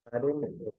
अरे नहीं।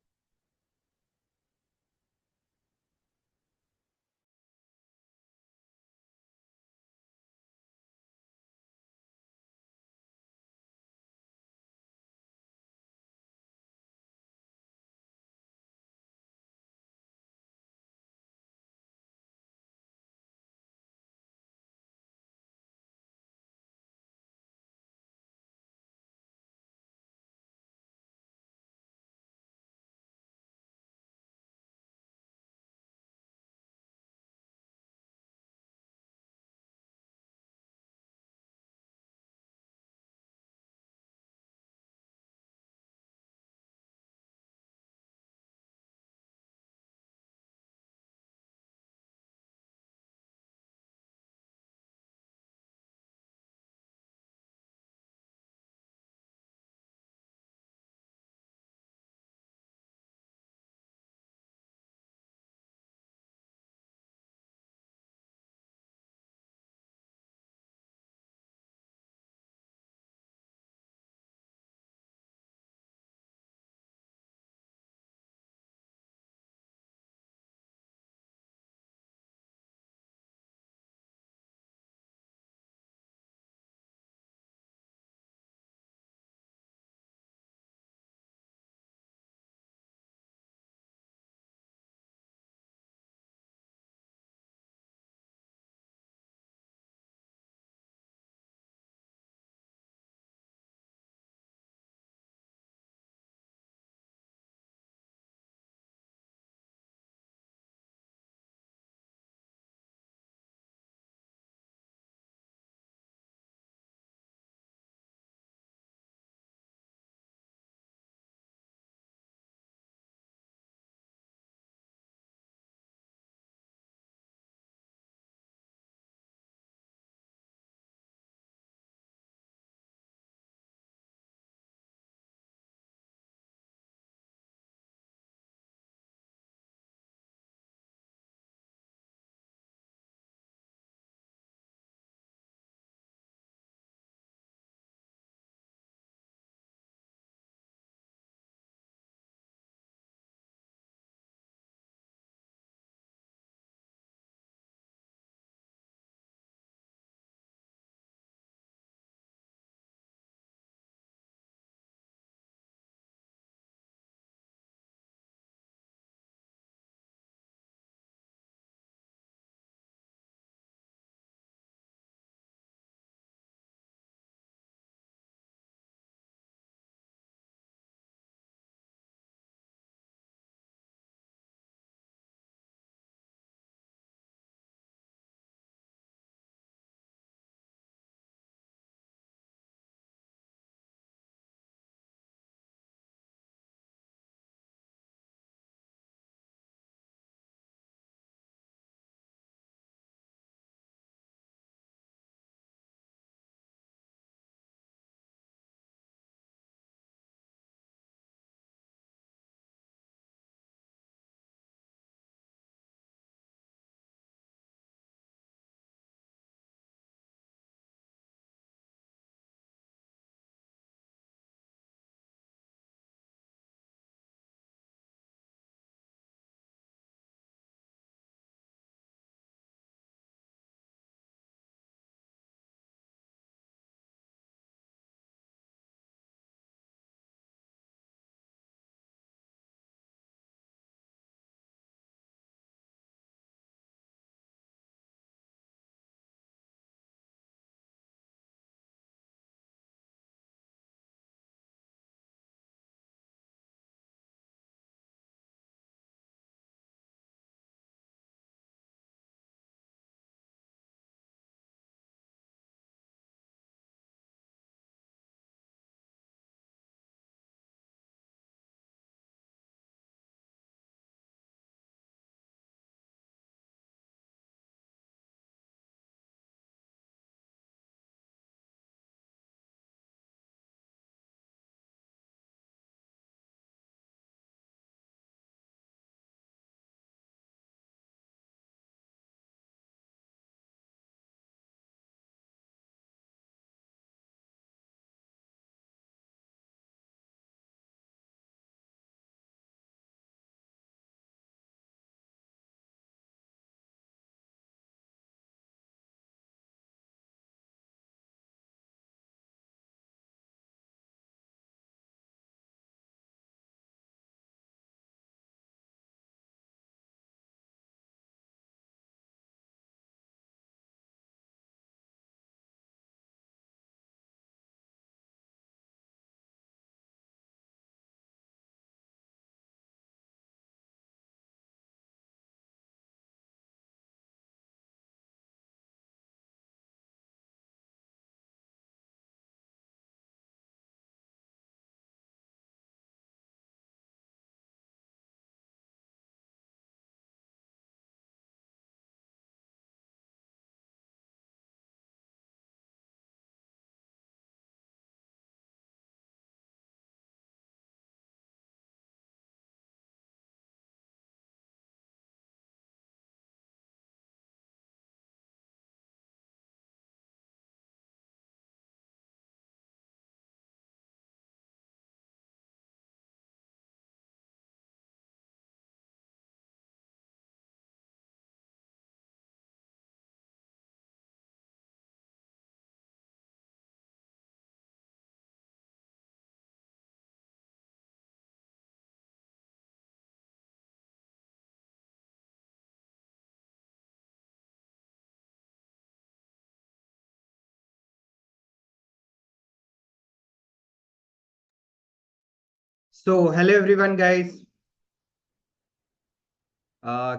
So hello everyone guys.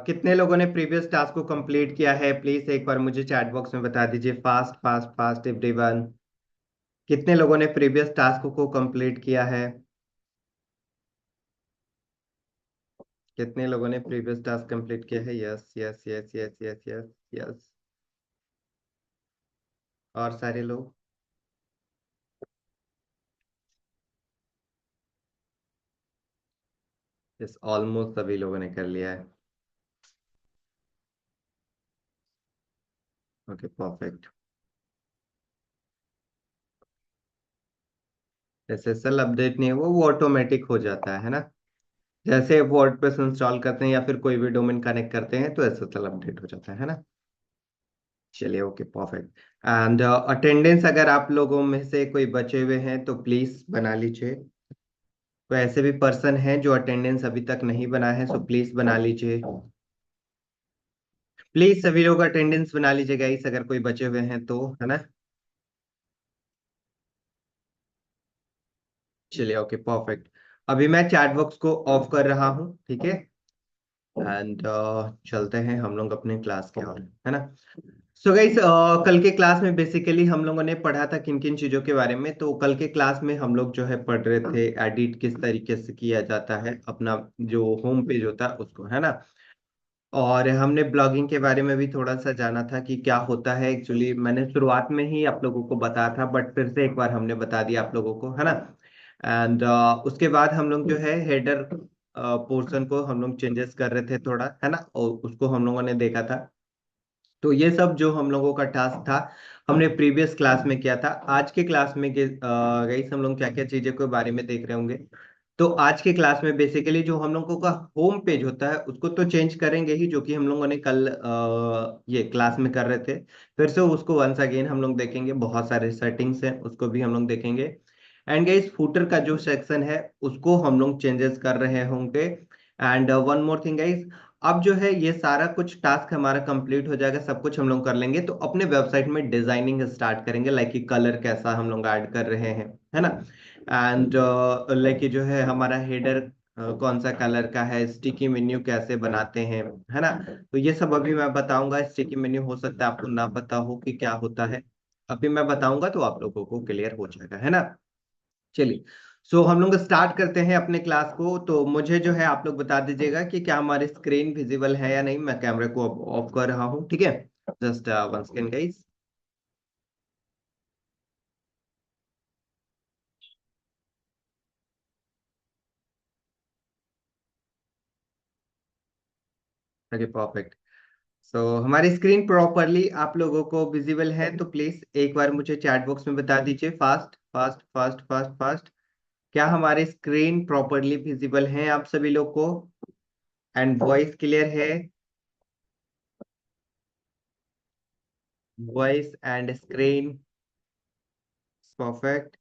कितने लोगों ने प्रीवियस टास्क को कंप्लीट किया है? प्लीज एक बार मुझे चैट बॉक्स में बता दीजिए। Fast fast fast everyone. कितने लोगों ने प्रीवियस टास्क को कंप्लीट किया है? कितने लोगों ने प्रीवियस टास्क कंप्लीट किया है? Yes yes yes yes yes yes yes. और सारे लोग? यस, ऑलमोस्ट सभी लोगों ने कर लिया है। Okay, perfect. एसएसएल अपडेट नहीं है, वो ऑटोमेटिक हो जाता है ना। जैसे वर्डप्रेस इंस्टॉल करते हैं या फिर कोई भी डोमेन कनेक्ट करते हैं तो एसएसएल अपडेट हो जाता है ना। चलिए, ओके, परफेक्ट। एंड अटेंडेंस अगर आप लोगों में से कोई बचे हुए हैं तो प्लीज बना लीजिए। कोई ऐसे भी पर्सन हैं जो अटेंडेंस अभी तक नहीं बना है, सो प्लीज बना लीजिए। प्लीज सभी लोग अटेंडेंस बना लीजिए गाइस, अगर कोई बचे हुए हैं तो, है ना। चलिए, ओके, परफेक्ट। अभी मैं चैट बॉक्स को ऑफ कर रहा हूँ, ठीक है। एंड चलते हैं हम लोग अपने क्लास के और, है ना। सो गाइस, कल के क्लास में बेसिकली हम लोगों ने पढ़ा था किन किन चीजों के बारे में। तो कल के क्लास में हम लोग जो है पढ़ रहे थे एडिट किस तरीके से किया जाता है अपना जो होम पेज होता है उसको, है ना। और हमने ब्लॉगिंग के बारे में भी थोड़ा सा जाना था कि क्या होता है। एक्चुअली मैंने शुरुआत में ही आप लोगों को बताया था, बट फिर से एक बार हमने बता दिया आप लोगों को, है ना। एंड उसके बाद हम लोग जो है हेडर पोर्शन को हम लोग चेंजेस कर रहे थे थोड़ा, है ना, और उसको हम लोगों ने देखा था। तो ये सब जो हम लोगों का टास्क था हमने प्रीवियस क्लास में किया था। आज के क्लास में गाइस हम लोग क्या क्या चीजों के बारे में देख रहे होंगे। तो आज के क्लास में बेसिकली जो हम लोगों का होम पेज होता है उसको तो चेंज करेंगे ही, जो कि हम लोगों ने कल ये क्लास में कर रहे थे। फिर से उसको वंस अगेन हम लोग देखेंगे, बहुत सारे सेटिंग्स हैं उसको भी हम लोग देखेंगे। एंड गाइस फूटर का जो सेक्शन है उसको हम लोग चेंजेस कर रहे होंगे। And one more thing guys, अब जो है ये सारा कुछ टास्क हमारा कंप्लीट हो जाएगा, सब कुछ हम लोग कर लेंगे तो अपने वेबसाइट में डिजाइनिंग स्टार्ट करेंगे। लाइक कि कलर कैसा हम लोग ऐड कर रहे हैं, है ना। एंड लाइक कि जो है हमारा हेडर कौन सा कलर का है, स्टिकी मेन्यू कैसे बनाते हैं, है ना। तो ये सब अभी मैं बताऊंगा। स्टिकी मेन्यू हो सकता है आपको ना पता हो कि क्या होता है, अभी मैं बताऊंगा तो आप लोगों को क्लियर हो जाएगा, है ना। चलिए, सो हम लोग स्टार्ट करते हैं अपने क्लास को। तो मुझे जो है आप लोग बता दीजिएगा कि क्या हमारी स्क्रीन विजिबल है या नहीं। मैं कैमरे को ऑफ कर रहा हूँ, ठीक है। Just one second guys. Okay, perfect. So हमारी स्क्रीन प्रॉपरली आप लोगों को विजिबल है तो प्लीज एक बार मुझे चैट बॉक्स में बता दीजिए। Fast fast fast fast fast. क्या हमारी स्क्रीन प्रॉपरली विजिबल है आप सभी लोग को? एंड वॉइस क्लियर है? Voice and screen perfect.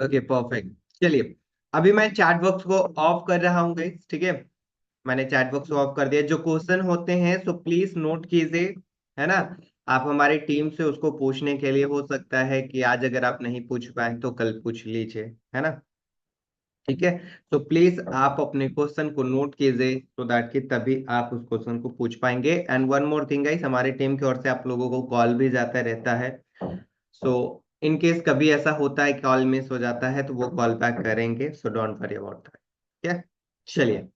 Okay, perfect. चलिए, अभी मैं चैट बॉक्स को ऑफ कर रहा हूँ गाइस, ठीक है। मैंने चैट बॉक्स को ऑफ कर दिया। जो क्वेश्चन होते हैं सो प्लीज नोट कीजिए, है ना। आप हमारी टीम से उसको पूछने के लिए, हो सकता है कि आज अगर आप नहीं पूछ पाए तो कल पूछ लीजिए, है ना। ठीक है। तो प्लीज आप अपने क्वेश्चन को नोट कीजिए सो दैट कि तभी आप उस क्वेश्चन को पूछ पाएंगे। And one more thing guys, हमारी टीम की ओर से आप लोगों को कॉल भी जाता रहता है। सो इन केस कभी ऐसा होता है कॉल मिस हो जाता है तो वो कॉल बैक करेंगे, so don't worry about that. क्या? चलिए,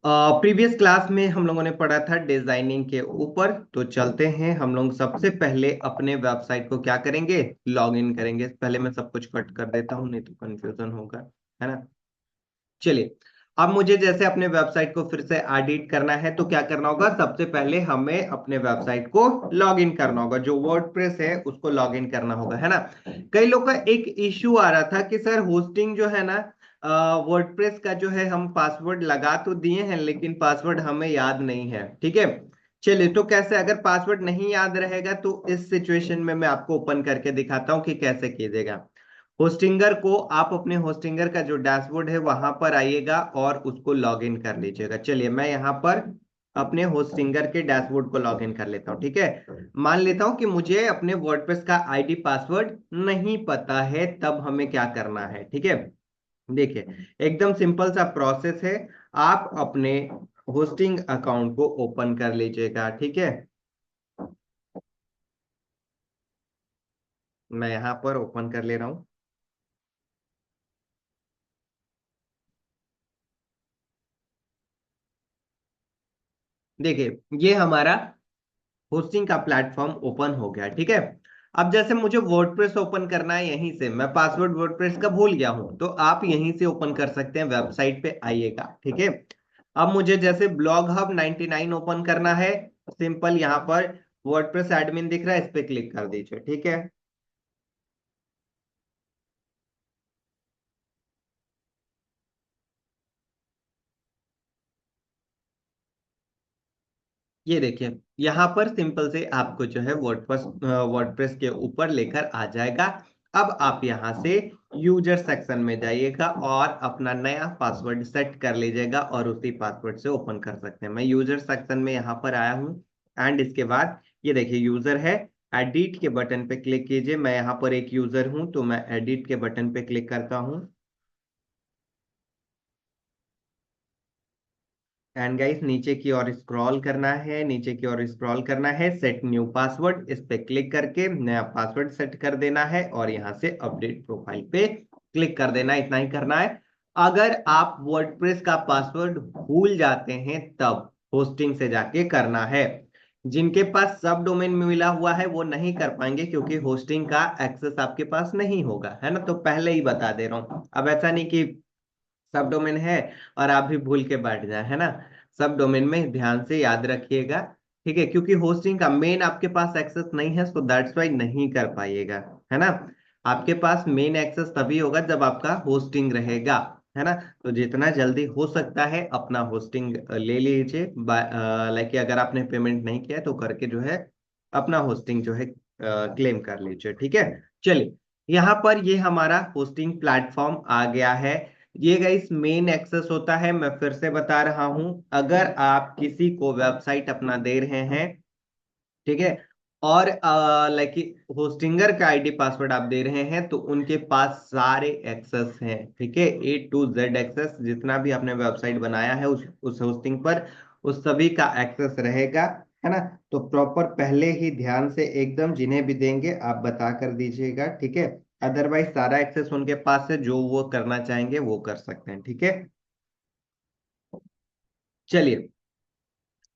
प्रीवियस क्लास में हम लोगों ने पढ़ा था डिजाइनिंग के ऊपर। तो चलते हैं हम लोग सबसे पहले अपने वेबसाइट को क्या करेंगे, लॉग इन करेंगे। पहले मैं सब कुछ कट कर देता हूँ नहीं तो कंफ्यूजन होगा, है ना। चलिए, अब मुझे जैसे अपने वेबसाइट को फिर से एडिट करना है तो क्या करना होगा, सबसे पहले हमें अपने वेबसाइट को लॉग इन करना होगा। जो वर्डप्रेस है उसको लॉग इन करना होगा, है ना। कई लोग का एक इश्यू आ रहा था कि सर होस्टिंग जो है ना, वर्डप्रेस का जो है हम पासवर्ड लगा तो दिए हैं लेकिन पासवर्ड हमें याद नहीं है, ठीक है। चलिए, तो कैसे, अगर पासवर्ड नहीं याद रहेगा तो इस सिचुएशन में मैं आपको ओपन करके दिखाता हूं कि कैसे कीजिएगा। होस्टिंगर को आप अपने होस्टिंगर का जो डैशबोर्ड है वहां पर आइएगा और उसको लॉग इन कर लीजिएगा। चलिए, मैं यहाँ पर अपने होस्टिंगर के डैशबोर्ड को लॉग इन कर लेता हूँ। ठीक है, मान लेता हूँ कि मुझे अपने वर्डप्रेस का आईडी पासवर्ड नहीं पता है, तब हमें क्या करना है। ठीक है, देखिए एकदम सिंपल सा प्रोसेस है। आप अपने होस्टिंग अकाउंट को ओपन कर लीजिएगा। ठीक है, मैं यहाँ पर ओपन कर ले रहा हूँ। देखिए ये हमारा होस्टिंग का प्लेटफॉर्म ओपन हो गया। ठीक है, अब जैसे मुझे वर्डप्रेस ओपन करना है, यहीं से मैं पासवर्ड वर्डप्रेस का भूल गया हूं, तो आप यहीं से ओपन कर सकते हैं, वेबसाइट पे आइएगा। ठीक है, अब मुझे जैसे ब्लॉग हब 99 ओपन करना है, सिंपल यहाँ पर वर्डप्रेस एडमिन दिख रहा है, इस पे क्लिक कर दीजिए। ठीक है, ये देखिए यहाँ पर सिंपल से आपको जो है वर्डप्रेस वर्डप्रेस के ऊपर लेकर आ जाएगा। अब आप यहाँ से यूजर सेक्शन में जाइएगा और अपना नया पासवर्ड सेट कर लीजिएगा और उसी पासवर्ड से ओपन कर सकते हैं। मैं यूजर सेक्शन में यहाँ पर आया हूँ एंड इसके बाद ये देखिए यूजर है, एडिट के बटन पे क्लिक कीजिए। मैं यहाँ पर एक यूजर हूँ तो मैं एडिट के बटन पे क्लिक करता हूँ एंड गाइस नीचे की ओर स्क्रॉल करना है, नीचे की ओर स्क्रॉल करना है, सेट न्यू पासवर्ड, इस पे क्लिक करके नया पासवर्ड सेट कर देना है और यहाँ से अपडेट प्रोफाइल पे क्लिक कर देना है। इतना ही करना है। अगर आप वर्डप्रेस का पासवर्ड भूल जाते हैं तब होस्टिंग से जाके करना है। जिनके पास सब डोमेन में मिला हुआ है वो नहीं कर पाएंगे क्योंकि होस्टिंग का एक्सेस आपके पास नहीं होगा, है ना, तो पहले ही बता दे रहा हूँ। अब ऐसा नहीं कि सब डोमेन है और आप भी भूल के बैठ जाए, है ना। सब डोमेन में ध्यान से याद रखिएगा। ठीक है, क्योंकि होस्टिंग का मेन आपके पास एक्सेस नहीं है, सो दैट्स वाई नहीं कर पाइएगा, है ना। आपके पास मेन एक्सेस तभी होगा जब आपका होस्टिंग रहेगा, है ना। तो जितना जल्दी हो सकता है अपना होस्टिंग ले लीजिए। लाइक अगर आपने पेमेंट नहीं किया है, तो करके जो है अपना होस्टिंग जो है क्लेम कर लीजिए। ठीक है, चलिए यहाँ पर ये हमारा होस्टिंग प्लेटफॉर्म आ गया है। ये गाइस मेन एक्सेस होता है। मैं फिर से बता रहा हूं, अगर आप किसी को वेबसाइट अपना दे रहे हैं, ठीक है, और लाइक होस्टिंगर का आईडी पासवर्ड आप दे रहे हैं, तो उनके पास सारे एक्सेस हैं। ठीक है, A to Z एक्सेस, जितना भी आपने वेबसाइट बनाया है उस होस्टिंग पर, उस सभी का एक्सेस रहेगा, है ना। तो प्रॉपर पहले ही ध्यान से एकदम जिन्हें भी देंगे आप बता कर दीजिएगा। ठीक है, अदरवाइज सारा एक्सेस उनके पास है, जो वो करना चाहेंगे वो कर सकते हैं। ठीक है, चलिए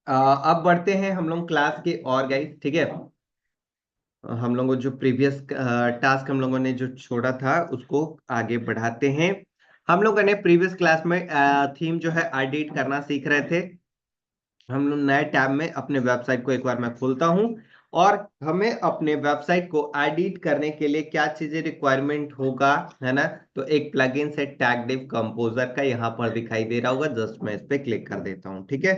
अब बढ़ते हैं हम लोग क्लास के और गाइस। ठीक है, हम लोगों जो प्रीवियस टास्क हम लोगों ने जो छोड़ा था उसको आगे बढ़ाते हैं। हम लोगों ने प्रीवियस क्लास में थीम जो है एडिट करना सीख रहे थे। हम लोग नए टैब में अपने वेबसाइट को एक बार मैं खोलता हूं और हमें अपने वेबसाइट को एडिट करने के लिए क्या चीजें रिक्वायरमेंट होगा, है ना। तो एक प्लगइन से टैग डिव कंपोजर का यहाँ पर दिखाई दे रहा होगा, जस्ट मैं इस पे क्लिक कर देता हूँ। ठीक है,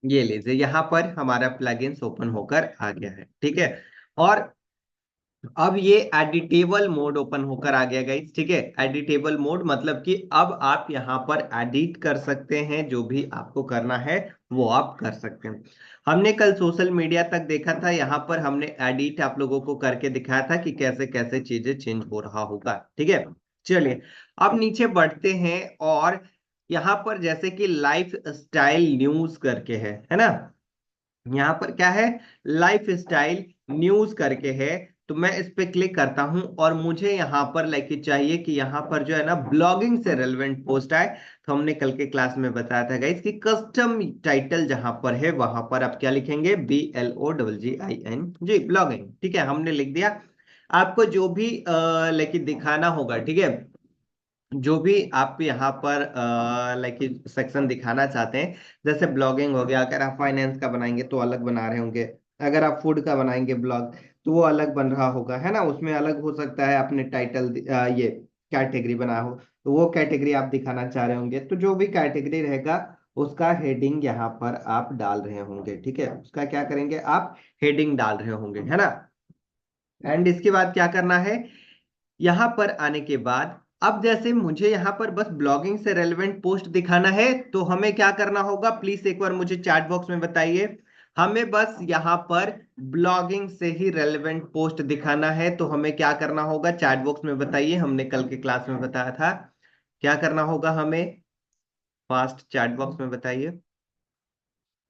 ये लीजिए यहाँ पर हमारा प्लगइन्स ओपन होकर आ गया है। ठीक है, और अब ये एडिटेबल मोड ओपन होकर आ गया गाइस। ठीक है, एडिटेबल मोड मतलब कि अब आप यहाँ पर एडिट कर सकते हैं, जो भी आपको करना है वो आप कर सकते हैं। हमने कल सोशल मीडिया तक देखा था, यहाँ पर हमने एडिट आप लोगों को करके दिखाया था कि कैसे कैसे चीजें चेंज हो रहा होगा। ठीक है, चलिए अब नीचे बढ़ते हैं और यहाँ पर जैसे कि लाइफ स्टाइल न्यूज करके है ना। यहाँ पर क्या है, लाइफ स्टाइल न्यूज करके है। तो मैं इस पे क्लिक करता हूं और मुझे यहाँ पर लाइक चाहिए कि यहाँ पर जो है ना ब्लॉगिंग से रेलेवेंट पोस्ट आए। तो हमने कल के क्लास में बताया था गाइस कि कस्टम टाइटल जहां पर है वहां पर आप क्या लिखेंगे, BLOGGING ब्लॉगिंग। ठीक है, हमने लिख दिया। आपको जो भी लाइक दिखाना होगा, ठीक है, जो भी आप यहाँ पर लाइक सेक्शन दिखाना चाहते हैं, जैसे ब्लॉगिंग हो गया, अगर आप फाइनेंस का बनाएंगे तो अलग बना रहे होंगे, अगर आप फूड का बनाएंगे ब्लॉग तो वो अलग बन रहा होगा, है ना। उसमें अलग हो सकता है आपने टाइटल ये कैटेगरी बनाया हो, तो वो कैटेगरी आप दिखाना चाह रहे होंगे, तो जो भी कैटेगरी रहेगा उसका हेडिंग यहाँ पर आप डाल रहे होंगे। ठीक है, उसका क्या करेंगे आप, हेडिंग डाल रहे होंगे, है ना। एंड इसके बाद क्या करना है, यहां पर आने के बाद अब जैसे मुझे यहाँ पर बस ब्लॉगिंग से रेलेवेंट पोस्ट दिखाना है, तो हमें क्या करना होगा, प्लीज एक बार मुझे चैट बॉक्स में बताइए। हमें बस यहाँ पर ब्लॉगिंग से ही रेलेवेंट पोस्ट दिखाना है, तो हमें क्या करना होगा, चैट बॉक्स में बताइए। हमने कल के क्लास में बताया था क्या करना होगा हमें। फास्ट चैट बॉक्स में बताइए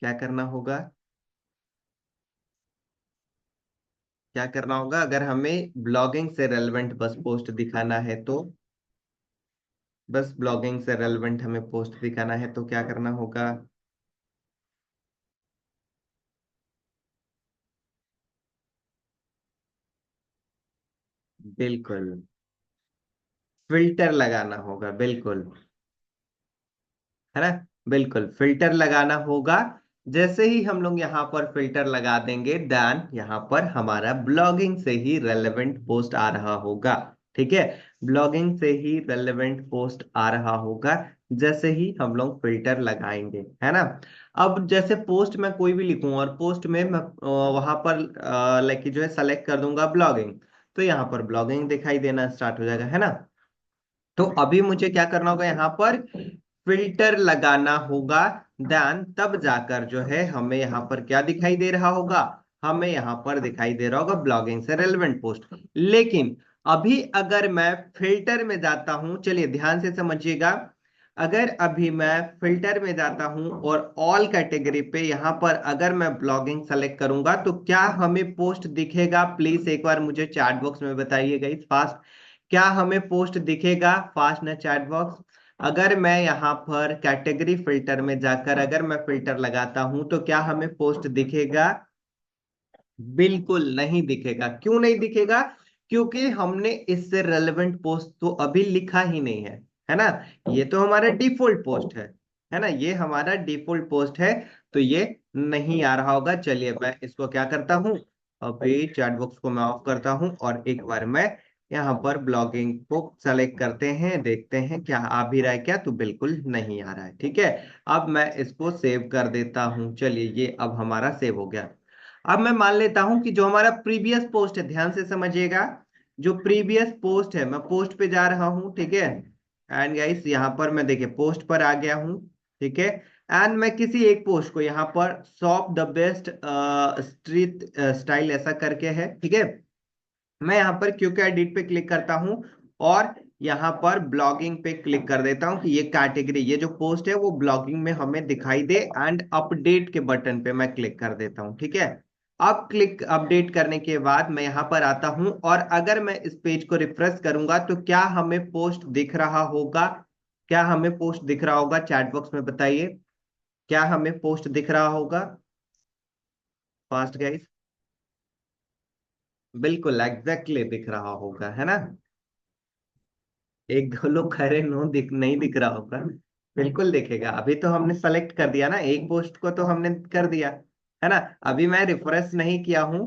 क्या करना होगा। क्या करना होगा अगर हमें ब्लॉगिंग से रेलेवेंट बस पोस्ट दिखाना है तो। बस ब्लॉगिंग से रेलेवेंट हमें पोस्ट दिखाना है तो क्या करना होगा। बिल्कुल, फिल्टर लगाना होगा, बिल्कुल, है ना। बिल्कुल फिल्टर लगाना होगा। जैसे ही हम लोग यहाँ पर फिल्टर लगा देंगे, देन यहाँ पर हमारा ब्लॉगिंग से ही रेलेवेंट पोस्ट आ रहा होगा। ठीक है, ब्लॉगिंग से ही रेलेवेंट पोस्ट आ रहा होगा जैसे ही हम लोग फिल्टर लगाएंगे, है ना। अब जैसे पोस्ट मैं कोई भी लिखूं और पोस्ट में मैं वहां पर लाइक जो है सेलेक्ट कर दूंगा ब्लॉगिंग, तो यहाँ पर ब्लॉगिंग दिखाई देना स्टार्ट हो जाएगा, है ना। तो अभी मुझे क्या करना होगा, यहाँ पर फिल्टर लगाना होगा। देन तब जाकर जो है हमें यहाँ पर क्या दिखाई दे रहा होगा, हमें यहाँ पर दिखाई दे रहा होगा ब्लॉगिंग से रेलेवेंट पोस्ट। लेकिन अभी अगर मैं फिल्टर में जाता हूं, चलिए ध्यान से समझिएगा। अगर अभी मैं फिल्टर में जाता हूं और ऑल कैटेगरी पे यहाँ पर अगर मैं ब्लॉगिंग सेलेक्ट करूंगा, तो क्या हमें पोस्ट दिखेगा, प्लीज एक बार मुझे चैट बॉक्स में बताइएगा इस फास्ट। क्या हमें पोस्ट दिखेगा, फास्ट ना चैट बॉक्स। अगर मैं यहाँ पर कैटेगरी फिल्टर में जाकर अगर मैं फिल्टर लगाता हूं, तो क्या हमें पोस्ट दिखेगा। बिल्कुल नहीं दिखेगा। क्यों नहीं दिखेगा, क्योंकि हमने इससे रेलेवेंट पोस्ट तो अभी लिखा ही नहीं है ना। ये तो हमारा डिफॉल्ट पोस्ट है ना, ये हमारा डिफॉल्ट पोस्ट है। तो ये नहीं आ रहा होगा। चलिए मैं इसको क्या करता हूँ, अभी चैट बॉक्स को मैं ऑफ करता हूँ और एक बार मैं यहाँ पर ब्लॉगिंग को सेलेक्ट करते हैं, देखते हैं क्या आ भी रहा है क्या, तो बिल्कुल नहीं आ रहा है। ठीक है, अब मैं इसको सेव कर देता हूँ। चलिए ये अब हमारा सेव हो गया। अब मैं मान लेता हूं कि जो हमारा प्रीवियस पोस्ट है, ध्यान से समझिएगा, जो प्रीवियस पोस्ट है, मैं पोस्ट पे जा रहा हूं, ठीक है। एंड गाइस यहाँ पर मैं देखिए पोस्ट पर आ गया हूं, ठीक है। एंड मैं किसी एक पोस्ट को यहाँ पर shop the best street style ऐसा करके है, ठीक है। मैं यहाँ पर क्यू के एडिट पे क्लिक करता हूँ और यहाँ पर ब्लॉगिंग पे क्लिक कर देता हूँ कि ये कैटेगरी, ये जो पोस्ट है वो ब्लॉगिंग में हमें दिखाई दे। एंड अपडेट के बटन पे मैं क्लिक कर देता हूँ, ठीक है। अब क्लिक अपडेट करने के बाद मैं यहाँ पर आता हूँ और अगर मैं इस पेज को रिफ्रेश करूंगा, तो क्या हमें पोस्ट दिख रहा होगा। क्या हमें पोस्ट दिख रहा होगा, चैट बॉक्स में बताइए। क्या हमें पोस्ट दिख रहा होगा, फास्ट गाइस। बिल्कुल एग्जैक्टली दिख रहा होगा, है ना। एक दो लोग कह रहे नो दिख नहीं दिख रहा होगा। बिल्कुल दिखेगा, अभी तो हमने सेलेक्ट कर दिया ना, एक पोस्ट को तो हमने कर दिया, है ना। अभी मैं रिफ्रेश नहीं किया हूं,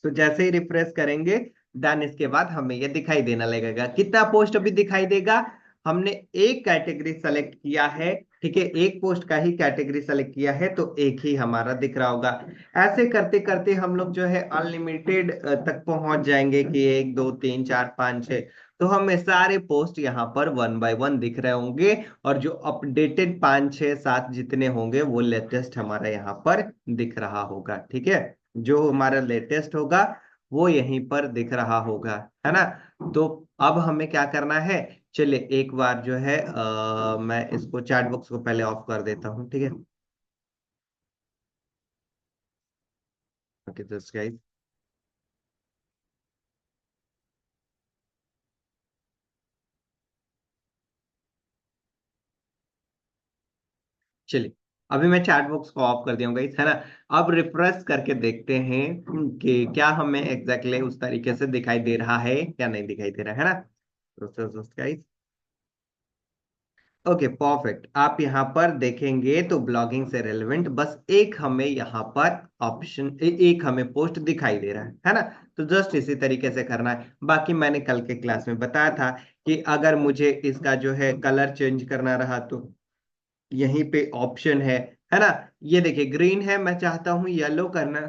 तो जैसे ही रिफ्रेश करेंगे, देन इसके बाद हमें ये दिखाई देना लगेगा। कितना पोस्ट अभी दिखाई देगा, हमने एक कैटेगरी सेलेक्ट किया है, ठीक है, एक पोस्ट का ही कैटेगरी सेलेक्ट किया है, तो एक ही हमारा दिख रहा होगा। ऐसे करते करते हम लोग जो है अनलिमिटेड तक पहुंच जाएंगे कि एक दो तीन चार पाँच छः, तो हमें सारे पोस्ट यहाँ पर वन बाय वन दिख रहे होंगे। और जो अपडेटेड पाँच छः सात जितने होंगे वो लेटेस्ट हमारा यहाँ पर दिख रहा होगा, ठीक है। जो हमारा लेटेस्ट होगा वो यहीं पर दिख रहा होगा, है ना। तो अब हमें क्या करना है, चलिए एक बार जो है मैं इसको चैट बॉक्स को पहले ऑफ कर देता हूँ, ठीक है। ओके दिस गाइस, चलिए अभी मैं चैट बॉक्स को ऑफ कर दिया हूँ गाइस, है ना। अब रिफ्रेश करके देखते हैं कि क्या हमें एग्जैक्टली exactly उस तरीके से दिखाई दे रहा है या नहीं दिखाई दे रहा है ना। तो गाइस, ओके परफेक्ट, आप यहाँ पर देखेंगे तो ब्लॉगिंग से रेलेवेंट बस एक हमें यहाँ पर ऑप्शन एक हमें पोस्ट दिखाई दे रहा है ना। तो जस्ट इसी तरीके से करना है। बाकी मैंने कल के क्लास में बताया था कि अगर मुझे इसका जो है कलर चेंज करना रहा, तो यहीं पे ऑप्शन है ना। ये देखिए ग्रीन है, मैं चाहता हूँ येलो करना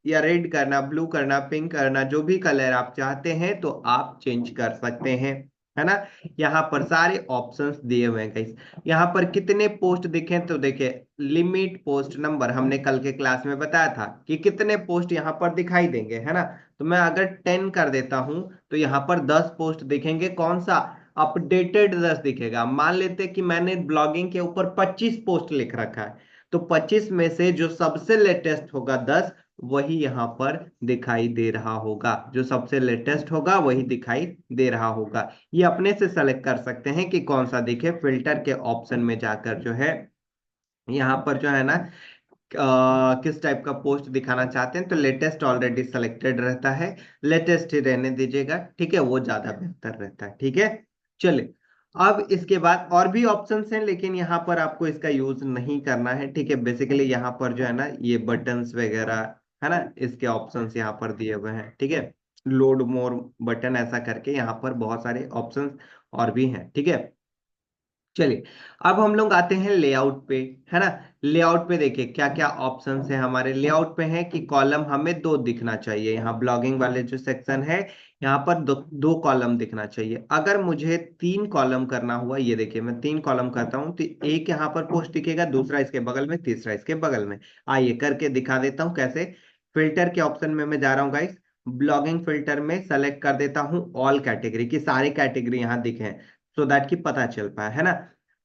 या रेड करना, ब्लू करना, पिंक करना, जो भी कलर आप चाहते हैं तो आप चेंज कर सकते हैं। है ना। यहाँ पर सारे ऑप्शंस दिए हुए हैं गाइस। यहाँ पर कितने पोस्ट दिखे तो देखिए, लिमिट पोस्ट नंबर हमने कल के क्लास में बताया था कि कितने पोस्ट यहाँ पर दिखाई देंगे, है ना। तो मैं अगर 10 कर देता हूं तो यहाँ पर 10 पोस्ट दिखेंगे। कौन सा? अपडेटेड 10 दिखेगा। मान लेते कि मैंने ब्लॉगिंग के ऊपर 25 पोस्ट लिख रखा है, तो 25 में से जो सबसे लेटेस्ट होगा 10, वही यहाँ पर दिखाई दे रहा होगा। जो सबसे लेटेस्ट होगा वही दिखाई दे रहा होगा। ये अपने से सेलेक्ट कर सकते हैं कि कौन सा दिखे। फिल्टर के ऑप्शन में जाकर जो है, यहाँ पर जो है ना, किस टाइप का पोस्ट दिखाना चाहते हैं, तो लेटेस्ट ऑलरेडी सेलेक्टेड रहता है। लेटेस्ट ही रहने दीजिएगा, ठीक है, वो ज्यादा बेहतर रहता है। ठीक है, चलिए। अब इसके बाद और भी ऑप्शंस हैं, लेकिन यहाँ पर आपको इसका यूज नहीं करना है, ठीक है। बेसिकली यहाँ पर जो है ना, ये बटन्स वगैरह, है ना, इसके ऑप्शंस यहाँ पर दिए हुए हैं, ठीक है। लोड मोर बटन ऐसा करके यहाँ पर बहुत सारे ऑप्शंस और भी हैं, ठीक है। चलिए, अब हम लोग आते हैं लेआउट पे, है ना। लेआउट पे देखिए क्या क्या ऑप्शंस है हमारे। लेआउट पे है कि कॉलम हमें दो दिखना चाहिए। यहाँ ब्लॉगिंग वाले जो सेक्शन है, यहाँ पर दो दो कॉलम दिखना चाहिए। अगर मुझे 3 कॉलम करना हुआ, ये देखिए मैं 3 कॉलम करता हूँ, तो एक यहाँ पर पोस्ट दिखेगा, दूसरा इसके बगल में, तीसरा इसके बगल में। आइए करके दिखा देता हूँ कैसे। फिल्टर के ऑप्शन में मैं जा रहा हूँ गाइस। ब्लॉगिंग फिल्टर में सेलेक्ट कर देता हूँ ऑल कैटेगरी की, सारी कैटेगरी यहाँ दिखे, सो दैट की पता चल पाए, है ना।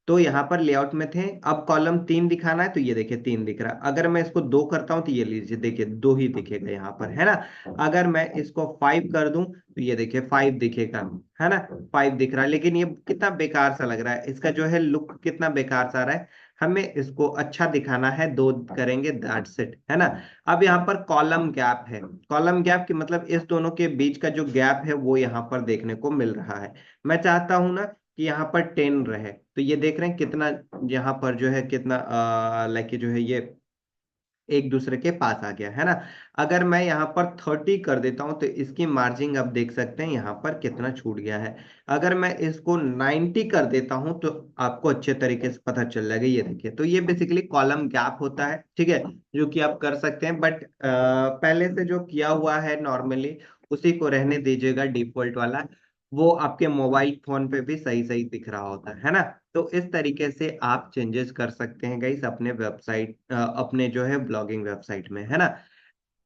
तो यहाँ पर लेआउट में थे। अब कॉलम 3 दिखाना है, तो ये देखिए 3 दिख रहा है। अगर मैं इसको 2 करता हूं तो ये लीजिए देखिए 2 ही दिखेगा यहाँ पर, है ना। अगर मैं इसको 5 कर दूं तो ये देखिए 5 दिखेगा, है ना। 5 दिख रहा है, लेकिन ये कितना बेकार सा लग रहा है, इसका जो है लुक कितना बेकार सा आ रहा है। हमें इसको अच्छा दिखाना है, 2 करेंगे, दैट्स इट, है ना। अब यहाँ पर कॉलम गैप है। कॉलम गैप की मतलब इस दोनों के बीच का जो गैप है वो यहाँ पर देखने को मिल रहा है। मैं चाहता हूं ना कि यहाँ पर 10 रहे, तो ये देख रहे हैं कितना यहाँ पर जो है, कितना लाइक जो है ये एक दूसरे के पास आ गया, है ना। अगर मैं यहाँ पर 30 कर देता हूं तो इसकी मार्जिन आप देख सकते हैं यहाँ पर कितना छूट गया है। अगर मैं इसको 90 कर देता हूं तो आपको अच्छे तरीके से पता चल जाएगा। ये देखिए, तो ये बेसिकली कॉलम गैप होता है, ठीक है, जो कि आप कर सकते हैं। बट पहले से जो किया हुआ है नॉर्मली, उसी को रहने दीजिएगा, डिफॉल्ट वाला। वो आपके मोबाइल फोन पे भी सही सही दिख रहा होता है ना। तो इस तरीके से आप चेंजेस कर सकते हैं गाइस अपने वेबसाइट, अपने जो है ब्लॉगिंग वेबसाइट में, है ना।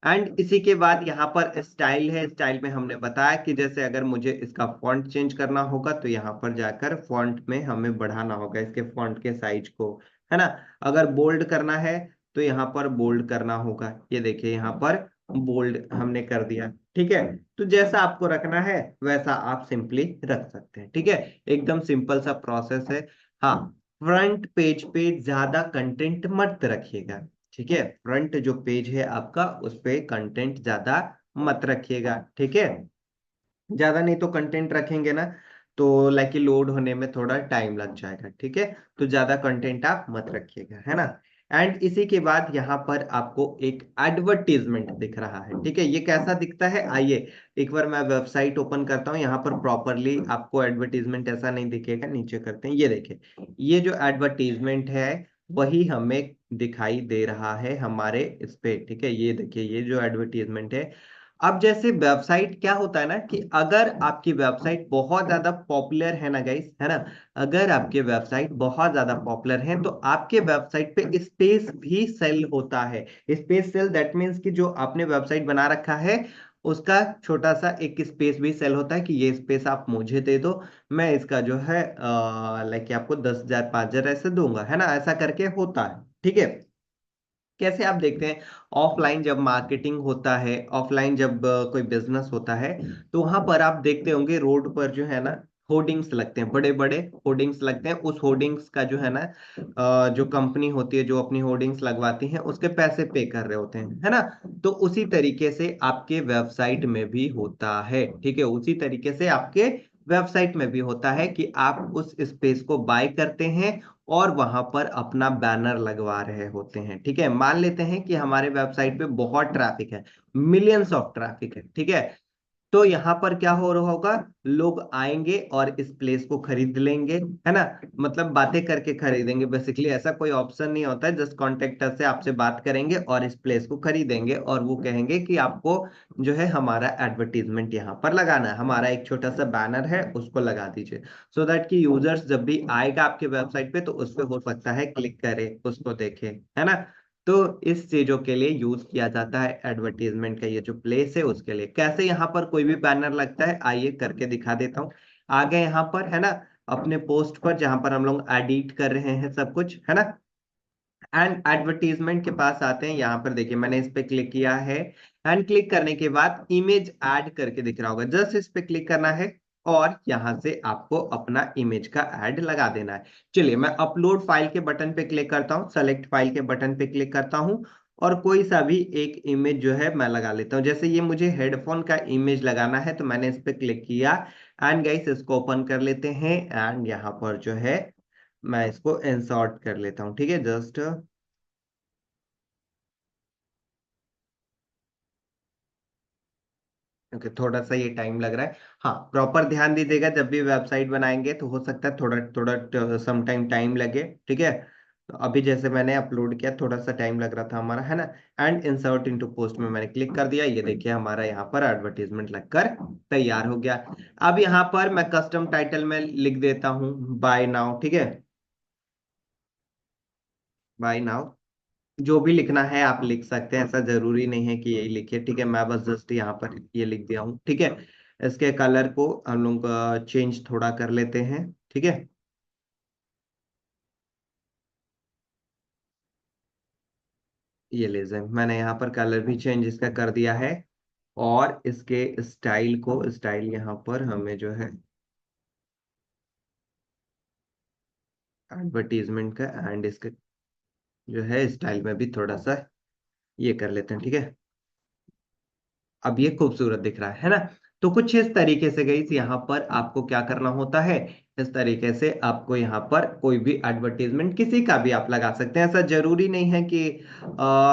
एंड इसी के बाद यहाँ पर स्टाइल है। स्टाइल में हमने बताया कि जैसे अगर मुझे इसका फॉन्ट चेंज करना होगा तो यहाँ पर जाकर फॉन्ट में हमें बढ़ाना होगा इसके फॉन्ट के साइज को, है ना। अगर बोल्ड करना है तो यहाँ पर बोल्ड करना होगा। ये देखिए यहाँ पर बोल्ड हमने कर दिया, ठीक है। तो जैसा आपको रखना है वैसा आप सिंपली रख सकते हैं, ठीक है। एकदम सिंपल सा प्रोसेस है। हाँ, फ्रंट पेज पे ज्यादा कंटेंट मत रखिएगा, ठीक है। फ्रंट जो पेज है आपका, उस पे कंटेंट ज्यादा मत रखिएगा, ठीक है। ज्यादा नहीं तो कंटेंट रखेंगे ना, तो लाइक लोड होने में थोड़ा टाइम लग जाएगा, ठीक है। तो ज्यादा कंटेंट आप मत रखिएगा, है ना। एंड इसी के बाद यहाँ पर आपको एक एडवर्टीजमेंट दिख रहा है, ठीक है। ये कैसा दिखता है, आइए एक बार मैं वेबसाइट ओपन करता हूँ। यहाँ पर प्रॉपरली आपको एडवर्टीजमेंट ऐसा नहीं दिखेगा, नीचे करते हैं, ये देखिए। ये जो एडवर्टीजमेंट है वही हमें दिखाई दे रहा है हमारे इस पे, ठीक है। ये देखिए, ये जो एडवर्टीजमेंट है। अब जैसे वेबसाइट क्या होता है ना, कि अगर आपकी वेबसाइट बहुत ज्यादा पॉपुलर है ना गाइस, है ना। अगर आपके वेबसाइट बहुत ज्यादा पॉपुलर है तो आपके वेबसाइट पे स्पेस भी सेल होता है। स्पेस सेल दैट मीन्स कि जो आपने वेबसाइट बना रखा है उसका छोटा सा एक स्पेस भी सेल होता है, कि ये स्पेस आप मुझे दे दो, मैं इसका जो है लाइक आपको 10,000 5,000 ऐसे दूंगा, है ना। ऐसा करके होता है, ठीक है। कैसे आप देखते हैं, ऑफलाइन जब मार्केटिंग होता है, ऑफलाइन जब कोई बिजनेस होता है, तो वहां पर आप देखते होंगे रोड पर जो है ना, होर्डिंग्स लगते हैं, बड़े बड़े होर्डिंग्स लगते हैं। उस होर्डिंग्स का जो है ना, जो कंपनी होती है जो अपनी होर्डिंग्स लगवाती है, उसके पैसे पे कर रहे होते हैं, है ना। तो उसी तरीके से आपके वेबसाइट में भी होता है, ठीक है। उसी तरीके से आपके वेबसाइट में भी होता है कि आप उस स्पेस को बाय करते हैं और वहां पर अपना बैनर लगवा रहे होते हैं, ठीक है। मान लेते हैं कि हमारे वेबसाइट पे बहुत ट्रैफिक है, मिलियंस ऑफ ट्रैफिक है, ठीक है। तो यहाँ पर क्या हो रहा होगा, लोग आएंगे और इस प्लेस को खरीद लेंगे, है ना। मतलब बातें करके खरीदेंगे, बेसिकली ऐसा कोई ऑप्शन नहीं होता है, जस्ट कॉन्टेक्टर से आपसे बात करेंगे और इस प्लेस को खरीदेंगे, और वो कहेंगे कि आपको जो है हमारा एडवर्टीजमेंट यहाँ पर लगाना है, हमारा एक छोटा सा बैनर है उसको लगा दीजिए, सो दैट कि यूजर्स जब भी आएगा आपके वेबसाइट पे तो उस पे हो सकता है क्लिक करे, उसको देखे, है ना। तो इस चीजों के लिए यूज किया जाता है एडवर्टीजमेंट का ये जो प्लेस है उसके लिए। कैसे यहाँ पर कोई भी बैनर लगता है, आइए करके दिखा देता हूँ। आगे यहाँ पर है ना, अपने पोस्ट पर जहां पर हम लोग एडिट कर रहे हैं सब कुछ, है ना, एंड एडवर्टीजमेंट के पास आते हैं। यहाँ पर देखिए मैंने इस पे क्लिक किया है, एंड क्लिक करने के बाद इमेज ऐड करके दिख रहा होगा, जस्ट इस पे क्लिक करना है और यहां से आपको अपना इमेज का ऐड लगा देना है। चलिए मैं अपलोड फाइल के बटन पे क्लिक करता हूँ, सेलेक्ट फाइल के बटन पे क्लिक करता हूँ, और कोई सा भी एक इमेज जो है मैं लगा लेता हूँ। जैसे ये मुझे हेडफोन का इमेज लगाना है तो मैंने इस पे क्लिक किया, एंड गाइस इसको ओपन कर लेते हैं, एंड यहाँ पर जो है मैं इसको इंसर्ट कर लेता हूँ, ठीक है। जस्ट ओके, थोड़ा सा ये टाइम लग रहा है। हाँ, प्रॉपर ध्यान दीजिएगा, जब भी वेबसाइट बनाएंगे तो हो सकता है थोड़ा थोड़ा सम टाइम लगे, ठीक है। तो अभी जैसे मैंने अपलोड किया थोड़ा सा टाइम लग रहा था हमारा, है ना। एंड इंसर्ट इनटू पोस्ट में मैंने क्लिक कर दिया, ये देखिए हमारा यहाँ पर एडवर्टीजमेंट लगकर तैयार हो गया। अब यहाँ पर मैं कस्टम टाइटल में लिख देता हूँ बाय नाउ, ठीक है, बाय नाउ। जो भी लिखना है आप लिख सकते हैं, ऐसा जरूरी नहीं है कि यही लिखिए, ठीक है। मैं बस जस्ट यहाँ पर ये लिख दिया हूँ, ठीक है। इसके कलर को हम लोग चेंज थोड़ा कर लेते हैं, ठीक है। ये लीजिए मैंने यहाँ पर कलर भी चेंज इसका कर दिया है, और इसके स्टाइल यहाँ पर हमें जो है एडवर्टीजमेंट का एंड इसका जो है स्टाइल में भी थोड़ा सा ये कर लेते हैं, ठीक है। अब ये खूबसूरत दिख रहा है ना। तो कुछ इस तरीके से गई यहाँ पर आपको क्या करना होता है, इस तरीके से आपको यहाँ पर कोई भी एडवर्टीजमेंट किसी का भी आप लगा सकते हैं। ऐसा जरूरी नहीं है कि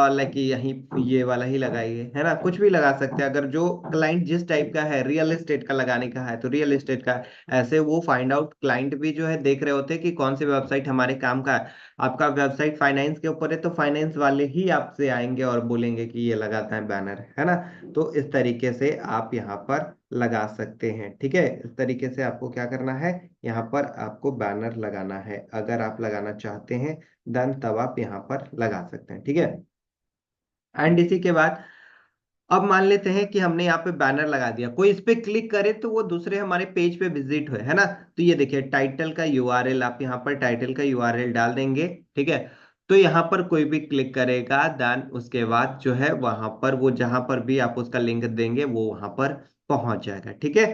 लाइक यही ये वाला ही लगाइए, है ना, कुछ भी लगा सकते हैं। अगर जो क्लाइंट जिस टाइप का है, रियल एस्टेट का लगाने का है तो रियल एस्टेट का, ऐसे वो फाइंड आउट क्लाइंट भी जो है देख रहे होते हैं कि कौन सी वेबसाइट हमारे काम का है। आपका वेबसाइट फाइनेंस के ऊपर है तो फाइनेंस वाले ही आपसे आएंगे और बोलेंगे कि ये लगाता है बैनर, है ना। तो इस तरीके से आप यहाँ पर लगा सकते हैं, ठीक है। इस तरीके से आपको क्या करना है, यहाँ पर आपको बैनर लगाना है, अगर आप लगाना चाहते हैं देन तब आप यहाँ पर लगा सकते हैं, ठीक है। एंड इसी के बाद अब मान लेते हैं कि हमने यहाँ पे बैनर लगा दिया, कोई इस पे क्लिक करे तो वो दूसरे हमारे पेज पे विजिट हुए, है ना। तो ये देखिए टाइटल का यूआरएल, आप यहाँ पर टाइटल का यूआरएल डाल देंगे, ठीक है। तो यहाँ पर कोई भी क्लिक करेगा देन उसके बाद जो है वहां पर वो जहां पर भी आप उसका लिंक देंगे वो वहां पर पहुंच जाएगा, ठीक है।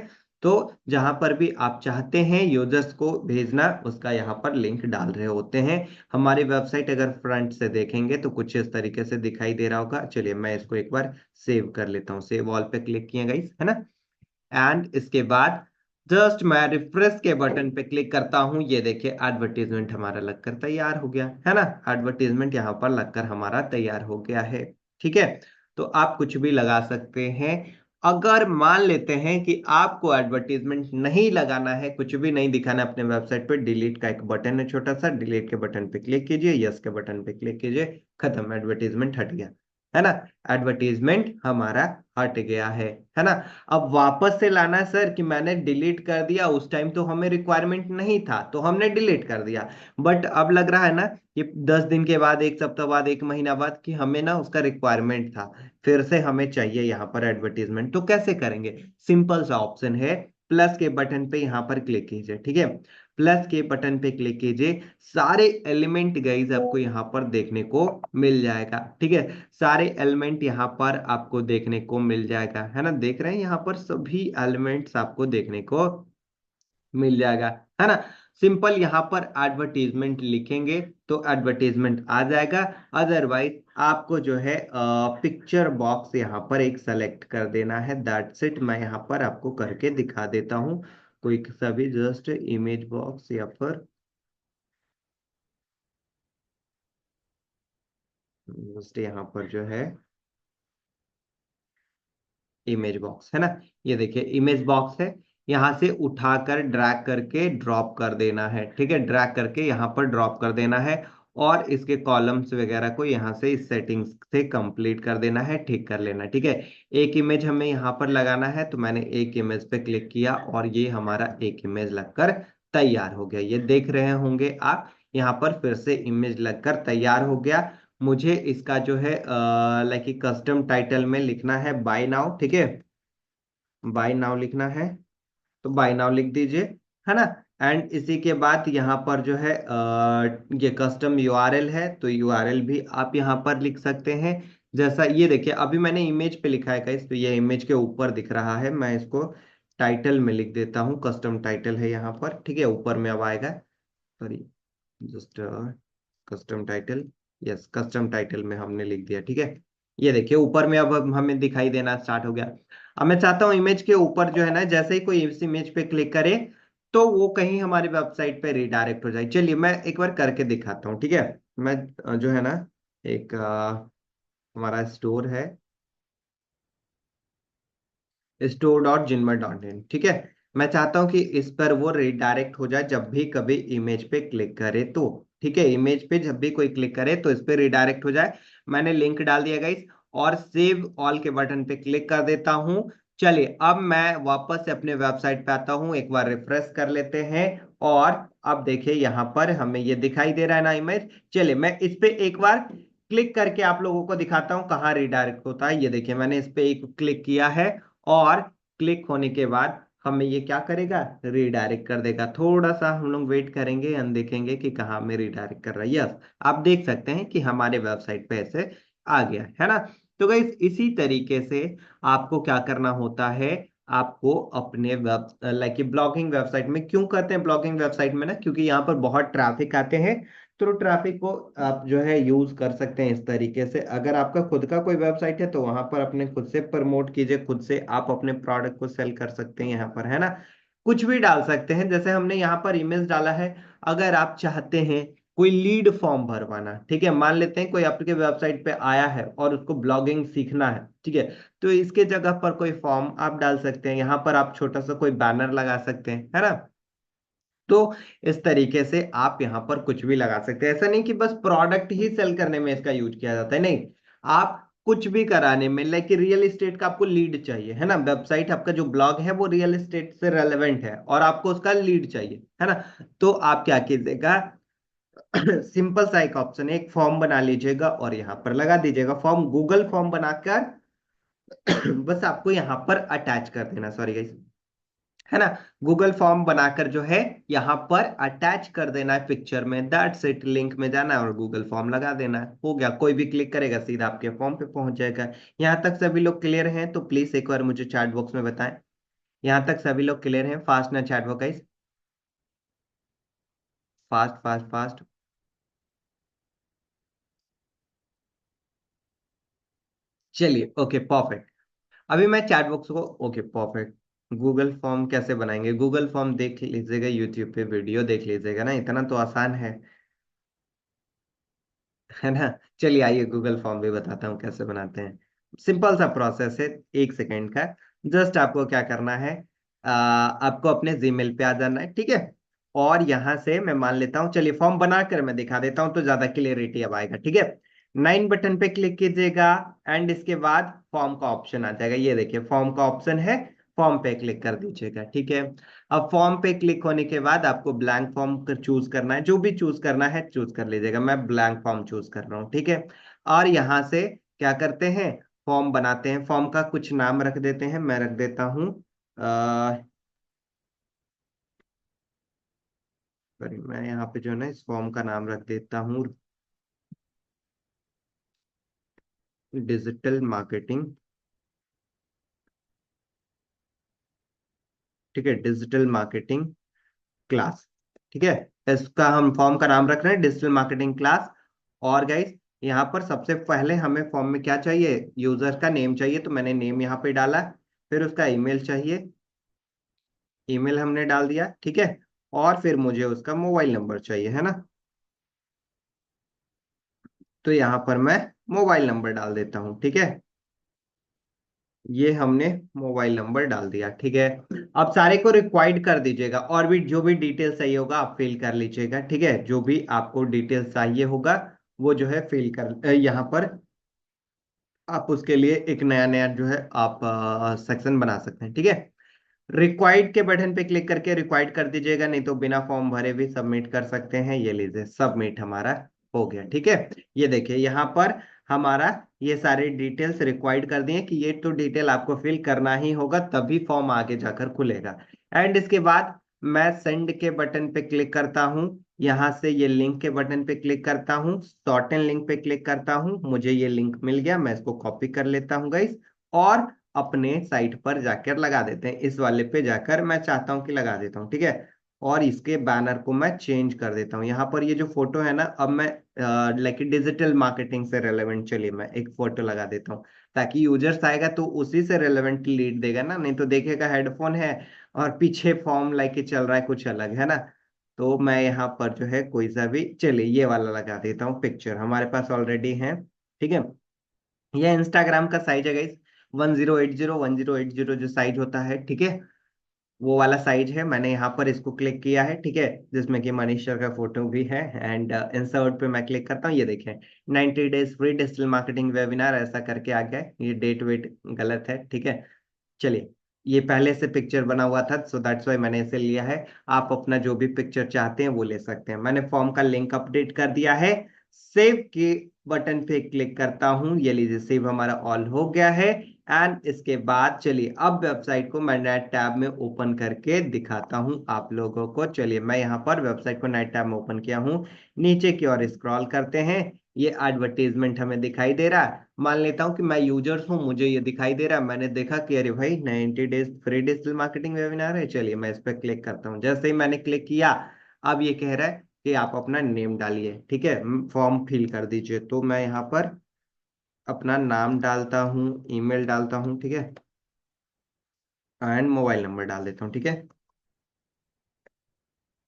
तो जहां पर भी आप चाहते हैं यूजर्स को भेजना उसका यहाँ पर लिंक डाल रहे होते हैं। हमारी वेबसाइट अगर फ्रंट से देखेंगे तो कुछ इस तरीके से दिखाई दे रहा होगा। चलिए मैं इसको एक बार सेव कर लेता हूँ, सेव ऑल पे क्लिक किए गाइस, है ना। एंड इसके बाद जस्ट मैं रिफ्रेश के बटन पे क्लिक करता हूं, ये देखिए एडवर्टीजमेंट हमारा लगकर तैयार हो गया, है ना। एडवर्टीजमेंट यहाँ पर लगकर हमारा तैयार हो गया है, ठीक है। तो आप कुछ भी लगा सकते हैं। अगर मान लेते हैं कि आपको एडवर्टीजमेंट नहीं लगाना है, कुछ भी नहीं दिखाना है अपने वेबसाइट पे, डिलीट का एक बटन है छोटा सा, डिलीट के बटन पे क्लिक कीजिए, यस के बटन पे क्लिक कीजिए, खत्म, एडवर्टीजमेंट हट गया, है ना। एडवर्टीजमेंट हमारा हट गया है ना। अब वापस से लाना है सर कि मैंने डिलीट कर दिया, उस टाइम तो हमें रिक्वायरमेंट नहीं था तो हमने डिलीट कर दिया, बट अब लग रहा है ना ये 10 दिन के बाद, एक सप्ताह बाद, एक महीना बाद कि हमें ना उसका रिक्वायरमेंट था, फिर से हमें चाहिए यहाँ पर एडवर्टीजमेंट, तो कैसे करेंगे। सिंपल सा ऑप्शन है, प्लस के बटन पे यहाँ पर क्लिक कीजिए, ठीक है। प्लस के बटन पे क्लिक कीजिए, सारे एलिमेंट गाइज आपको यहाँ पर देखने को मिल जाएगा, ठीक है। सारे एलिमेंट यहाँ पर आपको देखने को मिल जाएगा, है ना, देख रहे हैं यहाँ पर सभी एलिमेंट्स आपको देखने को मिल जाएगा, है ना। सिंपल यहाँ पर एडवर्टीजमेंट लिखेंगे तो एडवर्टीजमेंट आ जाएगा। अदरवाइज आपको जो है पिक्चर बॉक्स यहाँ पर एक सेलेक्ट कर देना है, दैट्स इट। मैं यहाँ पर आपको करके दिखा देता हूँ, कोई सा भी जस्ट इमेज बॉक्स या फिर जस्ट यहाँ पर जो है इमेज बॉक्स, है ना। ये देखिए इमेज बॉक्स है, यहाँ से उठाकर ड्रैग करके ड्रॉप कर देना है, ठीक है, ड्रैग करके यहाँ पर ड्रॉप कर देना है। और इसके कॉलम्स वगैरह को यहाँ से इस सेटिंग्स से कंप्लीट कर देना है, ठीक कर लेना, ठीक है। एक इमेज हमें यहाँ पर लगाना है, तो मैंने एक इमेज पे क्लिक किया और ये हमारा एक इमेज लगकर तैयार हो गया। ये देख रहे होंगे आप, यहाँ पर फिर से इमेज लगकर तैयार हो गया। मुझे इसका जो है लाइक कस्टम टाइटल में लिखना है बाय नाउ, ठीक है, बाय नाउ लिखना है, तो बाय नाउ लिख दीजिए, है ना। एंड इसी के बाद यहाँ पर जो है ये कस्टम यूआरएल है, तो यूआरएल भी आप यहाँ पर लिख सकते हैं। जैसा ये देखिए अभी मैंने इमेज पे लिखा है गाइस, तो ये इमेज के ऊपर दिख रहा है, मैं इसको टाइटल में लिख देता हूँ, कस्टम टाइटल है यहाँ पर, ठीक है, ऊपर में अब आएगा, sorry, just custom title, yes custom title में हमने लिख दिया, ठीक है। ये देखिए ऊपर में अब हमें दिखाई देना स्टार्ट हो गया। अब मैं चाहता हूँ इमेज के ऊपर जो है ना, जैसे ही कोई इस इमेज पे क्लिक करे तो वो कहीं हमारी वेबसाइट पे रिडायरेक्ट हो जाए। चलिए मैं एक बार करके दिखाता हूँ, ठीक है। मैं जो है ना, एक हमारा स्टोर है, store.jinmar.in, ठीक है। मैं चाहता हूं कि इस पर वो रिडायरेक्ट हो जाए जब भी कभी इमेज पे क्लिक करे तो, ठीक है, इमेज पे जब भी कोई क्लिक करे तो इस पे रिडायरेक्ट हो जाए। मैंने लिंक डाल दिया गाइस, और सेव ऑल के बटन पे क्लिक कर देता हूं। चलिए अब मैं वापस से अपने वेबसाइट पे आता हूं, एक बार रिफ्रेश कर लेते हैं, और अब देखिए यहाँ पर हमें ये दिखाई दे रहा है ना इमेज। चलिए मैं इस पे एक बार क्लिक करके आप लोगों को दिखाता हूं कहाँ रिडायरेक्ट होता है। ये देखिए मैंने इस पे एक क्लिक किया है, और क्लिक होने के बाद हमें ये क्या करेगा, रिडायरेक्ट कर देगा। थोड़ा सा हम लोग वेट करेंगे एंड देखेंगे कि कहाँ में रिडायरेक्ट कर रहा है। यस, आप देख सकते हैं कि हमारे वेबसाइट पे ऐसे आ गया है ना। तो गाइस इसी तरीके से आपको क्या करना होता है, आपको अपने वेब लाइक ब्लॉगिंग वेबसाइट में, क्यों करते हैं ब्लॉगिंग वेबसाइट में ना, क्योंकि यहाँ पर बहुत ट्रैफिक आते हैं, तो ट्रैफिक को आप जो है यूज कर सकते हैं इस तरीके से। अगर आपका खुद का कोई वेबसाइट है तो वहां पर अपने खुद से प्रमोट कीजिए, खुद से आप अपने प्रोडक्ट को सेल कर सकते हैं यहाँ पर, है ना। कुछ भी डाल सकते हैं, जैसे हमने यहाँ पर इमेज डाला है। अगर आप चाहते हैं कोई लीड फॉर्म भरवाना, ठीक है, मान लेते हैं कोई आपके वेबसाइट पे आया है और उसको ब्लॉगिंग सीखना है, ठीक है, तो इसके जगह पर कोई फॉर्म आप डाल सकते हैं, यहाँ पर आप छोटा सा कोई बैनर लगा सकते हैं, है ना। तो इस तरीके से आप यहाँ पर कुछ भी लगा सकते हैं। ऐसा नहीं कि बस प्रोडक्ट ही सेल करने में इसका यूज किया जाता है, नहीं, आप कुछ भी कराने में, लाइक रियल एस्टेट का आपको लीड चाहिए, है ना, वेबसाइट आपका जो ब्लॉग है वो रियल एस्टेट से रेलेवेंट है और आपको उसका लीड चाहिए, है ना। तो आप क्या कीजिएगा, सिंपल सा एक ऑप्शन है, एक फॉर्म बना लीजिएगा और यहाँ पर लगा दीजिएगा फॉर्म, गूगल फॉर्म बनाकर बस आपको यहाँ पर अटैच कर देना, सॉरी गाइस, है ना, गूगल फॉर्म बनाकर जो है यहाँ पर अटैच कर देना है पिक्चर में, दैट्स इट, लिंक में जाना है और गूगल फॉर्म लगा देना है, हो गया। कोई भी क्लिक करेगा सीधा आपके फॉर्म पे पहुंच जाएगा। यहाँ तक सभी लोग क्लियर हैं तो प्लीज एक बार मुझे चैट बॉक्स में बताएं, यहाँ तक सभी लोग क्लियर हैं, फास्ट ना chat box guys, fast fast fast. चलिए ओके परफेक्ट। अभी मैं चैट बॉक्स को, ओके परफेक्ट, गूगल फॉर्म कैसे बनाएंगे, गूगल फॉर्म देख लीजिएगा, यूट्यूब पे वीडियो देख लीजिएगा ना, इतना तो आसान है ना। चलिए आइए गूगल फॉर्म भी बताता हूँ कैसे बनाते हैं। सिंपल सा प्रोसेस है, 1 सेकेंड का। जस्ट आपको क्या करना है, आपको अपने जीमेल पे आ जाना है, ठीक है, और यहाँ से मैं मान लेता हूँ, चलिए फॉर्म बनाकर मैं दिखा देता हूँ तो ज्यादा क्लियरिटी अब आएगा, ठीक है। 9 बटन पे क्लिक कीजिएगा, एंड इसके बाद फॉर्म का ऑप्शन आ जाएगा, ये देखिए फॉर्म का ऑप्शन है, फॉर्म पे क्लिक कर दीजिएगा, ठीक है। अब फॉर्म पे क्लिक होने के बाद आपको ब्लैंक फॉर्म चूज करना है, जो भी चूज करना है चूज कर लीजिएगा, मैं ब्लैंक फॉर्म चूज कर रहा हूँ, ठीक है। और यहाँ से क्या करते हैं, फॉर्म बनाते हैं, फॉर्म का कुछ नाम रख देते हैं, मैं रख देता हूँ सॉरी, मैं यहाँ पे जो है ना इस फॉर्म का नाम रख देता हूँ डिजिटल मार्केटिंग, ठीक है, डिजिटल मार्केटिंग क्लास, ठीक है। इसका हम फॉर्म का नाम रख रहे हैं डिजिटल मार्केटिंग क्लास। और गाइस यहाँ पर सबसे पहले हमें फॉर्म में क्या चाहिए, यूजर का नेम चाहिए, तो मैंने नेम यहाँ पे डाला। फिर उसका ईमेल चाहिए, ईमेल हमने डाल दिया, ठीक है। और फिर मुझे उसका मोबाइल नंबर चाहिए, है ना, तो यहाँ पर मैं मोबाइल नंबर डाल देता हूँ, ठीक है। ये हमने मोबाइल नंबर डाल दिया, ठीक है। अब सारे को रिक्वायर्ड कर दीजिएगा, और भी जो भी डिटेल चाहिए होगा आप फिल कर लीजिएगा, ठीक है। जो भी आपको डिटेल चाहिए होगा वो जो है फिल कर यहाँ पर आप उसके लिए एक नया नया जो है आप सेक्शन बना सकते हैं, ठीक है। रिक्वायर्ड के बटन पे क्लिक करके रिक्वायर्ड कर दीजिएगा, नहीं तो बिना फॉर्म भरे भी सबमिट कर सकते हैं। ये लीजिए सबमिट हमारा हो गया, ठीक है। ये देखिए यहाँ पर हमारा ये सारे डिटेल्स रिक्वायर्ड कर दिए कि ये तो डिटेल आपको फिल करना ही होगा, तभी फॉर्म आगे जाकर खुलेगा। एंड इसके बाद मैं सेंड के बटन पे क्लिक करता हूँ, यहाँ से ये लिंक के बटन पे क्लिक करता हूँ, शॉर्टन लिंक पे क्लिक करता हूँ, मुझे ये लिंक मिल गया, मैं इसको कॉपी कर लेता हूँ गाइस, और अपने साइट पर जाकर लगा देते हैं। इस वाले पे जाकर मैं चाहता हूं कि लगा देता हूं, ठीक है। और इसके बैनर को मैं चेंज कर देता हूं। यहाँ पर ये जो फोटो है ना, अब मैं लाइक डिजिटल मार्केटिंग से रेलेवेंट, चलिए मैं एक फोटो लगा देता हूँ, ताकि यूजर्स आएगा तो उसी से रेलेवेंट लीड देगा ना, नहीं तो देखेगा हेडफोन है और पीछे फॉर्म लाइक चल रहा है कुछ अलग, है ना। तो मैं यहाँ पर जो है कोई सा भी, चलिए ये वाला लगा देता हूँ, पिक्चर हमारे पास ऑलरेडी है, ठीक है। ये इंस्टाग्राम का साइज है गाइस, 1080 जो साइज होता है, ठीक है। वो वाला साइज है, मैंने यहाँ पर इसको क्लिक किया है, ठीक है, जिसमें कि मनीष सर का फोटो भी है। एंड इंसर्ट पे मैं क्लिक करता हूँ, ये देखें 90 days free digital marketing webinar ऐसा करके आ गया है। ये डेट वेट गलत है, ठीक है। चलिए, ये पहले से पिक्चर बना हुआ था, सो दैट्स वाई मैंने इसे लिया है। आप अपना जो भी पिक्चर चाहते हैं वो ले सकते हैं। मैंने फॉर्म का लिंक अपडेट कर दिया है, सेव के बटन पे क्लिक करता हूं, ये लीजिए सेव हमारा ऑल हो गया है। एंड इसके बाद चलिए अब वेबसाइट को मैं नए टैब में ओपन करके दिखाता हूं आप लोगों को। चलिए मैं यहाँ पर वेबसाइट को नए टैब में ओपन किया हूं, नीचे की ओर स्क्रॉल करते हैं, ये एडवर्टीजमेंट हमें दिखाई दे रहा है। मान लेता हूं कि मैं यूजर्स हूं, मुझे ये दिखाई दे रहा है, मैंने देखा कि अरे भाई 90 days free digital marketing webinar है। चलिए मैं इस पर क्लिक करता हूं, जैसे ही मैंने क्लिक किया अब ये कह रहा है कि आप अपना नेम डालिए, ठीक है, फॉर्म फिल कर दीजिए। तो मैं यहाँ पर अपना नाम डालता हूँ, ईमेल डालता हूँ, ठीक है, एंड मोबाइल नंबर डाल देता हूँ, ठीक है।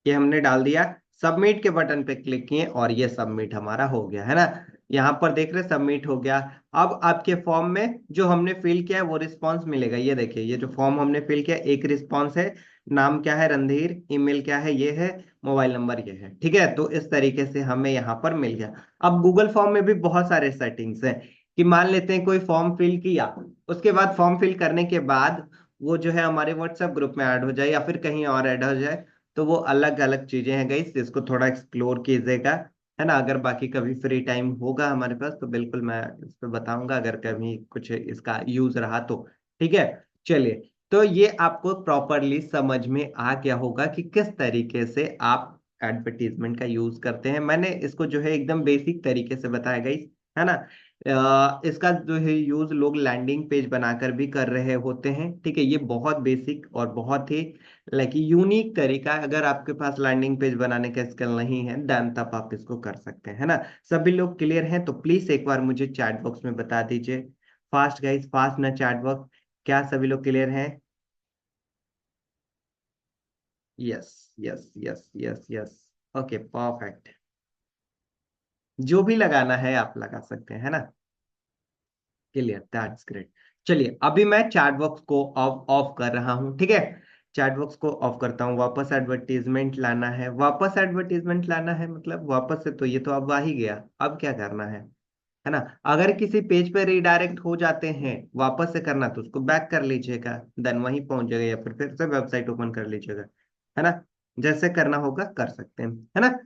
ये हमने डाल दिया, सबमिट के बटन पे क्लिक किए और ये सबमिट हमारा हो गया, है ना। यहाँ पर देख रहे सबमिट हो गया। अब आपके फॉर्म में जो हमने फिल किया है वो रिस्पांस मिलेगा। ये देखिए ये जो फॉर्म हमने फिल किया एक रिस्पांस है, नाम क्या है रणधीर, ईमेल क्या है ये है, मोबाइल नंबर ये है, ठीक है। तो इस तरीके से हमें यहाँ पर मिल गया। अब गूगल फॉर्म में भी बहुत सारे सेटिंग्स हैं, कि मान लेते हैं कोई फॉर्म फिल किया, उसके बाद फॉर्म फिल करने के बाद वो जो है हमारे व्हाट्सएप ग्रुप में ऐड हो जाए या फिर कहीं और ऐड हो जाए, तो वो अलग अलग चीजें हैं गाइस, इसको थोड़ा एक्सप्लोर कीजिएगा, है ना। अगर बाकी कभी फ्री टाइम होगा हमारे पास तो बिल्कुल मैं इस पे बताऊंगा, अगर कभी कुछ इसका यूज रहा तो, ठीक है। चलिए, तो ये आपको प्रॉपरली समझ में आ गया होगा कि किस तरीके से आप एडवर्टीजमेंट का यूज करते हैं। मैंने इसको जो है एकदम बेसिक तरीके से बताया गाइस, है ना। इसका जो है यूज लोग लैंडिंग पेज बनाकर भी कर रहे होते हैं, ठीक है। ये बहुत बेसिक और बहुत ही लाइक यूनिक तरीका है। अगर आपके पास लैंडिंग पेज बनाने का स्किल नहीं है देन तब आप इसको कर सकते हैं, है ना। सभी लोग क्लियर हैं तो प्लीज एक बार मुझे चैट बॉक्स में बता दीजिए, फास्ट गाइस फास्ट ना चैट बॉक्स, क्या सभी लोग क्लियर हैं? Yes yes yes yes yes, okay perfect. जो भी लगाना है आप लगा सकते हैं, है ना। Clear, that's great. चलिए अभी मैं चैट बॉक्स को ऑफ ऑफ कर रहा हूं, ठीक है। चैट बॉक्स को ऑफ करता हूँ, वापस एडवर्टीजमेंट लाना है, वापस एडवर्टीजमेंट लाना है मतलब वापस से, तो ये तो अब आ ही गया, अब क्या करना है ना। अगर किसी पेज पे रिडायरेक्ट हो जाते हैं वापस से करना तो उसको बैक कर लीजिएगा, देन वहीं पहुंच जाएगा, या फिर से वेबसाइट ओपन कर लीजिएगा, है ना। जैसे करना होगा कर सकते हैं, है ना।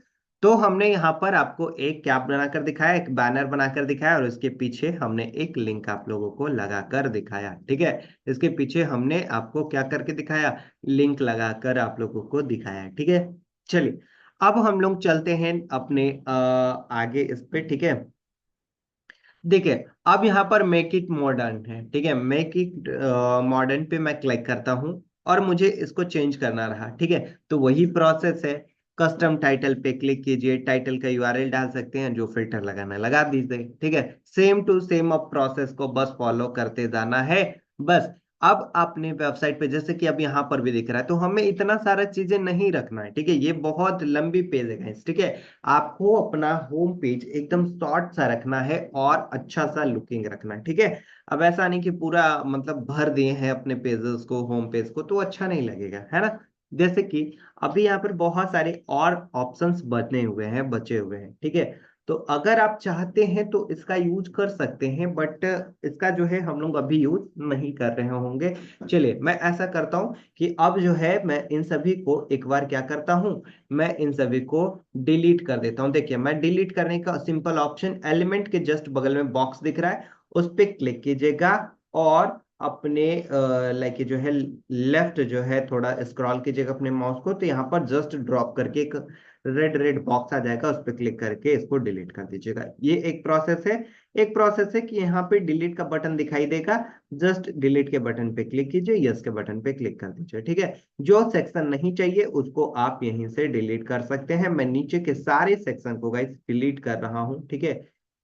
तो हमने यहाँ पर आपको एक कैप बनाकर दिखाया, एक बैनर बनाकर दिखाया, और इसके पीछे हमने एक लिंक आप लोगों को लगाकर दिखाया, ठीक है। इसके पीछे हमने आपको क्या करके दिखाया, लिंक लगाकर आप लोगों को दिखाया, ठीक है। चलिए अब हम लोग चलते हैं अपने आगे इस पे, ठीक है। देखिए अब यहाँ पर मेक इट मॉडर्न है, ठीक है, मेक इट मॉडर्न पे मैं क्लिक करता हूँ और मुझे इसको चेंज करना रहा, ठीक है। तो वही प्रोसेस है, कस्टम टाइटल पे क्लिक कीजिए, टाइटल का यूआरएल डाल सकते हैं, जो फिल्टर लगाना है लगा दीजिए, ठीक है। सेम टू सेम अब प्रोसेस को बस फॉलो करते जाना है, बस। अब आपने वेबसाइट पे जैसे कि अब यहाँ पर भी दिख रहा है, तो हमें इतना सारा चीजें नहीं रखना है, ठीक है। ये बहुत लंबी पेज है guys, ठीक है। आपको अपना होम पेज एकदम शॉर्ट सा रखना है और अच्छा सा लुकिंग रखना है, ठीक है। अब ऐसा नहीं कि पूरा मतलब भर दिए हैं अपने पेजेस को, होम पेज को, तो अच्छा नहीं लगेगा, है ना। जैसे कि अभी यहाँ पर बहुत सारे और ऑप्शंस बचे हुए हैं, ठीक है। तो अगर आप चाहते हैं तो इसका यूज कर सकते हैं, बट इसका जो है हम लोग अभी यूज नहीं कर रहे होंगे। चलिए मैं ऐसा करता हूं कि अब जो है मैं इन सभी को एक बार क्या करता हूं, मैं इन सभी को डिलीट कर देता हूं। देखिए मैं डिलीट करने का सिंपल ऑप्शन, एलिमेंट के जस्ट बगल में बॉक्स दिख रहा है, उस पर क्लिक कीजिएगा और अपने लाइक जो है लेफ्ट जो है थोड़ा स्क्रॉल कीजिएगा अपने माउस को, तो यहाँ पर जस्ट ड्रॉप करके एक रेड रेड बॉक्स आ जाएगा, उस पर क्लिक करके इसको डिलीट कर दीजिएगा। ये एक प्रोसेस है। एक प्रोसेस है कि यहाँ पे डिलीट का बटन दिखाई देगा, जस्ट डिलीट के बटन पे क्लिक कीजिए, यस के बटन पे क्लिक कर दीजिए, ठीक है। जो सेक्शन नहीं चाहिए उसको आप यहीं से डिलीट कर सकते हैं। मैं नीचे के सारे सेक्शन को गाइस डिलीट कर रहा हूँ, ठीक है।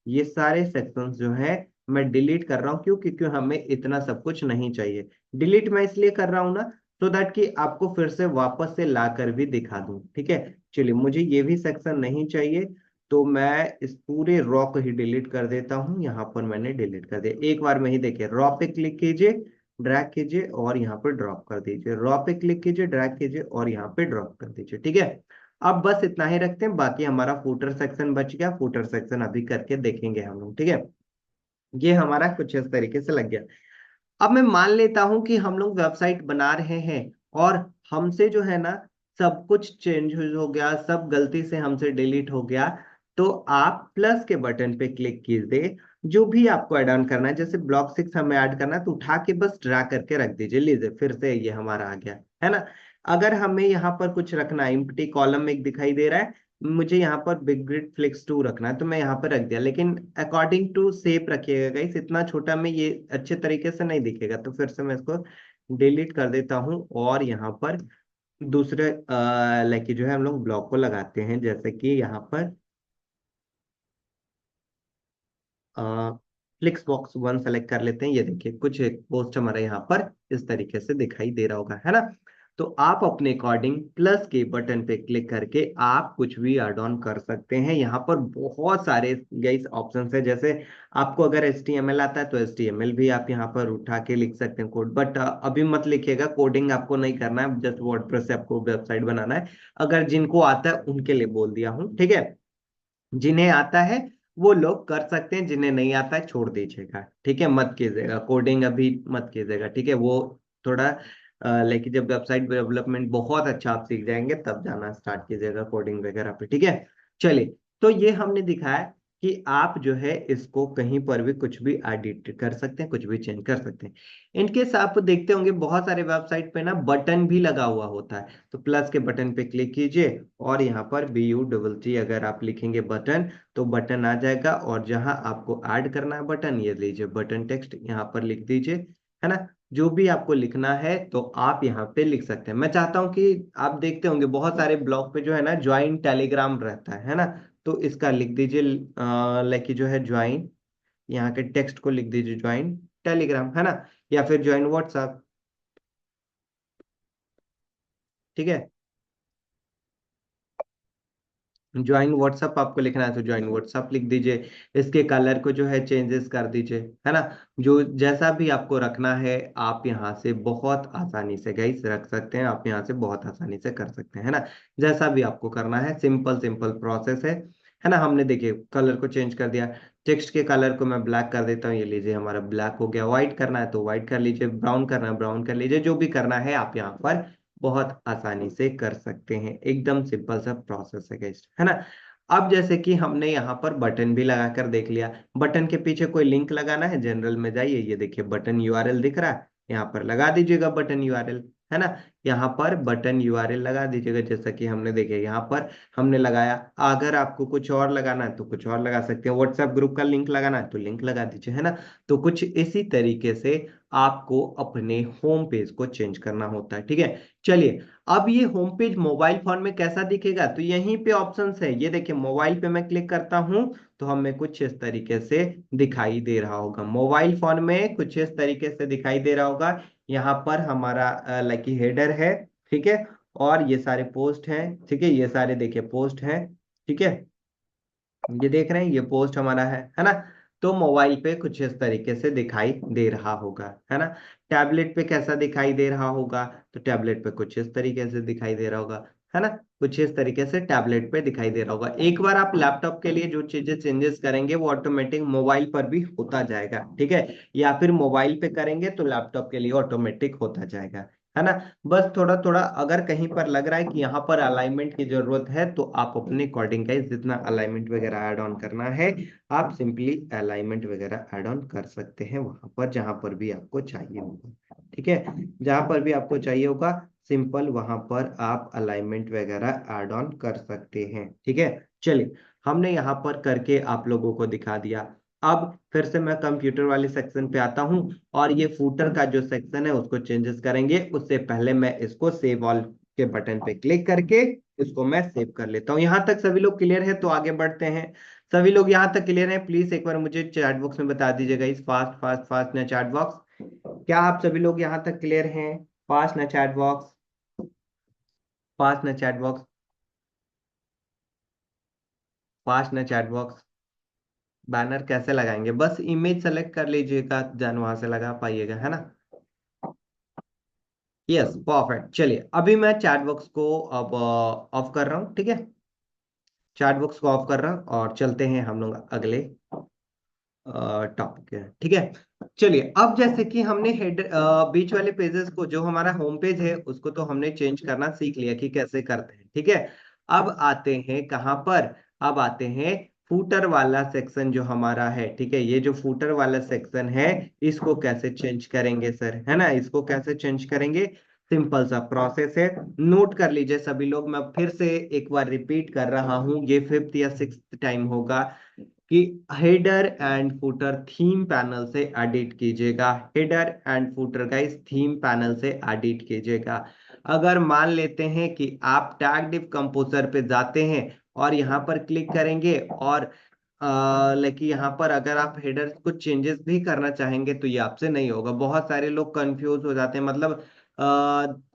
ये सारे सेक्शन जो है मैं डिलीट कर रहा हूँ, क्यों? क्योंकि हमें इतना सब कुछ नहीं चाहिए। डिलीट मैं इसलिए कर रहा हूँ ना, सो दैट कि आपको फिर से वापस से ला कर भी दिखा दूं, ठीक है। चलिए मुझे ये भी सेक्शन नहीं चाहिए, तो मैं इस पूरे रॉ को ही डिलीट कर देता हूं। यहाँ पर मैंने डिलीट कर दिया, एक बार में ही देखिए, रॉ पे क्लिक कीजिए, ड्रैग कीजिए और यहाँ पे ड्रॉप कर दीजिए, रॉ पे क्लिक कीजिए, ड्रैग कीजिए और यहाँ पे ड्रॉप कर दीजिए, ठीक है। अब बस इतना ही रखते हैं, बाकी हमारा फूटर सेक्शन बच गया। फूटर सेक्शन अभी करके देखेंगे हम लोग, ठीक है। ये हमारा कुछ इस तरीके से लग गया। अब मैं मान लेता हूं कि हम लोग वेबसाइट बना रहे हैं और हमसे जो है ना सब कुछ चेंज हो गया, सब गलती से हमसे डिलीट हो गया। तो आप प्लस के बटन पे क्लिक कीजिए, जो भी आपको ऐड ऑन करना है, जैसे ब्लॉक 6 हमें ऐड करना है तो उठा के बस ड्रा करके रख दीजिए, लीजिए फिर से ये हमारा आ गया, है ना। अगर हमें यहाँ पर कुछ रखना है, एम्प्टी कॉलम एक दिखाई दे रहा है, मुझे यहाँ पर बिग ग्रिड फ्लेक्स 2 रखना है, तो मैं यहाँ पर रख दिया, लेकिन अकॉर्डिंग टू शेप रखिएगा गाइस, इतना छोटा में ये अच्छे तरीके से नहीं दिखेगा, तो फिर से मैं इसको डिलीट कर देता हूँ और यहाँ पर दूसरे लाइक जो है हम लोग ब्लॉक को लगाते हैं, जैसे कि यहाँ पर फ्लिक्स बॉक्स 1 सेलेक्ट कर लेते हैं। ये देखिए कुछ एक पोस्ट हमारे यहाँ पर इस तरीके से दिखाई दे रहा होगा, है ना। तो आप अपने अकॉर्डिंग प्लस के बटन पे क्लिक करके आप कुछ भी ऐड ऑन कर सकते हैं। यहाँ पर बहुत सारे गाइस ऑप्शंस है, जैसे आपको अगर HTML आता है तो HTML भी आप यहाँ पर उठा के लिख सकते हैं कोड, बट अभी मत लिखिएगा, कोडिंग आपको नहीं करना है, जस्ट वर्डप्रेस से आपको वेबसाइट बनाना है। अगर जिनको आता है उनके लिए बोल दिया हूँ, ठीक है। जिन्हें आता है वो लोग कर सकते हैं, जिन्हें नहीं आता है छोड़ दीजिएगा, ठीक है। मत कीजिएगा कोडिंग, अभी मत कीजिएगा, ठीक है। वो थोड़ा लेकिन जब वेबसाइट डेवलपमेंट बहुत अच्छा आप सीख जाएंगे तब जाना स्टार्ट कीजिएगा कोडिंग वगैरह पे, ठीक है। चलिए, तो ये हमने दिखाया कि आप जो है इसको कहीं पर भी कुछ भी एडिट कर सकते हैं, कुछ भी चेंज कर सकते हैं। इनकेस आप देखते होंगे बहुत सारे वेबसाइट पे ना बटन भी लगा हुआ होता है, तो प्लस के बटन पे क्लिक कीजिए और यहाँ पर BUTT अगर आप लिखेंगे बटन, तो बटन आ जाएगा, और जहां आपको ऐड करना है बटन, ये लीजिए बटन टेक्स्ट यहाँ पर लिख दीजिए, है ना। जो भी आपको लिखना है तो आप यहाँ पे लिख सकते हैं। मैं चाहता हूँ कि आप देखते होंगे बहुत सारे ब्लॉग पे जो है ना ज्वाइन टेलीग्राम रहता है ना, तो इसका लिख दीजिए लाइक जो है ज्वाइन, यहाँ के टेक्स्ट को लिख दीजिए ज्वाइन टेलीग्राम, है ना, या फिर ज्वाइन व्हाट्सएप, ठीक है। ज्वाइन व्हाट्सअप आपको लिखना है तो ज्वाइन व्हाट्सअप लिख दीजिए। इसके कलर को जो है चेंजेस कर दीजिए, है ना। जो जैसा भी आपको रखना है आप यहाँ से बहुत आसानी से गाइस रख सकते हैं, आप यहाँ से बहुत आसानी से कर सकते हैं, है ना। जैसा भी आपको करना है, सिंपल सिंपल प्रोसेस है ना। हमने देखिए कलर को चेंज कर दिया, टेक्स्ट के कलर को मैं ब्लैक कर देता हूँ, ये लीजिए हमारा ब्लैक हो गया। व्हाइट करना है तो व्हाइट कर लीजिए, ब्राउन करना है ब्राउन कर लीजिए, जो भी करना है आप यहाँ पर बहुत आसानी से कर सकते हैं। एकदम सिंपल सा प्रोसेस है गाइस, है ना। अब जैसे कि हमने यहाँ पर बटन भी लगा कर देख लिया, बटन के पीछे कोई लिंक लगाना है, जनरल में जाइए, ये देखिए बटन URL दिख रहा है, यहाँ पर लगा दीजिएगा बटन URL, है ना। यहाँ पर बटन URL लगा दीजिएगा, जैसा कि हमने देखे यहाँ पर हमने लगाया। अगर आपको कुछ और लगाना है तो कुछ और लगा सकते हैं, व्हाट्सएप ग्रुप का लिंक लगाना है तो लिंक लगा दीजिए, है ना। तो कुछ इसी तरीके से आपको अपने होम पेज को चेंज करना होता है, ठीक है। चलिए, अब ये होम पेज मोबाइल फोन में कैसा दिखेगा, तो यहीं पे ऑप्शंस है, ये देखिए मोबाइल पे मैं क्लिक करता हूं तो हमें कुछ इस तरीके से दिखाई दे रहा होगा, मोबाइल फोन में कुछ इस तरीके से दिखाई दे रहा होगा। यहाँ पर हमारा लाइक हेडर है, ठीक है। और ये सारे पोस्ट हैं, ठीक है, ये सारे देखिए पोस्ट हैं, ठीक है। ये देख रहे हैं, ये पोस्ट हमारा है ना। तो मोबाइल पे कुछ इस तरीके से दिखाई दे रहा होगा, है ना। टैबलेट पे कैसा दिखाई दे रहा होगा, तो टैबलेट पे कुछ इस तरीके से दिखाई दे रहा होगा, है ना। कुछ इस तरीके से टैबलेट पे दिखाई दे रहा होगा। एक बार आप लैपटॉप के लिए जो चीजें चेंजेस करेंगे वो ऑटोमेटिक मोबाइल पर भी होता जाएगा, ठीक है। या फिर मोबाइल पे करेंगे तो लैपटॉप के लिए ऑटोमेटिक होता जाएगा, है ना। बस थोड़ा थोड़ा अगर कहीं पर लग रहा है कि यहाँ पर अलाइनमेंट की जरूरत है तो आप अपने अकॉर्डिंग का जितना अलाइनमेंट वगैरह ऐड ऑन करना है, आप सिंपली अलाइनमेंट वगैरह ऐड ऑन कर सकते हैं वहां पर जहां पर भी आपको चाहिए होगा, ठीक है। जहां पर भी आपको चाहिए होगा सिंपल वहां पर आप अलाइनमेंट वगैरह ऐड ऑन कर सकते हैं, ठीक है। चलिए, हमने यहाँ पर करके आप लोगों को दिखा दिया। अब फिर से मैं कंप्यूटर वाले सेक्शन पे आता हूँ और ये फूटर का जो सेक्शन है उसको चेंजेस करेंगे। उससे पहले मैं इसको सेव ऑल के बटन पे क्लिक करके इसको मैं सेव कर लेता हूँ। यहाँ तक सभी लोग क्लियर है तो आगे बढ़ते हैं। सभी लोग यहाँ तक क्लियर हैं, प्लीज एक बार मुझे चैट बॉक्स में बता दीजिएगा इस फास्ट फास्ट फास्ट ना चैट बॉक्स। क्या आप सभी लोग यहाँ तक क्लियर हैं? फास्ट ना चैट बॉक्स, फास्ट ना चैट बॉक्स, फास्ट ना चैट बॉक्स। बैनर कैसे लगाएंगे? बस इमेज सेलेक्ट कर लीजिएगा, जन वहां से लगा पाइएगा, है ना। Yes, perfect. चलिए, अभी मैं चैट बॉक्स को अब ऑफ कर रहा हूँ, ठीक है। चैट बॉक्स को ऑफ कर रहा हूँ और चलते हैं हम लोग अगले टॉपिक है, ठीक है। चलिए, अब जैसे कि हमने हेड बीच वाले पेजेस को, जो हमारा होम पेज है उसको तो हमने चेंज करना सीख लिया कि कैसे करते हैं, ठीक है। अब आते हैं कहाँ पर? अब आते हैं फूटर वाला सेक्शन जो हमारा है, ठीक है। ये जो फूटर वाला सेक्शन है इसको कैसे चेंज करेंगे सर, है ना। इसको कैसे चेंज करेंगे? सिंपल सा प्रोसेस है, नोट कर लीजिए सभी लोग। मैं फिर से एक बार रिपीट कर रहा हूँ, ये फिफ्थ या सिक्स्थ टाइम होगा कि header and footer theme panel से एडिट कीजिएगा। हेडर एंड फुटर का इस थीम पैनल से एडिट कीजिएगा। अगर मान लेते हैं कि आप टैग डिव कंपोजर पे जाते हैं और यहाँ पर क्लिक करेंगे और लेकिन यहाँ पर अगर आप हेडर को चेंजेस भी करना चाहेंगे तो ये आपसे नहीं होगा। बहुत सारे लोग कंफ्यूज हो जाते हैं, मतलब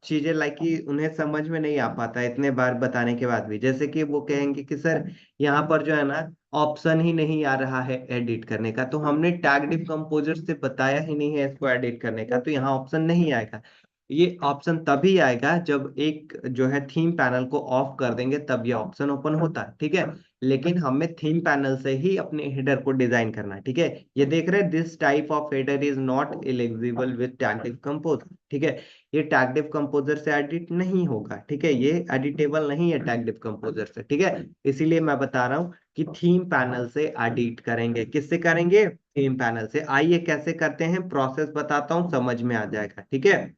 चीजें लाइक कि उन्हें समझ में नहीं आ पाता इतने बार बताने के बाद भी। जैसे कि वो कहेंगे कि सर यहाँ पर जो है ना ऑप्शन ही नहीं आ रहा है एडिट करने का, तो हमने टैग डिव कंपोजर से बताया ही नहीं है इसको एडिट करने का, तो यहाँ ऑप्शन नहीं आएगा। ये ऑप्शन तभी आएगा जब एक जो है थीम पैनल को ऑफ कर देंगे, तब ये ऑप्शन ओपन होता है, ठीक है। लेकिन हमें थीम पैनल से ही अपने हेडर को डिजाइन करना है, ठीक है। ये देख रहे हैं, this type of header is not eligible with tag div composer, ठीक है। ये टैग डिव कंपोजर से एडिट नहीं होगा, ठीक है। ये एडिटेबल नहीं है टैग डिव कंपोजर से, ठीक है। इसीलिए मैं बता रहा हूँ कि थीम पैनल से एडिट करेंगे। किससे करेंगे? थीम पैनल से। आइए कैसे करते हैं, प्रोसेस बताता हूँ, समझ में आ जाएगा, ठीक है।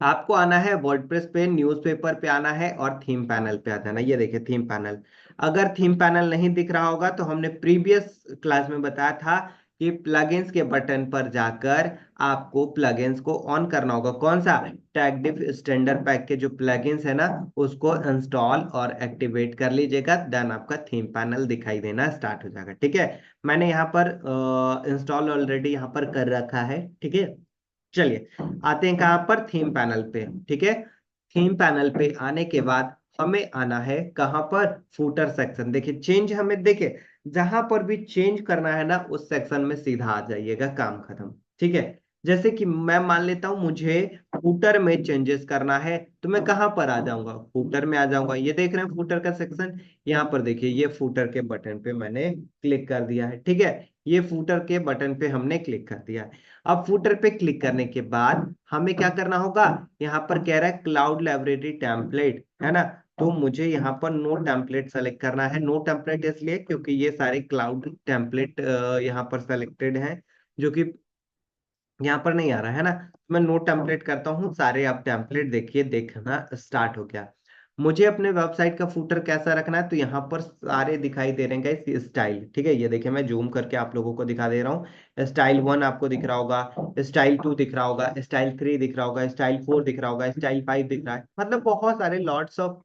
आपको आना है वर्डप्रेस पे, न्यूज़पेपर पे आना है और थीम पैनल पे आ जाना। ये देखिए थीम पैनल। अगर थीम पैनल नहीं दिख रहा होगा तो हमने प्रीवियस क्लास में बताया था कि प्लगइन्स के बटन पर जाकर आपको प्लगइन्स को ऑन करना होगा। कौन सा? टैगडिव स्टैंडर्ड पैक के जो प्लगइन्स है ना उसको इंस्टॉल और एक्टिवेट कर लीजिएगा, देन आपका थीम पैनल दिखाई देना स्टार्ट हो जाएगा, ठीक है। मैंने यहाँ पर इंस्टॉल ऑलरेडी यहाँ पर कर रखा है, ठीक है। चलिए, आते हैं कहाँ पर? थीम पैनल पे, ठीक है। थीम पैनल पे आने के बाद हमें आना है कहाँ पर? Footer section. देखिए चेंज, हमें देखिए जहां पर भी चेंज करना है ना उस सेक्शन में सीधा आ जाइएगा, काम खत्म, ठीक है। जैसे कि मैं मान लेता हूं मुझे फूटर में चेंजेस करना है तो मैं कहां पर आ जाऊंगा? फूटर में आ जाऊंगा। ये देख रहे हैं फूटर का सेक्शन, यहाँ पर देखिए ये फूटर के बटन पे मैंने क्लिक कर दिया है, ठीक है। ये फूटर के बटन पे हमने क्लिक कर दिया है। अब फुटर पे क्लिक करने के बाद हमें क्या करना होगा? यहाँ पर कह रहा है क्लाउड लाइब्रेरी टेम्पलेट, है ना। तो मुझे यहाँ पर नो टेम्पलेट सेलेक्ट करना है। नो टेम्पलेट इसलिए क्योंकि ये सारे क्लाउड टेम्पलेट यहाँ पर सेलेक्टेड हैं, जो कि यहाँ पर नहीं आ रहा है ना। मैं नो टेम्पलेट करता हूँ, सारे आप टेम्पलेट देखिए देखना स्टार्ट हो गया। मुझे अपने वेबसाइट का फूटर कैसा रखना है, तो यहाँ पर सारे दिखाई दे रहे हैं गाइस स्टाइल, ठीक है। ये देखिए मैं जूम करके आप लोगों को दिखा दे रहा हूँ। स्टाइल 1 आपको दिख रहा होगा, स्टाइल 2 दिख रहा होगा, स्टाइल 3 दिख रहा होगा, स्टाइल 4 दिख रहा होगा, स्टाइल 5 दिख रहा है। मतलब बहुत सारे लॉट्स ऑफ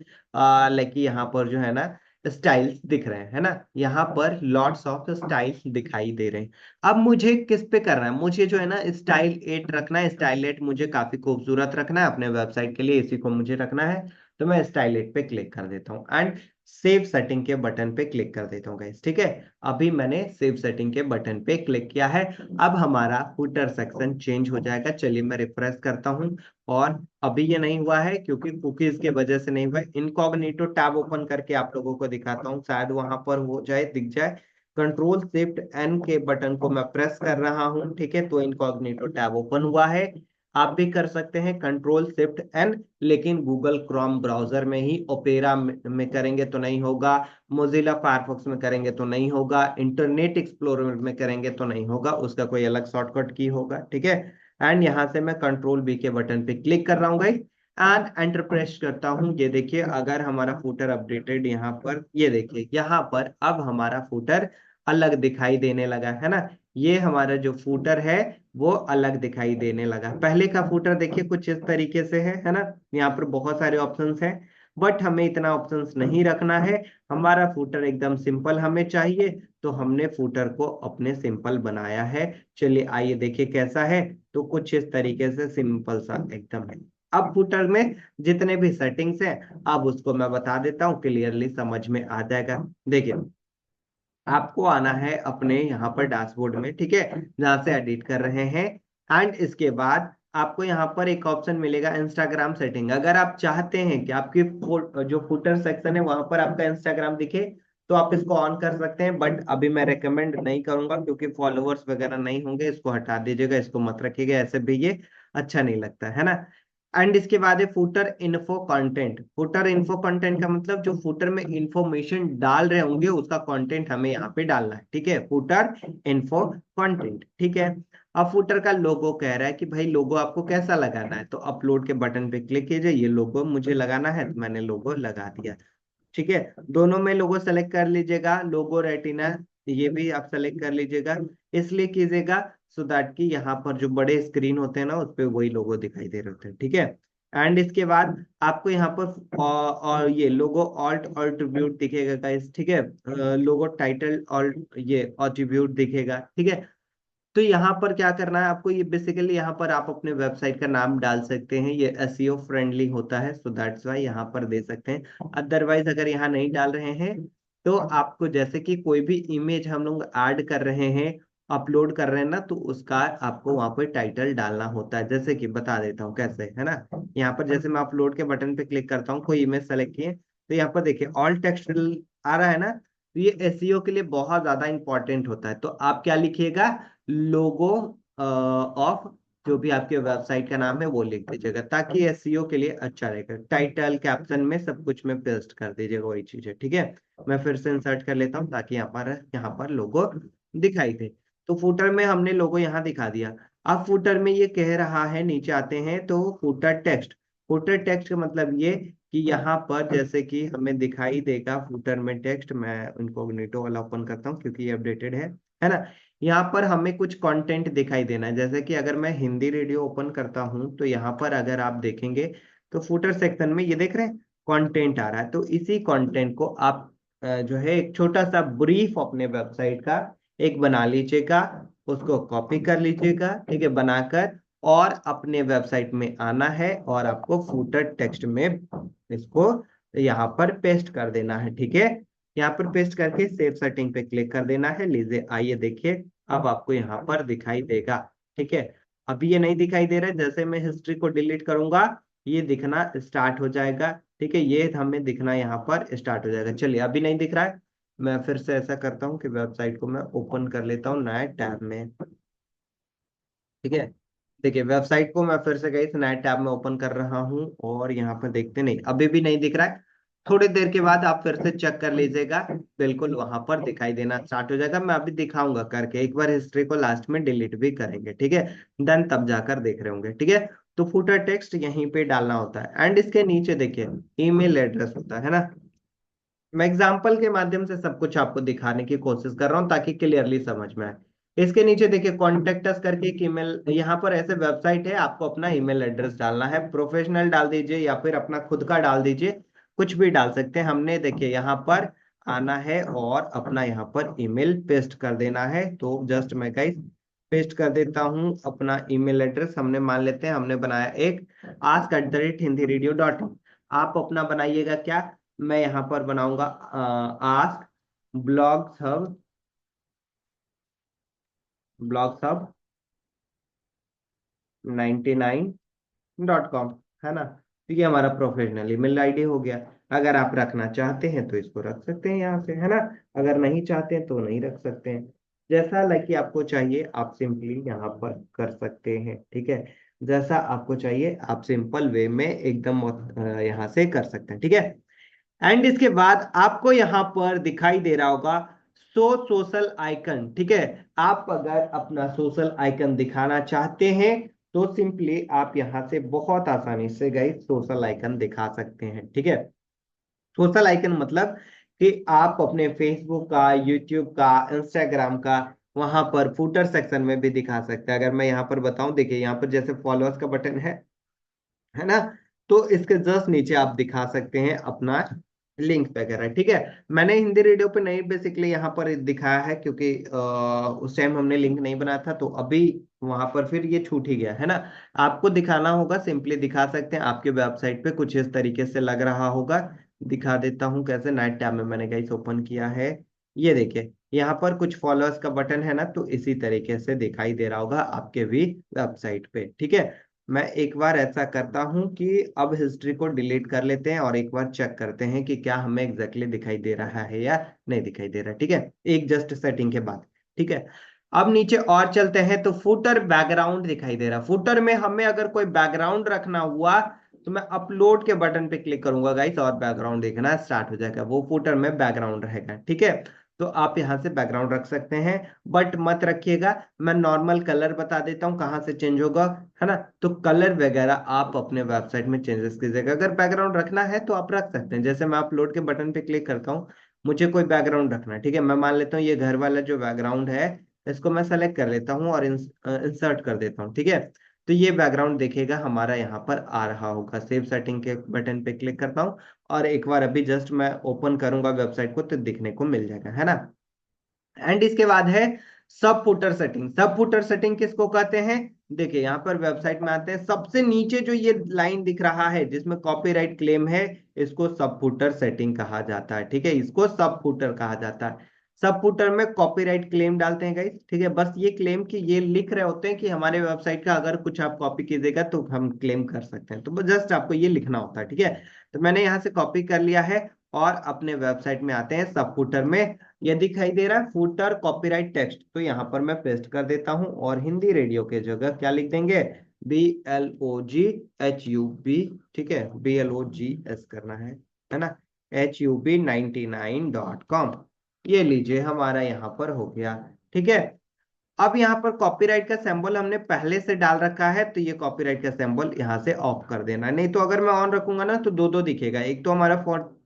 लाइक यहाँ पर जो है ना स्टाइल्स दिख रहे हैं, है ना। यहाँ पर लॉट्स ऑफ स्टाइल्स दिखाई दे रहे हैं। अब मुझे किस पे करना है, मुझे जो है ना स्टाइल 8 रखना है। स्टाइल 8 मुझे काफी खूबसूरत रखना है अपने वेबसाइट के लिए, इसी को मुझे रखना है। तो मैं स्टाइल 8 पे क्लिक कर देता हूँ एंड सेव सेटिंग के बटन पे क्लिक कर देता हूँ गाइस, ठीक है। अभी मैंने सेव सेटिंग के बटन पे क्लिक किया है। अब हमारा फुटर सेक्शन चेंज हो जाएगा। चलिए मैं रिफ्रेश करता हूँ। और अभी ये नहीं हुआ है क्योंकि कुकीज की वजह से नहीं हुआ है। इनकॉग्निटो टैब ओपन करके आप लोगों को दिखाता हूँ, शायद वहां पर हो जाए, दिख जाए। कंट्रोल शिफ्ट एन के बटन को मैं प्रेस कर रहा हूँ, ठीक है, तो इनकॉग्निटो टैब ओपन हुआ है। आप भी कर सकते हैं कंट्रोल शिफ्ट एन, लेकिन गूगल क्रोम ब्राउजर में ही, ओपेरा में करेंगे तो नहीं होगा, मोजिला फायरफॉक्स में करेंगे तो नहीं होगा, इंटरनेट एक्सप्लोरर में करेंगे तो नहीं होगा, उसका कोई अलग शॉर्टकट की होगा, ठीक है। एंड यहाँ से मैं कंट्रोल बी के बटन पे क्लिक कर रहा हूँ गाइस एंड एंटर प्रेस करता हूँ। ये देखिए अगर हमारा फुटर अपडेटेड, यहाँ पर ये देखिए यहाँ पर अब हमारा फुटर अलग दिखाई देने लगा है ना। ये हमारा जो फुटर है वो अलग दिखाई देने लगा। पहले का फुटर देखिए कुछ इस तरीके से है ना। यहाँ पर बहुत सारे ऑप्शंस हैं, बट हमें इतना ऑप्शंस नहीं रखना है। हमारा फुटर एकदम सिंपल हमें चाहिए, तो हमने फुटर को अपने सिंपल बनाया है। चलिए आइए देखिए कैसा है। तो कुछ इस तरीके से सिंपल सा एकदम है। अब फुटर में जितने भी सेटिंग्स हैं, अब उसको मैं बता देता हूँ, क्लियरली समझ में आ जाएगा। देखिए आपको आना है अपने यहाँ पर डैशबोर्ड में, ठीक है, जहाँ से एडिट कर रहे हैं। एंड इसके बाद आपको यहाँ पर एक ऑप्शन मिलेगा इंस्टाग्राम सेटिंग। अगर आप चाहते हैं कि आपकी जो फुटर सेक्शन है वहां पर आपका इंस्टाग्राम दिखे, तो आप इसको ऑन कर सकते हैं, बट अभी मैं रेकमेंड नहीं करूंगा क्योंकि फॉलोअर्स वगैरह नहीं होंगे। इसको हटा दीजिएगा, इसको मत रखिएगा, ऐसे भी ये अच्छा नहीं लगता है ना। एंड इसके बाद है footer info content. Footer info content का मतलब जो फुटर में इंफॉर्मेशन डाल रहे होंगे उसका कंटेंट हमें यहाँ पे डालना है, ठीक है, फुटर इन्फो कंटेंट, ठीक है। अब फुटर का लोगो कह रहा है कि भाई लोगो आपको कैसा लगाना है, तो अपलोड के बटन पे क्लिक कीजिए। ये लोगो मुझे लगाना है तो मैंने लोगो लगा दिया, ठीक है। दोनों में लोगो सेलेक्ट कर लीजिएगा, लोगो रेटिना ये भी आप सेलेक्ट कर लीजिएगा। इसलिए कीजिएगा सो दैट कि यहाँ पर जो बड़े स्क्रीन होते हैं ना उस पे वही लोगो दिखाई दे रहे होते हैं, ठीक है। एंड इसके बाद आपको यहाँ पर और ये लोगो ऑल्ट अट्रिब्यूट दिखेगा गाइस, ठीक है। लोगो टाइटल ऑल्ट ये अट्रिब्यूट दिखेगा, ठीक है। तो यहाँ पर क्या करना है आपको, ये बेसिकली यहाँ पर आप अपने वेबसाइट का नाम डाल सकते हैं। ये एसईओ फ्रेंडली होता है, सो दैट्स वाई यहाँ पर दे सकते हैं। अदरवाइज अगर यहाँ नहीं डाल रहे हैं तो आपको, जैसे कि कोई भी इमेज हम लोग ऐड कर रहे हैं, अपलोड कर रहे हैं ना, तो उसका आपको वहां पर टाइटल डालना होता है। जैसे कि बता देता हूँ कैसे, है ना। यहाँ पर जैसे मैं अपलोड के बटन पे क्लिक करता हूँ, कोई इमेज सेलेक्ट किए, तो यहाँ पर देखिए ऑल टेक्स्ट आ रहा है ना। तो ये एसईओ के लिए बहुत ज्यादा इंपॉर्टेंट होता है। तो आप क्या लिखिएगा, लोगो ऑफ जो भी आपके वेबसाइट का नाम है वो लिख दीजिएगा, ताकि एसईओ के लिए अच्छा रहेगा। टाइटल कैप्शन में सब कुछ में पेस्ट कर दीजिएगा वही चीज है, ठीक है। मैं फिर से इंसर्ट कर लेता हूँ ताकि यहाँ पर लोगो दिखाई दे। तो फुटर में हमने लोगो यहाँ दिखा दिया। अब फुटर में ये कह रहा है, नीचे आते हैं तो फुटर टेक्स्ट। फुटर टेक्स्ट का मतलब ये कि यहाँ पर जैसे कि हमें दिखाई देगा फुटर में टेक्स्ट। मैं इनकॉग्निटो वाला ओपन करता हूँ क्योंकि ये अपडेटेड है ना। यहाँ पर हमें कुछ कंटेंट दिखाई देना है। जैसे कि अगर मैं हिंदी रेडियो ओपन करता हूँ तो यहाँ पर अगर आप देखेंगे तो फुटर सेक्शन में ये देख रहे हैं कंटेंट आ रहा है। तो इसी कंटेंट को आप जो है एक छोटा सा ब्रीफ अपने वेबसाइट का एक बना लीजिएगा, उसको कॉपी कर लीजिएगा, ठीक है, बनाकर, और अपने वेबसाइट में आना है और आपको फुटर टेक्स्ट में इसको यहाँ पर पेस्ट कर देना है, ठीक है। यहाँ पर पेस्ट करके सेव सेटिंग पे क्लिक कर देना है। लीजिए आइए देखिए, अब आपको यहाँ पर दिखाई देगा, ठीक है। अभी ये नहीं दिखाई दे रहा है, जैसे मैं हिस्ट्री को डिलीट करूंगा ये दिखना स्टार्ट हो जाएगा, ठीक है। ये हमें दिखना यहाँ पर स्टार्ट हो जाएगा। चलिए अभी नहीं दिख रहा है, मैं फिर से ऐसा करता हूँ कि वेबसाइट को मैं ओपन कर लेता हूँ नए टैब में, ठीक है। देखिए वेबसाइट को मैं फिर से गई नए टैब में ओपन कर रहा हूँ और यहाँ पर देखते नहीं, अभी भी नहीं दिख रहा है। थोड़ी देर के बाद आप फिर से चेक कर लीजिएगा, बिल्कुल वहां पर दिखाई देना स्टार्ट हो जाएगा। मैं अभी दिखाऊंगा करके, एक बार हिस्ट्री को लास्ट में डिलीट भी करेंगे, ठीक है, देन तब जाकर देख रहे होंगे, ठीक है। तो फुटर टेक्स्ट यहीं पे डालना होता है एंड इसके नीचे देखिए ईमेल एड्रेस होता है ना। मैं एग्जाम्पल के माध्यम से सब कुछ आपको दिखाने की कोशिश कर रहा हूँ ताकि क्लियरली समझ में आए। इसके नीचे देखिए कॉन्टेक्ट अस करके एक ईमेल, यहाँ पर ऐसे वेबसाइट है, आपको अपना ईमेल एड्रेस डालना है। प्रोफेशनल डाल दीजिए या फिर अपना खुद का डाल दीजिए, कुछ भी डाल सकते हैं। हमने देखिए यहाँ पर आना है और अपना यहाँ पर ईमेल पेस्ट कर देना है। तो जस्ट मैं गाइस पेस्ट कर देता हूँ अपना ईमेल एड्रेस। हमने मान लेते हैं हमने बनाया एक ask@hindireadio.in। आप अपना बनाइएगा क्या, मैं यहाँ पर बनाऊंगा आस्क ब्लॉग सब 99.com, है ना। तो ये हमारा प्रोफेशनल ईमेल आईडी हो गया। अगर आप रखना चाहते हैं तो इसको रख सकते हैं यहाँ से, है ना। अगर नहीं चाहते हैं तो नहीं रख सकते हैं। जैसा लड़की आपको चाहिए आप सिंपली यहाँ पर कर सकते हैं, ठीक है। जैसा आपको चाहिए आप सिंपल वे में एकदम यहाँ से कर सकते हैं, ठीक है। एंड इसके बाद आपको यहाँ पर दिखाई दे रहा होगा सोशल आइकन, ठीक है। आप अगर अपना सोशल आइकन दिखाना चाहते हैं तो सिंपली आप यहाँ से बहुत आसानी से गई सोशल आइकन दिखा सकते हैं, ठीक है। सोशल आइकन मतलब कि आप अपने फेसबुक का, यूट्यूब का, इंस्टाग्राम का वहां पर फुटर सेक्शन में भी दिखा सकते हैं। अगर मैं यहाँ पर बताऊं, देखिए यहाँ पर जैसे फॉलोअर्स का बटन है ना, तो इसके जस्ट नीचे आप दिखा सकते हैं अपना लिंक वगैरह, ठीक है। मैंने हिंदी रेडियो पे नहीं बेसिकली यहाँ पर दिखाया है क्योंकि उस टाइम हमने लिंक नहीं बनाया था, तो अभी वहां पर फिर ये छूट ही गया, है ना। आपको दिखाना होगा सिंपली दिखा सकते हैं। आपके वेबसाइट पे कुछ इस तरीके से लग रहा होगा। दिखा देता हूँ कैसे। नाइट टैब में मैंने गाइस ओपन किया है। ये देखिए यहाँ पर कुछ फॉलोअर्स का बटन है ना, तो इसी तरीके से दिखाई दे रहा होगा आपके भी वेबसाइट पे, ठीक है। मैं एक बार ऐसा करता हूं कि अब हिस्ट्री को डिलीट कर लेते हैं और एक बार चेक करते हैं कि क्या हमें एग्जैक्टली दिखाई दे रहा है या नहीं दिखाई दे रहा है, ठीक है। एक जस्ट सेटिंग के बाद, ठीक है। अब नीचे और चलते हैं तो फुटर बैकग्राउंड दिखाई दे रहा है। फुटर में हमें अगर कोई बैकग्राउंड रखना हुआ तो मैं अपलोड के बटन पे क्लिक करूंगा गाइस और बैकग्राउंड देखना स्टार्ट हो जाएगा। वो फुटर में बैकग्राउंड रहेगा, ठीक है। तो आप यहाँ से बैकग्राउंड रख सकते हैं, बट मत रखिएगा। मैं नॉर्मल कलर बता देता हूँ कहाँ से चेंज होगा, है ना। तो कलर वगैरह आप अपने वेबसाइट में चेंजेस कीजिएगा। अगर बैकग्राउंड रखना है तो आप रख सकते हैं। जैसे मैं अपलोड के बटन पे क्लिक करता हूँ, मुझे कोई बैकग्राउंड रखना है, ठीक है। मैं मान लेता हूँ ये घर वाला जो बैकग्राउंड है इसको मैं सेलेक्ट कर लेता हूँ और इंसर्ट कर देता हूँ, ठीक है। तो ये बैकग्राउंड देखेगा हमारा यहाँ पर आ रहा होगा। सेव सेटिंग के बटन पे क्लिक करता हूँ और एक बार अभी जस्ट मैं ओपन करूंगा वेबसाइट को तो दिखने को मिल जाएगा, है ना। एंड इसके बाद है सब फुटर सेटिंग। सब फुटर सेटिंग किसको कहते हैं, देखिए यहाँ पर वेबसाइट में आते हैं, सबसे नीचे जो ये लाइन दिख रहा है जिसमें कॉपीराइट क्लेम है, इसको सब फुटर सेटिंग कहा जाता है, ठीक है। इसको सब फुटर कहा जाता है। सब फुटर में कॉपीराइट क्लेम डालते हैं गाइस, ठीक है। बस ये क्लेम की ये लिख रहे होते हैं कि हमारे वेबसाइट का अगर कुछ आप कॉपी कीजिएगा तो हम क्लेम कर सकते हैं। तो जस्ट आपको ये लिखना होता है, ठीक है। तो मैंने यहाँ से कॉपी कर लिया है और अपने वेबसाइट में आते हैं। सब फुटर में ये दिखाई दे रहा है फुटर कॉपीराइट टेक्स्ट, तो यहाँ पर मैं पेस्ट कर देता हूँ और हिंदी रेडियो के जगह क्या लिख देंगे, BLOGHUB, ठीक है। BLOGS करना है ना, HUB99.com। ये लीजिए हमारा यहाँ पर हो गया, ठीक है। अब यहाँ पर कॉपीराइट का सिंबल हमने पहले से डाल रखा है, तो ये कॉपीराइट का सिंबल यहाँ से ऑफ कर देना। नहीं तो अगर मैं ऑन रखूंगा ना तो दो दो दिखेगा। एक तो हमारा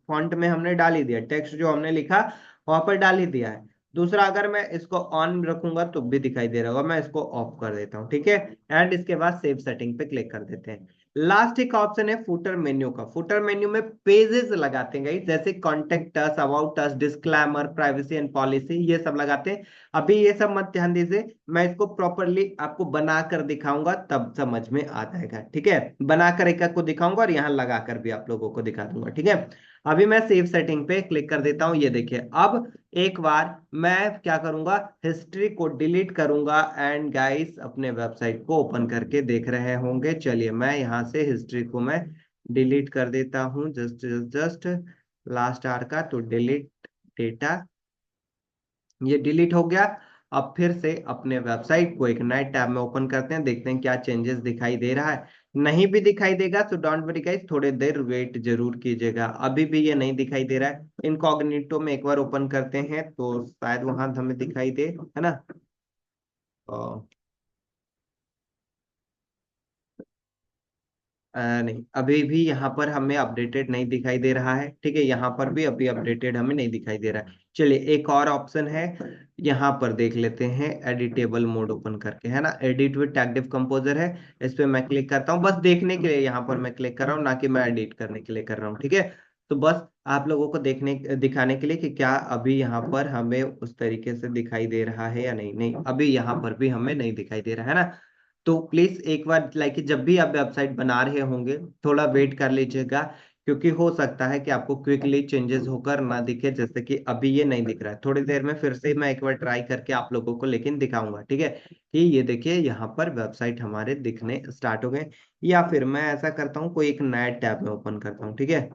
फॉन्ट में हमने डाल ही दिया, टेक्स्ट जो हमने लिखा वहां पर डाल ही दिया है। दूसरा अगर मैं इसको ऑन रखूंगा तो भी दिखाई दे रहा होगा। मैं इसको ऑफ कर देता हूँ, ठीक है। एंड इसके बाद सेव सेटिंग पे क्लिक कर देते हैं। लास्ट एक ऑप्शन है फुटर मेन्यू का। फुटर मेन्यू में पेजेस लगाते हैं guys, जैसे contact us, about us, disclaimer, privacy and policy, ये सब लगाते हैं। अभी ये सब मत ध्यान दीजिए, मैं इसको प्रॉपरली आपको बनाकर दिखाऊंगा तब समझ में आ जाएगा, ठीक है। बनाकर एक एक को दिखाऊंगा और यहाँ लगाकर भी आप लोगों को दिखा दूंगा, ठीक है। अभी मैं सेव सेटिंग पे क्लिक कर देता हूँ। ये देखिए अब एक बार मैं क्या करूंगा, हिस्ट्री को डिलीट करूंगा एंड गाइस अपने वेबसाइट को ओपन करके देख रहे होंगे। चलिए मैं यहाँ से हिस्ट्री को मैं डिलीट कर देता हूँ। जस्ट जस्ट लास्ट आर का तो डिलीट डेटा, ये डिलीट हो गया। अब फिर से अपने वेबसाइट को एक नए टैब में ओपन करते हैं, देखते हैं क्या चेंजेस दिखाई दे रहा है। नहीं भी दिखाई देगा तो डोंट वरी गाइस, थोड़ी देर वेट जरूर कीजिएगा। अभी भी ये नहीं दिखाई दे रहा है। इनकॉग्निटो में एक बार ओपन करते हैं तो शायद वहां हमें दिखाई दे, है ना। नहीं अभी भी यहाँ पर हमें अपडेटेड नहीं दिखाई दे रहा है, ठीक है। यहाँ पर भी अभी अपडेटेड हमें नहीं दिखाई दे रहा है। चलिए एक और ऑप्शन है, यहाँ पर देख लेते हैं एडिटेबल मोड ओपन करके, है ना। एडिट विद टैगडिव कंपोजर है, इस पे मैं क्लिक करता हूँ। बस देखने के लिए यहाँ पर मैं क्लिक कर रहा हूँ, ना कि मैं एडिट करने के लिए कर रहा हूँ, ठीक है। तो बस आप लोगों को दिखाने के लिए कि क्या अभी यहाँ पर हमें उस तरीके से दिखाई दे रहा है या नहीं। नहीं, अभी यहाँ पर भी हमें नहीं दिखाई दे रहा है ना। तो प्लीज एक बार लाइक जब भी आप वेबसाइट बना रहे होंगे थोड़ा वेट कर लीजिएगा, क्योंकि हो सकता है कि आपको क्विकली चेंजेस होकर ना दिखे, जैसे कि अभी ये नहीं दिख रहा है। थोड़ी देर में फिर से मैं एक बार ट्राई करके आप लोगों को लेकिन दिखाऊंगा, ठीक है, कि ये देखिए यहाँ पर वेबसाइट हमारे दिखने स्टार्ट हो गए। या फिर मैं ऐसा करता हूँ, कोई एक नया टैब में ओपन करता हूँ, ठीक है,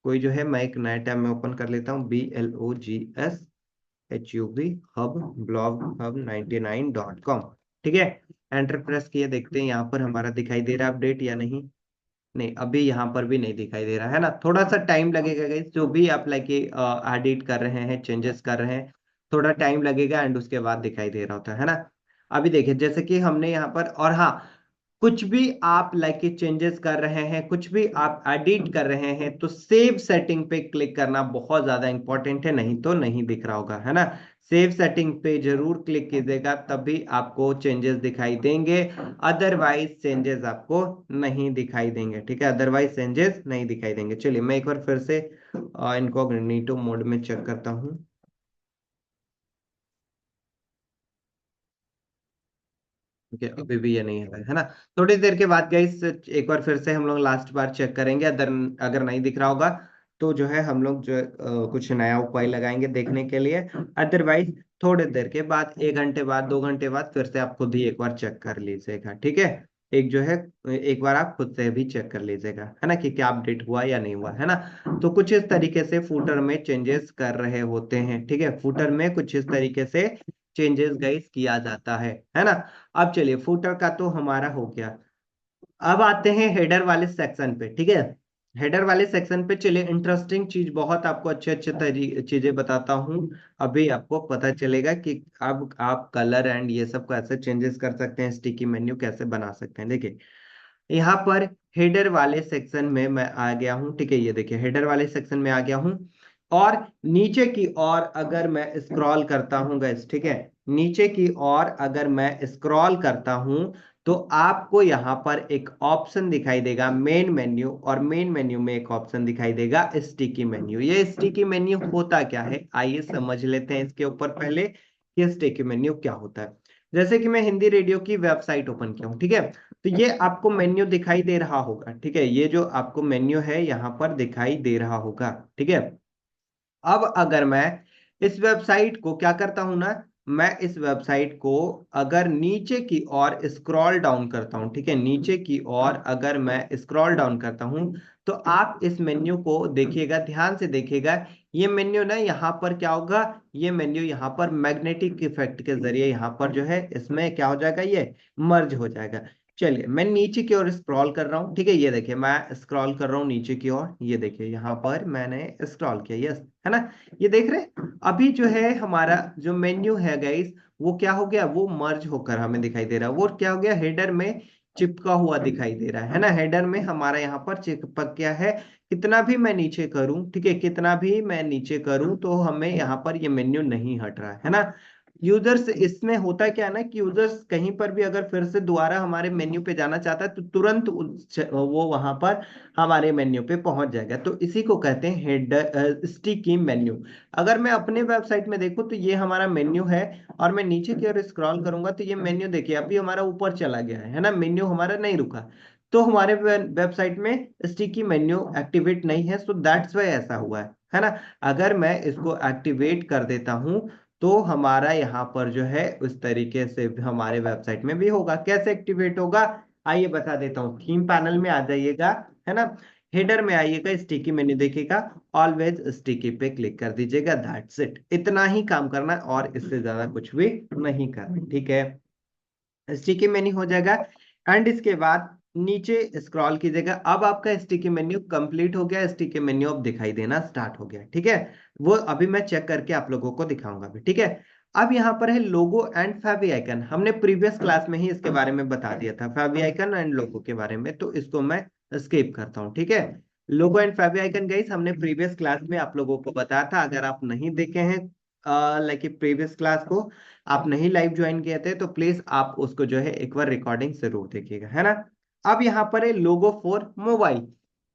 कोई जो है मैं एक नया टैब में ओपन कर लेता हूँ, BLOGSHUB hub blog hub 99.com, ठीक है। एंटर प्रेस किए, देखते हैं यहाँ पर हमारा दिखाई दे रहा है अपडेट या नहीं। नहीं, अभी यहाँ पर भी नहीं दिखाई दे रहा है ना, थोड़ा सा टाइम लगेगा गाइस। जो भी आप लाइक एडिट कर रहे हैं, चेंजेस कर रहे हैं, थोड़ा टाइम लगेगा एंड उसके बाद दिखाई दे रहा होता है ना। अभी देखिए जैसे कि हमने यहाँ पर, और हाँ, कुछ भी आप लाइक चेंजेस कर रहे हैं, कुछ भी आप एडिट कर रहे हैं, तो सेव सेटिंग पे क्लिक करना बहुत ज्यादा इंपॉर्टेंट है, नहीं तो नहीं दिख रहा होगा, है ना। सेव सेटिंग पे जरूर क्लिक कीजिएगा, तभी आपको चेंजेस दिखाई देंगे, अदरवाइज चेंजेस आपको नहीं दिखाई देंगे, ठीक है, अदरवाइज चेंजेस नहीं दिखाई देंगे। चलिए मैं एक बार फिर से इनकॉग्निटो मोड में चेक करता हूँ। ठीक है, अभी भी ये नहीं है ना। थोड़ी देर के बाद गाइस एक बार फिर से हम लोग लास्ट बार चेक करेंगे, अगर अगर नहीं दिख रहा होगा तो जो है हम लोग जो कुछ नया उपाय लगाएंगे देखने के लिए। अदरवाइज थोड़ी देर के बाद, 1 घंटे बाद, 2 घंटे बाद फिर से आप खुद ही एक बार चेक कर लीजिएगा, ठीक है। एक जो है, एक बार आप खुद से भी चेक कर लीजिएगा, है ना, कि क्या अपडेट हुआ या नहीं हुआ, है ना। तो कुछ इस तरीके से फूटर में चेंजेस कर रहे होते हैं, ठीक है, फूटर में कुछ इस तरीके से चेंजेस गाइस किया जाता है ना। अब चलिए फुटर का तो हमारा हो गया। अब आते हैं हेडर वाले सेक्शन पे, ठीक है। हेडर वाले सेक्शन पे चलिए, इंटरेस्टिंग चीज बहुत आपको अच्छे अच्छे चीजें बताता हूँ। अभी आपको पता चलेगा कि अब आप कलर एंड ये सब कैसे चेंजेस कर सकते हैं, स्टिकी मेन्यू कैसे बना सकते हैं। देखिए यहाँ पर हेडर वाले सेक्शन में मैं आ गया हूँ, ठीक है, ये देखिए हेडर वाले सेक्शन में आ गया हूँ। और नीचे की ओर अगर मैं स्क्रॉल करता हूँ गाइस, ठीक है, नीचे की ओर अगर मैं स्क्रॉल करता हूँ, तो आपको यहाँ पर एक ऑप्शन दिखाई देगा मेन मेन्यू, और मेन मेन्यू में एक ऑप्शन दिखाई देगा स्टिकी मेन्यू। ये स्टिकी मेन्यू होता क्या है, आइए समझ लेते हैं इसके ऊपर पहले कि स्टिकी मेन्यू क्या होता है। जैसे कि मैं हिंदी रेडियो की वेबसाइट ओपन किया हूँ, ठीक है, तो ये आपको मेन्यू दिखाई दे रहा होगा, ठीक है, ये जो आपको मेन्यू है यहाँ पर दिखाई दे रहा होगा, ठीक है। अब अगर मैं इस वेबसाइट को क्या करता हूं ना, मैं इस वेबसाइट को अगर नीचे की ओर स्क्रॉल डाउन करता हूं, ठीक है, नीचे की ओर अगर मैं स्क्रॉल डाउन करता हूं, तो आप इस मेन्यू को देखिएगा, ध्यान से देखिएगा। ये मेन्यू ना यहाँ पर क्या होगा, ये मेन्यू यहाँ पर मैग्नेटिक इफेक्ट के जरिए यहाँ पर जो है इसमें क्या हो जाएगा, ये मर्ज हो जाएगा। चलिए मैं नीचे की ओर स्क्रॉल कर रहा हूँ, ठीक है, ये देखिए मैं स्क्रॉल कर रहा हूँ नीचे की ओर, ये देखिए यहाँ पर मैंने स्क्रॉल किया, यस, है ना। ये देख रहे हैं? अभी जो है हमारा जो मेन्यू है गाइस, वो क्या हो गया, वो मर्ज होकर हमें दिखाई दे रहा है, वो क्या हो गया, हेडर में चिपका हुआ दिखाई दे रहा है ना। हेडर में हमारा यहाँ पर चिपक गया है। कितना भी मैं नीचे करूं, ठीक है, कितना भी मैं नीचे करूं तो हमें यहाँ पर ये मेन्यू नहीं हट रहा है ना। यूजर्स इसमें होता क्या है ना, कि यूजर्स कहीं पर भी अगर फिर से दोबारा हमारे मेन्यू पे जाना चाहता है, तो तुरंत वो वहां पर हमारे मेन्यू पे पहुंच जाएगा। तो इसी को कहते हैं हेडर स्टिकी मेन्यू। अगर मैं अपने वेबसाइट में देखूं तो ये हमारा मेन्यू है, और मैं नीचे की ओर स्क्रॉल करूंगा तो ये मेन्यू देखिए अभी हमारा ऊपर चला गया है ना, मेन्यू हमारा नहीं रुका। तो हमारे वेबसाइट में स्टिकी मेन्यू एक्टिवेट नहीं है, सो दैट्स वाई ऐसा हुआ है ना। अगर मैं इसको एक्टिवेट कर देता हूं, तो हमारा यहाँ पर जो है उस तरीके से हमारे वेबसाइट में भी होगा। कैसे एक्टिवेट होगा, आइए बता देता हूँ। थीम पैनल में आ जाइएगा, है ना, हेडर में आइएगा, स्टिकी मेन्यू देखिएगा, ऑलवेज स्टिकी पे क्लिक कर दीजिएगा, दैट्स इट, इतना ही काम करना है और इससे ज्यादा कुछ भी नहीं करना, ठीक है। स्टिकी मेन्यू हो जाएगा एंड इसके बाद नीचे स्क्रॉल कीजिएगा। अब आपका स्टिकी मेन्यू कंप्लीट हो गया, स्टिकी मेन्यू अब दिखाई देना स्टार्ट हो गया, ठीक है। वो अभी मैं चेक करके आप लोगों को दिखाऊंगा भी, ठीक है। अब यहाँ पर है लोगो एंड फेवी आइकन, हमने प्रीवियस क्लास में ही इसके बारे में बता दिया था, फेवी आइकन एंड लोगो के बारे में, तो इसको मैं स्किप करता हूँ, ठीक है। Logo and Fevi icon guys हमने प्रीवियस क्लास में आप लोगों को बताया था, अगर आप नहीं देखे हैं लाइक प्रीवियस क्लास को, आप नहीं लाइव ज्वाइन किए थे, तो प्लीज आप उसको जो है एक बार रिकॉर्डिंग जरूर देखिएगा, है ना। अब यहाँ पर है लोगो फॉर मोबाइल।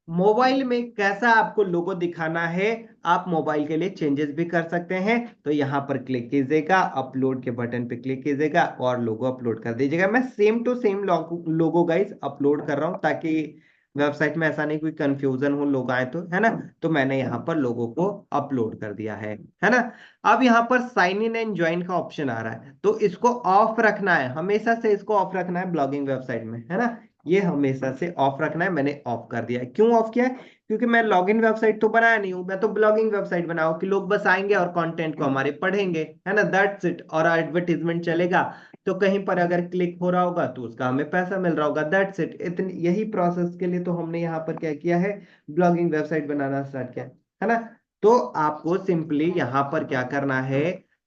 मोबाइल में कैसा आपको लोगो दिखाना है, आप मोबाइल के लिए चेंजेस भी कर सकते हैं। तो यहाँ पर क्लिक कीजिएगा, अपलोड के बटन पे क्लिक कीजिएगा और लोगो अपलोड कर दीजिएगा। मैं same to same logo guys upload कर रहा हूँ, ताकि वेबसाइट में ऐसा नहीं कोई कंफ्यूजन हो, लोग आए तो, है ना। तो मैंने यहाँ पर लोगो को अपलोड कर दिया है ना। अब यहाँ पर साइन इन एंड ज्वाइन का ऑप्शन आ रहा है, तो इसको ऑफ रखना है, हमेशा से इसको ऑफ रखना है ब्लॉगिंग वेबसाइट में, है ना। ये हमेशा से ऑफ रखना है, मैंने ऑफ कर दिया है। क्यों ऑफ किया है? क्योंकि मैं लॉगिन वेबसाइट तो बनाया नहीं हूं, मैं तो ब्लॉगिंग वेबसाइट बनाऊं कि लोग बस आएंगे और कंटेंट को हमारे पढ़ेंगे, है ना, दैट्स इट। और एडवर्टीजमेंट चलेगा तो कहीं पर अगर क्लिक हो रहा होगा तो उसका हमें पैसा मिल रहा होगा, दैट्स इट। इतनी यही प्रोसेस के लिए तो हमने यहाँ पर क्या किया है, ब्लॉगिंग वेबसाइट बनाना स्टार्ट किया है ना। तो आपको सिंपली यहाँ पर क्या करना है,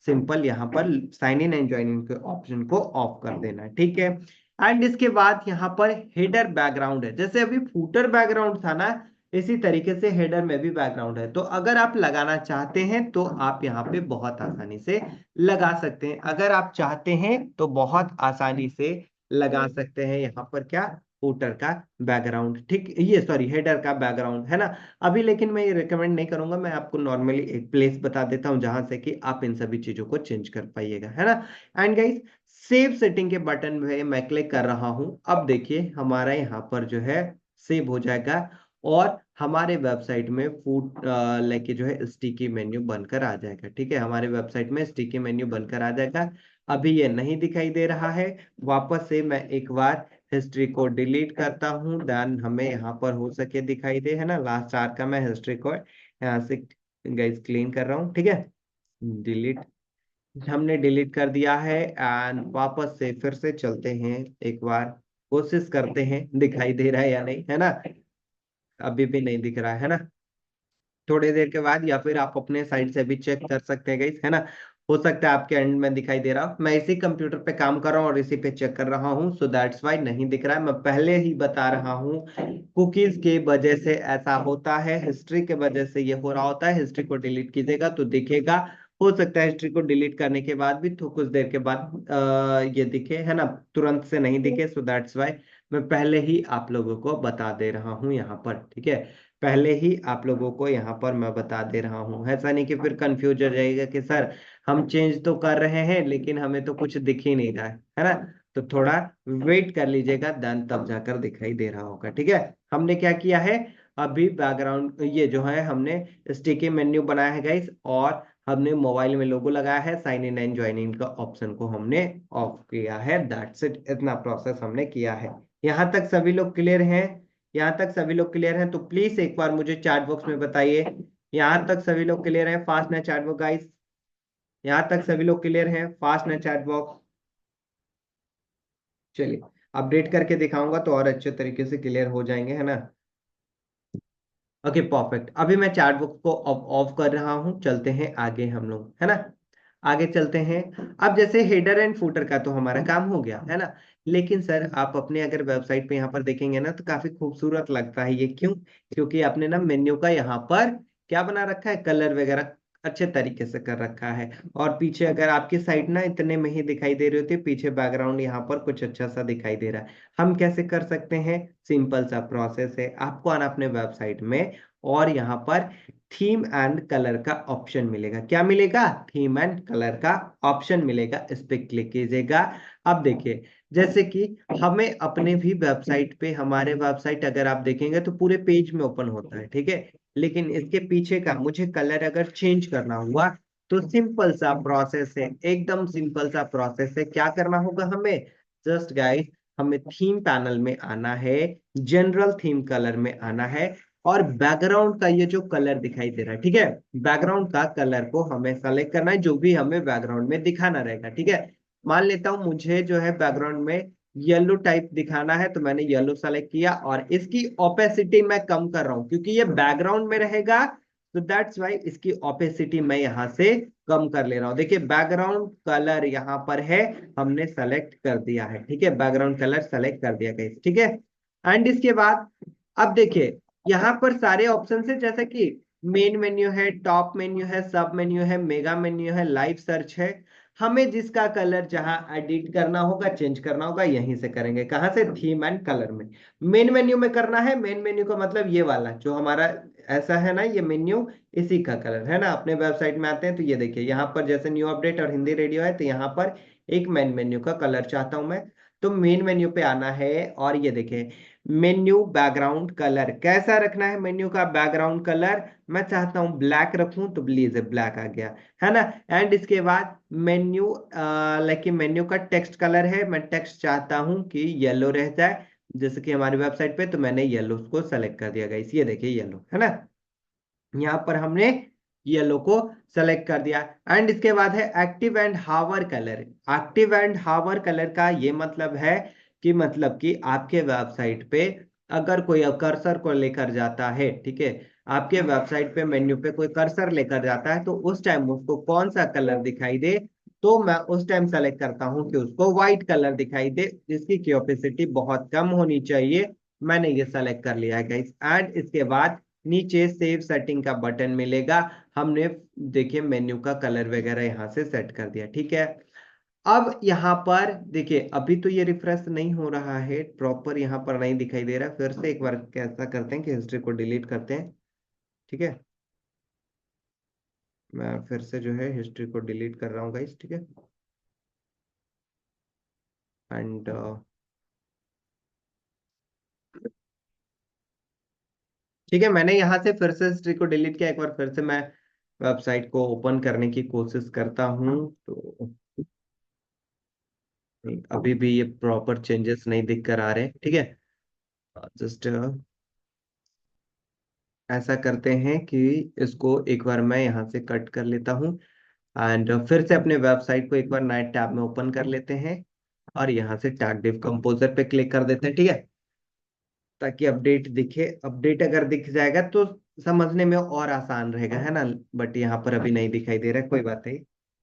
सिंपल यहाँ पर sign in and join in के ऑप्शन को ऑफ कर देना है, ठीक है। एंड इसके बाद यहाँ पर हेडर बैकग्राउंड है, जैसे अभी फूटर बैकग्राउंड था ना, इसी तरीके से हेडर में भी बैकग्राउंड है। तो अगर आप लगाना चाहते हैं तो आप यहाँ पे बहुत आसानी से लगा सकते हैं, अगर आप चाहते हैं तो बहुत आसानी से लगा सकते हैं यहाँ पर क्या, फूटर का बैकग्राउंड, ठीक, ये सॉरी हेडर का बैकग्राउंड, है ना। अभी लेकिन मैं ये रिकमेंड नहीं करूंगा, मैं आपको नॉर्मली एक प्लेस बता देता हूं जहां से कि आप इन सभी चीजों को चेंज कर पाइएगा, है ना। एंड गाइस, सेव सेटिंग के बटन में मैं क्लिक कर रहा हूं। अब देखिए हमारा यहाँ पर जो है सेव हो जाएगा और हमारे वेबसाइट में फूड लेके जो है स्टिकी मेन्यू बनकर आ जाएगा, ठीक है। हमारे वेबसाइट में स्टिकी मेन्यू बनकर आ जाएगा। अभी ये नहीं दिखाई दे रहा है। वापस से मैं एक बार हिस्ट्री को डिलीट करता हूँ, देन हमें यहाँ पर हो सके दिखाई दे, है ना। लास्ट आर का मैं हिस्ट्री को यहाँ से गाइस क्लीन कर रहा हूँ, ठीक है। डिलीट, हमने डिलीट कर दिया है। एंड वापस से फिर से चलते हैं, एक बार कोशिश करते हैं दिखाई दे रहा है या नहीं, है ना। अभी भी नहीं दिख रहा है ना। थोड़ी देर के बाद या फिर आप अपने साइड से भी चेक कर सकते हैं गाइस, है ना। हो सकता है आपके एंड में दिखाई दे रहा हो, मैं इसी कंप्यूटर पे काम कर रहा हूँ और इसी पे चेक कर रहा हूँ, सो दैट्स वाई नहीं दिख रहा है। मैं पहले ही बता रहा हूँ, कुकीज के वजह से ऐसा होता है, हिस्ट्री के वजह से ये हो रहा होता है। हिस्ट्री को डिलीट कीजिएगा तो दिखेगा। हो सकता है हिस्ट्री को डिलीट करने के बाद भी तो कुछ देर के बाद ये दिखे, है ना, तुरंत से नहीं दिखे, सो दैट्स वाई मैं पहले ही आप लोगों को बता दे रहा हूँ यहाँ पर, ठीक है। पहले ही आप लोगों को यहाँ पर मैं बता दे रहा हूँ, ऐसा नहीं कि फिर कंफ्यूज हो जाएगा कि सर हम चेंज तो कर रहे हैं लेकिन हमें तो कुछ दिख ही नहीं रहा है ना। तो थोड़ा वेट कर लीजिएगा, देन तब जाकर दिखाई दे रहा होगा, ठीक है। हमने क्या किया है, अभी बैकग्राउंड ये जो है हमने स्टिकी मेन्यू बनाया है गाइस, और हमने मोबाइल में लोगो लगाया है, sign in and join in का ऑप्शन को हमने ऑफ किया है, दैट्स इट। इतना प्रोसेस हमने किया है। यहाँ तक सभी लोग क्लियर हैं? यहाँ तक सभी लोग क्लियर हैं तो प्लीज एक बार मुझे चैट बॉक्स में बताइए। यहाँ तक सभी लोग क्लियर हैं? फास्ट ना चैट बॉक्स गाइस, यहाँ तक सभी लोग क्लियर हैं? फास्ट ना चैट बॉक्स। चलिए, अपडेट करके दिखाऊंगा तो और अच्छे तरीके से क्लियर हो जाएंगे, है ना। ओके परफेक्ट, अभी मैं चैट बॉक्स को ऑफ कर रहा हूँ, चलते हैं आगे हम लोग, है ना। आगे चलते हैं। अब जैसे हेडर एंड फूटर का तो हमारा काम हो गया, है ना। लेकिन सर आप अपने अगर वेबसाइट पे यहाँ पर देखेंगे ना तो काफी खूबसूरत लगता है ये, क्यों? क्योंकि आपने ना मेन्यू का यहाँ पर क्या बना रखा है, कलर वगैरह अच्छे तरीके से कर रखा है। और पीछे अगर आपकी साइड ना इतने में ही दिखाई दे रही होती है, पीछे बैकग्राउंड यहाँ पर कुछ अच्छा सा दिखाई दे रहा है। हम कैसे कर सकते हैं? सिंपल सा प्रोसेस है, आपको आना अपने वेबसाइट में और यहाँ पर थीम एंड कलर का ऑप्शन मिलेगा। क्या मिलेगा? थीम एंड कलर का ऑप्शन मिलेगा, इस पे क्लिक कीजिएगा। अब देखिए, जैसे कि हमें अपने भी वेबसाइट पे, हमारे वेबसाइट अगर आप देखेंगे तो पूरे पेज में ओपन होता है, ठीक है। लेकिन इसके पीछे का मुझे कलर अगर चेंज करना हुआ तो सिंपल सा प्रोसेस है, एकदम सिंपल सा प्रोसेस है। क्या करना होगा हमें? जस्ट गाइस, हमें थीम पैनल में आना है, जनरल थीम कलर में आना है, और बैकग्राउंड का ये जो कलर दिखाई दे रहा है, ठीक है, बैकग्राउंड का कलर को हमें सेलेक्ट करना है, जो भी हमें बैकग्राउंड में दिखाना रहेगा, ठीक है। मान लेता हूं मुझे जो है बैकग्राउंड में येलो टाइप दिखाना है, तो मैंने येलो सेलेक्ट किया और इसकी ओपेसिटी मैं कम कर रहा हूं क्योंकि ये बैकग्राउंड में रहेगा, तो दैट्स वाई इसकी ओपेसिटी मैं यहां से कम कर ले रहा हूं। देखिए बैकग्राउंड कलर यहाँ पर है, हमने सेलेक्ट कर दिया है, ठीक है, बैकग्राउंड कलर सेलेक्ट कर दिया गया, ठीक है। एंड इसके बाद अब देखिए यहाँ पर सारे ऑप्शन है, जैसे कि मेन मेन्यू है, टॉप मेन्यू है, सब मेन्यू है, मेगा मेन्यू है, लाइव सर्च है। हमें जिसका कलर जहां एडिट करना होगा, चेंज करना होगा, यहीं से करेंगे। कहां से? थीम एंड कलर में। मेन मेन्यू में करना है। मेन मेन्यू का मतलब ये वाला जो हमारा ऐसा है ना, ये मेन्यू, इसी का कलर है ना। अपने वेबसाइट में आते हैं तो ये देखिए, यहाँ पर जैसे न्यू अपडेट और हिंदी रेडियो है, तो यहाँ पर एक मेन मेन्यू का कलर चाहता हूं मैं। तो मेन मेन्यू पे आना है और ये देखिए, मेन्यू बैकग्राउंड कलर कैसा रखना है। मेन्यू का बैकग्राउंड कलर मैं चाहता हूं ब्लैक रखूं, तो लीजिए ब्लैक आ गया, है ना। एंड इसके बाद मेन्यू, लाइक मेन्यू का टेक्स्ट कलर है, मैं टेक्स्ट चाहता हूं कि येलो रह जाए, जैसे कि हमारी वेबसाइट पे। तो मैंने येलो को सेलेक्ट कर दिया गाइस, ये देखिए येलो, है ना। यहाँ पर हमने येलो को सेलेक्ट कर दिया। एंड इसके बाद है active and hover colour. Active and hover colour का ये मतलब है कि आपके वेबसाइट पे अगर कोई कर्सर को लेकर जाता है, ठीक है, आपके वेबसाइट पे मेन्यू पे कोई कर्सर लेकर जाता है, तो उस टाइम उसको कौन सा कलर दिखाई दे, तो मैं उस टाइम सेलेक्ट करता हूं कि उसको व्हाइट कलर दिखाई दे, जिसकी कैपेसिटी बहुत कम होनी चाहिए। मैंने ये सेलेक्ट कर लिया है गाइस। एंड इसके बाद नीचे सेव सेटिंग का बटन मिलेगा। हमने देखिए मेन्यू का कलर वगैरह यहाँ से सेट कर दिया, ठीक है। अब यहाँ पर देखिए, अभी तो ये रिफ्रेश नहीं हो रहा है प्रॉपर, यहाँ पर नहीं दिखाई दे रहा। फिर से एक बार कैसा करते हैं कि हिस्ट्री को डिलीट करते हैं, ठीक है। मैं फिर से जो है हिस्ट्री को डिलीट कर रहा हूँ गाइस, ठीक है। एंड ठीक है, मैंने यहाँ से फिर से हिस्ट्री को डिलीट किया। एक बार फिर से मैं वेबसाइट को ओपन करने की कोशिश करता हूँ, तो अभी भी ये प्रॉपर चेंजेस नहीं दिख कर आ रहे, ठीक है। जस्ट ऐसा करते हैं कि इसको एक बार मैं यहाँ से कट कर लेता हूँ। एंड फिर से अपने वेबसाइट को एक बार नए टैब में ओपन कर लेते हैं और यहाँ से टैग डिव कंपोजर पे क्लिक कर देते हैं, ठीक है, ताकि अपडेट दिखे। अपडेट अगर दिख जाएगा तो समझने में और आसान रहेगा, है ना। बट यहाँ पर अभी नहीं दिखाई दे रहा है, कोई बात नहीं,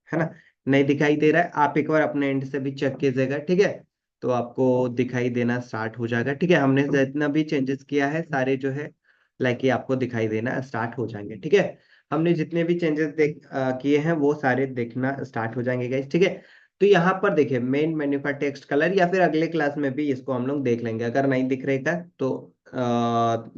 है ना। नहीं दिखाई दे रहा है, आप एक बार अपने एंड से भी चेक कीजिएगा, ठीक है। तो आपको दिखाई देना स्टार्ट हो जाएगा, ठीक है। हमने जितना भी चेंजेस किया है सारे जो है, लाइक ये आपको दिखाई देना स्टार्ट हो जाएंगे, ठीक है। हमने जितने भी चेंजेस किए हैं वो सारे देखना स्टार्ट हो जाएंगे गाइस, ठीक है। तो यहाँ पर देखिए मेन मेन्यू का टेक्स्ट कलर, या फिर अगले क्लास में भी इसको हम लोग देख लेंगे। अगर नहीं दिख रहेगा तो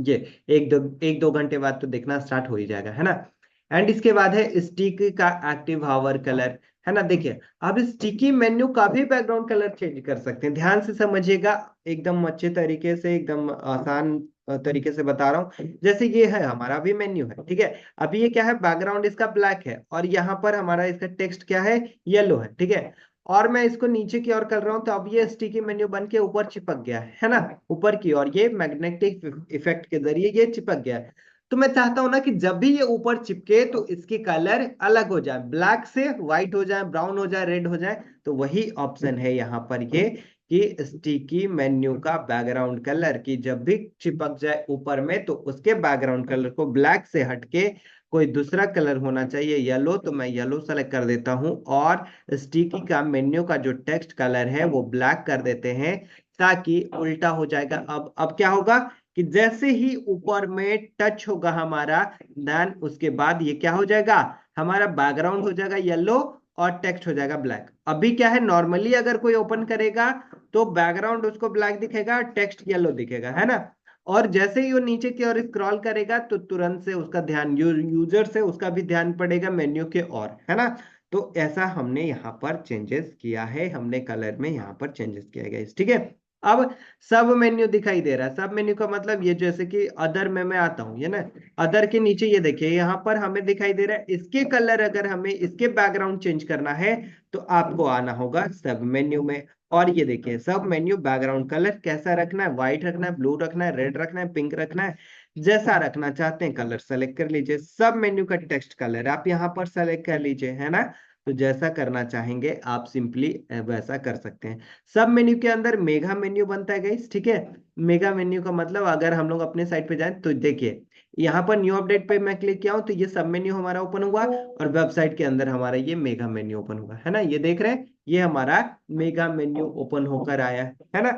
ये एक दो घंटे बाद तो देखना स्टार्ट हो ही जाएगा, है ना। एंड इसके बाद है स्टिक का एक्टिव हावर कलर, है ना। देखिए, अब स्टिकी मेन्यू का भी बैकग्राउंड कलर चेंज कर सकते हैं, ध्यान से समझिएगा। एकदम अच्छे तरीके से, एकदम आसान तरीके से बता रहा हूँ। जैसे ये है हमारा भी मेन्यू है, ठीक है। अभी ये क्या है, बैकग्राउंड इसका ब्लैक है और यहाँ पर हमारा इसका टेक्स्ट क्या है, येलो है, ठीक है। और मैं इसको नीचे की ओर कर रहा हूं, तो अब ये स्टिकी मेन्यू बन के ऊपर चिपक गया है ना, ऊपर की ओर। ये मैग्नेटिक इफेक्ट के जरिए ये चिपक गया है। तो मैं चाहता हूं ना कि जब भी ये ऊपर चिपके तो इसकी कलर अलग हो जाए, ब्लैक से व्हाइट हो जाए, ब्राउन हो जाए, रेड हो जाए। तो वही ऑप्शन है यहाँ पर ये, कि स्टिकी मेन्यू का बैकग्राउंड कलर की जब भी चिपक जाए ऊपर में, तो उसके बैकग्राउंड कलर को ब्लैक से हटके कोई दूसरा कलर होना चाहिए, येलो। तो मैं येलो सेलेक्ट कर देता हूं और स्टिकी का मेन्यू का जो टेक्स्ट कलर है वो ब्लैक कर देते हैं, ताकि उल्टा हो जाएगा। अब क्या होगा कि जैसे ही ऊपर में टच होगा हमारा, देन उसके बाद ये क्या हो जाएगा, हमारा बैकग्राउंड हो जाएगा येलो और टेक्स्ट हो जाएगा ब्लैक। अभी क्या है, नॉर्मली अगर कोई ओपन करेगा तो बैकग्राउंड उसको ब्लैक दिखेगा, टेक्स्ट येलो दिखेगा, है ना। और जैसे ही वो नीचे की ओर स्क्रॉल करेगा तो तुरंत से उसका ध्यान, यूजर से उसका भी ध्यान पड़ेगा मेन्यू के ओर, है ना। तो ऐसा हमने यहाँ पर चेंजेस किया है, हमने कलर में यहाँ पर चेंजेस किया गया, ठीक है। अब सब मेन्यू दिखाई दे रहा है। सब मेन्यू का मतलब ये, जैसे कि अदर में मैं आता हूँ, ये ना, अदर के नीचे ये देखिए, यहाँ पर हमें दिखाई दे रहा है इसके कलर। अगर हमें इसके बैकग्राउंड चेंज करना है तो आपको आना होगा सब मेन्यू में। और ये देखिए, सब मेन्यू बैकग्राउंड कलर कैसा रखना है, व्हाइट रखना है, ब्लू रखना है, रेड रखना है, पिंक रखना है, जैसा रखना चाहते हैं कलर सेलेक्ट कर लीजिए। सब मेन्यू का टेक्स्ट कलर आप यहाँ पर सेलेक्ट कर लीजिए, है ना। तो जैसा करना चाहेंगे आप सिंपली वैसा कर सकते हैं। सब मेन्यू के अंदर मेगा मेन्यू बनता है गाइस, ठीक है। मेगा मेन्यू का मतलब, अगर हम लोग अपने साइट पे जाएं तो देखिए, यहाँ पर न्यू अपडेट पे मैं क्लिक किया हूं तो ये सब मेन्यू हमारा ओपन हुआ, और वेबसाइट के अंदर हमारा ये मेगा मेन्यू ओपन हुआ, है ना। ये देख रहे हैं, ये हमारा मेगा मेन्यू ओपन होकर आया है ना।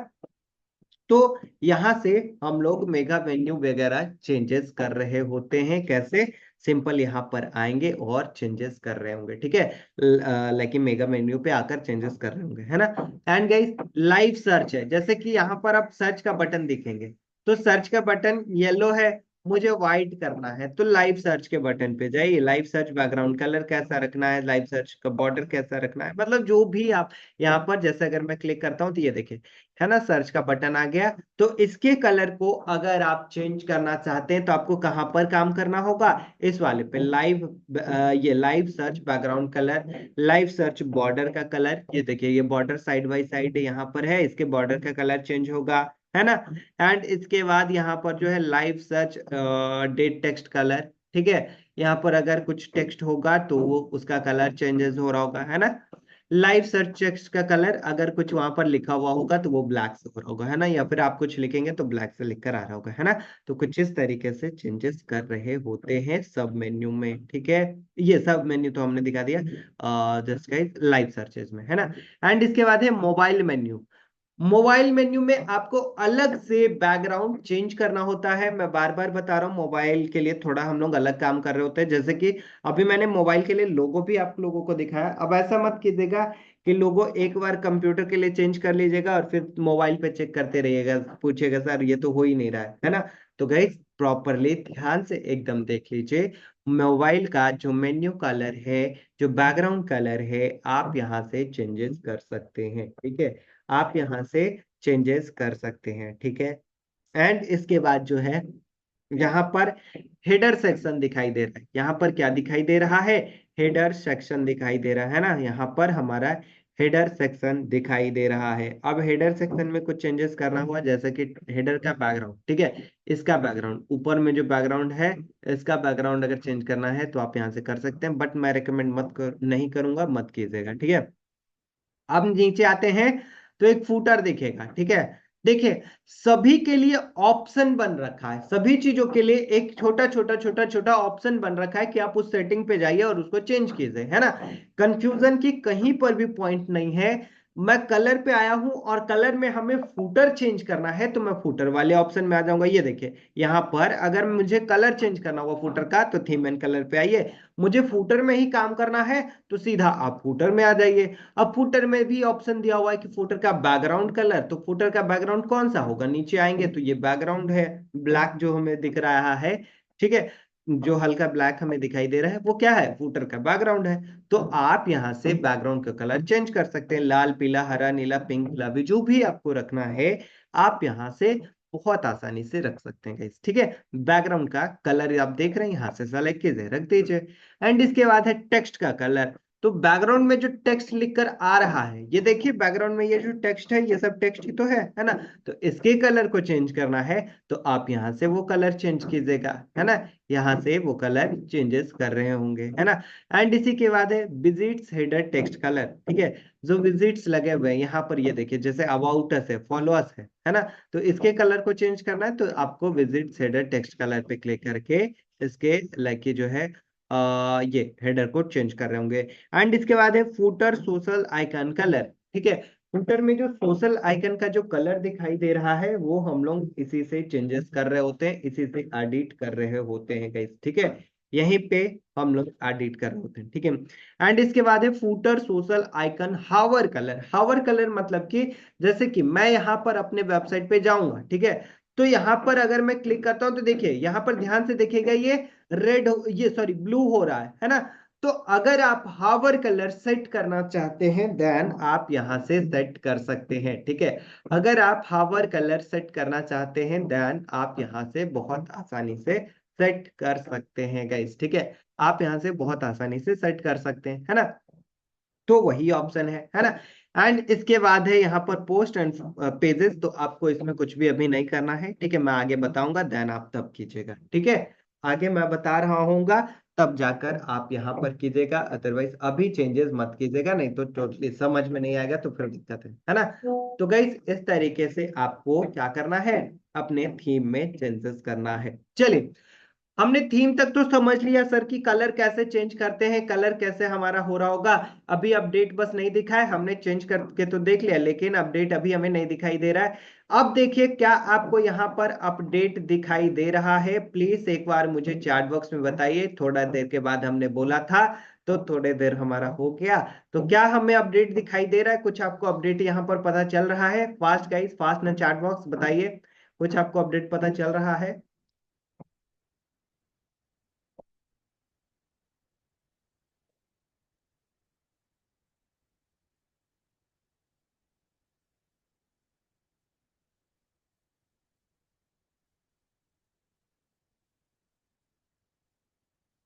तो यहाँ से हम लोग मेगा मेन्यू वगैरह चेंजेस कर रहे होते हैं, कैसे, सिंपल यहाँ पर आएंगे और चेंजेस कर रहे होंगे, ठीक है, लाइक मेगा मेन्यू पे आकर चेंजेस कर रहे होंगे, है ना। एंड गाइस लाइव सर्च है, जैसे कि यहाँ पर आप सर्च का बटन दिखेंगे, तो सर्च का बटन येलो है, मुझे व्हाइट करना है तो लाइव सर्च के बटन पे जाइए, लाइव सर्च बैकग्राउंड कलर कैसा रखना है, लाइव सर्च का बॉर्डर कैसा रखना है, मतलब जो भी आप यहाँ पर, जैसे अगर मैं क्लिक करता हूँ तो ये देखिए, है ना, सर्च का बटन आ गया। तो इसके कलर को अगर आप चेंज करना चाहते हैं तो आपको कहाँ पर काम करना होगा, इस वाले पे, लाइव, ये live search background colour, live search border का कलर, ये देखिए ये बॉर्डर साइड बाय साइड यहाँ पर है, इसके बॉर्डर का कलर चेंज होगा, है ना। एंड इसके बाद यहाँ पर जो है live search date text colour, ठीक है, यहाँ पर अगर कुछ टेक्स्ट होगा तो वो उसका कलर चेंजेस हो रहा होगा, है ना। लाइव सर्च टेक्स्ट का कलर अगर कुछ वहां पर लिखा हुआ होगा तो वो ब्लैक से हो रहा होगा, है ना, या फिर आप कुछ लिखेंगे तो ब्लैक से लिखकर आ रहा होगा, है ना। तो कुछ इस तरीके से चेंजेस कर रहे होते हैं सब मेन्यू में, ठीक है। ये सब मेन्यू तो हमने दिखा दिया जस्ट गाइस लाइव सर्चेस में, है ना। एंड इसके बाद है मोबाइल मेन्यू। मोबाइल मेन्यू में आपको अलग से बैकग्राउंड चेंज करना होता है, मैं बार बार बता रहा हूँ, मोबाइल के लिए थोड़ा हम लोग अलग काम कर रहे होते हैं, जैसे कि अभी मैंने मोबाइल के लिए लोगो भी आप लोगों को दिखाया। अब ऐसा मत कीजिएगा कि लोगो एक बार कंप्यूटर के लिए चेंज कर लीजिएगा और फिर मोबाइल पे चेक करते रहिएगा, पूछिएगा सर ये तो हो ही नहीं रहा है ना। तो गाइस प्रॉपरली ध्यान से एकदम देख लीजिए, मोबाइल का जो मेन्यू कलर है, जो बैकग्राउंड कलर है, आप यहाँ से चेंजेस कर सकते हैं, ठीक है, आप यहाँ से चेंजेस कर सकते हैं, ठीक है। एंड इसके बाद जो है यहाँ पर हेडर सेक्शन दिखाई दे रहा है, यहाँ पर क्या दिखाई दे रहा है, हेडर सेक्शन दिखाई दे रहा है ना, यहाँ पर हमारा हेडर सेक्शन दिखाई दे रहा है। अब हेडर सेक्शन में कुछ चेंजेस करना हुआ, जैसे कि हेडर का बैकग्राउंड, ठीक है, इसका बैकग्राउंड ऊपर में जो बैकग्राउंड है, इसका बैकग्राउंड अगर चेंज करना है तो आप यहाँ से कर सकते हैं, बट मैं रिकमेंड नहीं करूंगा, मत कीजिएगा, ठीक है। अब नीचे आते हैं तो एक फूटर दिखेगा, ठीक है। देखिए सभी के लिए ऑप्शन बन रखा है, सभी चीजों के लिए एक छोटा छोटा छोटा छोटा ऑप्शन बन रखा है कि आप उस सेटिंग पे जाइए और उसको चेंज कीजिए, है ना। कंफ्यूजन की कहीं पर भी पॉइंट नहीं है। मैं कलर पे आया हूं और कलर में हमें फूटर चेंज करना है तो मैं फूटर वाले ऑप्शन में आ जाऊंगा, ये देखिए यहां पर अगर मुझे कलर चेंज करना हुआ फूटर का तो थीम एंड कलर पे आइए, मुझे फूटर में ही काम करना है तो सीधा आप फूटर में आ जाइए। अब फुटर में भी ऑप्शन दिया हुआ है कि फुटर का बैकग्राउंड कलर, तो फुटर का बैकग्राउंड कौन सा होगा, नीचे आएंगे तो ये बैकग्राउंड है, ब्लैक जो हमें दिख रहा है, ठीक है, जो हल्का ब्लैक हमें दिखाई दे रहा है वो क्या है, फुटर का बैकग्राउंड है। तो आप यहाँ से बैकग्राउंड का कलर चेंज कर सकते हैं, लाल पीला हरा नीला पिंक गुलाबी जो भी आपको रखना है, आप यहाँ से बहुत आसानी से रख सकते हैं गाइस, ठीक है। बैकग्राउंड का कलर आप देख रहे हैं, यहाँ से सेलेक्ट कीजिए रख दीजिए। एंड इसके बाद है टेक्स्ट का कलर। तो बैकग्राउंड में जो टेक्स्ट लिखकर आ रहा है, ये देखिए बैकग्राउंड में ये जो टेक्स्ट है ये सब टेक्स्ट ही तो है ना। तो इसके कलर को चेंज करना है तो आप यहाँ से वो कलर चेंज कीजिएगा, है ना, यहाँ से वो कलर चेंजेस कर रहे होंगे, है ना। एंड इसी के बाद है विजिट्स हेडर टेक्स्ट कलर, ठीक है, जो विजिट्स लगे हुए हैं यहाँ पर, ये देखिए जैसे अबाउट अस है, फॉलो अस है ना। तो इसके कलर को चेंज करना है तो आपको विजिट्स हेडर टेक्स्ट कलर पे क्लिक करके इसके लाइक जो है ये हेडर को चेंज कर रहे होंगे। एंड इसके बाद है फूटर सोशल आइकन कलर, ठीक है। फूटर में जो सोशल आइकन का जो कलर दिखाई दे रहा है वो हम लोग इसी से चेंजेस कर रहे होते हैं, इसी से एडिट कर रहे होते हैं गाइस, ठीक है, यहीं पे हम लोग एडिट कर रहे होते हैं, ठीक है। एंड इसके बाद है फूटर सोशल आइकन हावर कलर। हावर कलर मतलब कि जैसे कि मैं यहाँ पर अपने वेबसाइट पे जाऊंगा, ठीक है, तो यहाँ पर अगर मैं क्लिक करता हूं तो देखिए यहाँ पर ध्यान से देखिएगा ये रेड, ये सॉरी ब्लू हो रहा है ना। तो अगर आप हावर कलर सेट करना चाहते हैं देन आप यहां से सेट कर सकते हैं, ठीक है। अगर आप हावर कलर सेट करना चाहते हैं देन आप यहां से बहुत आसानी से सेट कर सकते हैं गाइस, ठीक है, आप यहां से बहुत आसानी से सेट कर सकते हैं, है ना। तो वही ऑप्शन है ना। एंड इसके बाद है यहाँ पर पोस्ट एंड पेजेस, तो आपको इसमें कुछ भी अभी नहीं करना है, ठीक है, मैं आगे बताऊंगा देन आप तब कीजिएगा, ठीक है, आगे मैं बता रहा हूँगा तब जाकर आप यहाँ पर कीजिएगा, अदरवाइज अभी चेंजेस मत कीजिएगा, नहीं तो टोटली समझ में नहीं आएगा तो फिर दिक्कत है ना। तो गाइस इस तरीके से आपको क्या करना है, अपने थीम में चेंजेस करना है। चलिए हमने थीम तक तो समझ लिया सर कि कलर कैसे चेंज करते हैं, कलर कैसे हमारा हो रहा होगा। अभी अपडेट बस नहीं दिखा है, हमने चेंज करके तो देख लिया लेकिन अपडेट अभी हमें नहीं दिखाई दे रहा है। अब देखिए क्या आपको यहाँ पर अपडेट दिखाई दे रहा है, प्लीज एक बार मुझे चैट बॉक्स में बताइए। थोड़ा देर के बाद हमने बोला था तो थोड़ी देर हमारा हो गया। तो क्या हमें अपडेट दिखाई दे रहा है, कुछ आपको अपडेट यहाँ पर पता चल रहा है? फास्ट गाइस, फास्ट ना चैट बॉक्स बताइए, कुछ आपको अपडेट पता चल रहा है?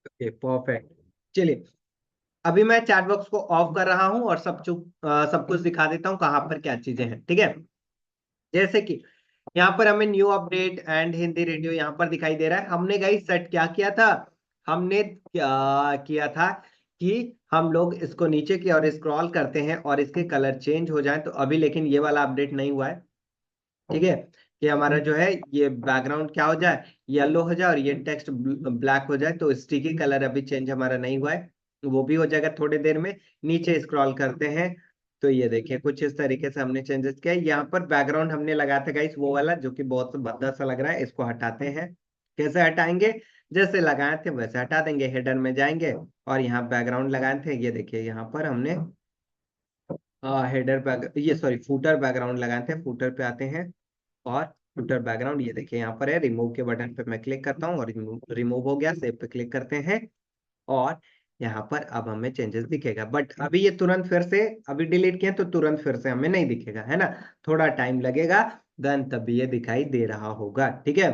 Okay perfect. चलिए, अभी मैं चैट बॉक्स को ऑफ कर रहा हूं और सब कुछ दिखा देता हूं कहां पर क्या चीजें हैं, ठीक है। जैसे कि यहाँ पर हमें new update and Hindi radio यहाँ पर दिखाई दे रहा है। हमने गाइस सेट क्या किया था, हमने क्या किया था कि हम लोग इसको नीचे की ओर स्क्रॉल करते हैं और इसके कलर चेंज हो जाए। तो अभी लेकिन ये वाला अपडेट नहीं हुआ है, ठीक है। कि हमारा जो है ये बैकग्राउंड क्या हो जाए, येलो हो जाए और ये टेक्स्ट ब्लैक हो जाए। तो स्टिकी कलर अभी चेंज हमारा नहीं हुआ है, वो भी हो जाएगा थोड़ी देर में। नीचे स्क्रॉल करते हैं तो ये देखिए कुछ इस तरीके से हमने चेंजेस किया है। यहाँ पर बैकग्राउंड हमने लगाया था गाइस वो वाला जो कि बहुत भद्दा सा लग रहा है, इसको हटाते हैं। कैसे हटाएंगे, जैसे लगाए थे वैसे हटा देंगे। हेडर में जाएंगे और यहाँ बैकग्राउंड लगाए थे, ये देखिए यहाँ पर हमने हेडर बैक ये सॉरी फूटर बैकग्राउंड लगाए थे। फूटर पे आते हैं और फुटर बैकग्राउंड ये देखिए यहाँ पर है। रिमूव के बटन पे मैं क्लिक करता हूँ और रिमूव हो गया। सेव पे क्लिक करते हैं और यहाँ पर अब हमें चेंजेस दिखेगा। बट अभी ये तुरंत फिर से, अभी डिलीट किया तो तुरंत फिर से हमें नहीं दिखेगा, है ना। थोड़ा टाइम लगेगा, देन तभी ये दिखाई दे रहा होगा, ठीक है।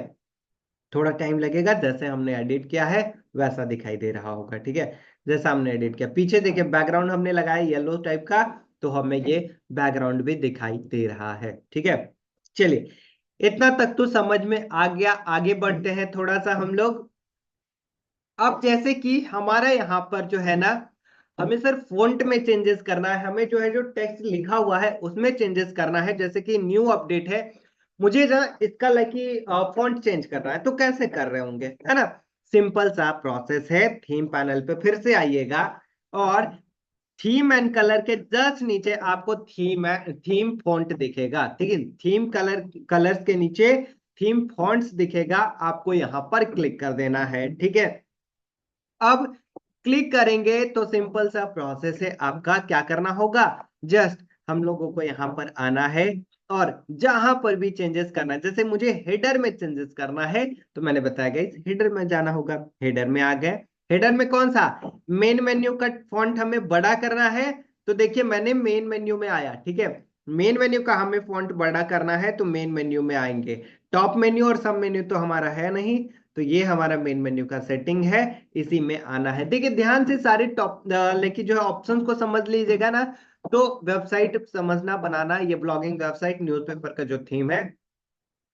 थोड़ा टाइम लगेगा, जैसे हमने एडिट किया है वैसा दिखाई दे रहा होगा, ठीक है। जैसा हमने एडिट किया, पीछे देखिए बैकग्राउंड हमने लगाया येलो टाइप का, तो हमें ये बैकग्राउंड भी दिखाई दे रहा है, ठीक है। चलिए, इतना तक तो समझ में आ गया। आगे बढ़ते हैं थोड़ा सा हम लोग। अब जैसे कि हमारा यहाँ पर जो है ना, हमें सिर्फ फॉन्ट में चेंजेस करना है। हमें जो है जो टेक्स्ट लिखा हुआ है उसमें चेंजेस करना है। जैसे कि न्यू अपडेट है, मुझे जो इसका लाइक फॉन्ट चेंज करना है, तो कैसे कर रहे होंगे, है ना। सिंपल सा प्रोसेस है। थीम पैनल पे फिर से आइएगा और थीम एंड कलर के जस्ट नीचे आपको थीम फॉन्ट दिखेगा, ठीक है। थीम कलर्स के नीचे थीम फॉन्ट्स दिखेगा, आपको यहां पर क्लिक कर देना है, ठीक है। अब क्लिक करेंगे तो सिंपल सा प्रोसेस है आपका। क्या करना होगा, जस्ट हम लोगों को यहाँ पर आना है और जहां पर भी चेंजेस करना है, जैसे मुझे हेडर में चेंजेस करना है तो मैंने बताया गया हेडर में जाना होगा। हेडर में आ गए। हेडर में कौन सा, मेन मेन्यू का फॉन्ट हमें बड़ा करना है। तो देखिए मैंने मेन मेन्यू में आया, ठीक है। मेन मेन्यू का हमें फॉन्ट बड़ा करना है तो मेन मेन्यू में आएंगे। टॉप मेन्यू और सब मेन्यू तो हमारा है नहीं, तो ये हमारा मेन मेन्यू का सेटिंग है, इसी में आना है। देखिए ध्यान से सारे टॉप लेकिन जो है ऑप्शंस को समझ लीजिएगा ना। तो वेबसाइट समझना बनाना, ये ब्लॉगिंग वेबसाइट न्यूज़पेपर का जो थीम है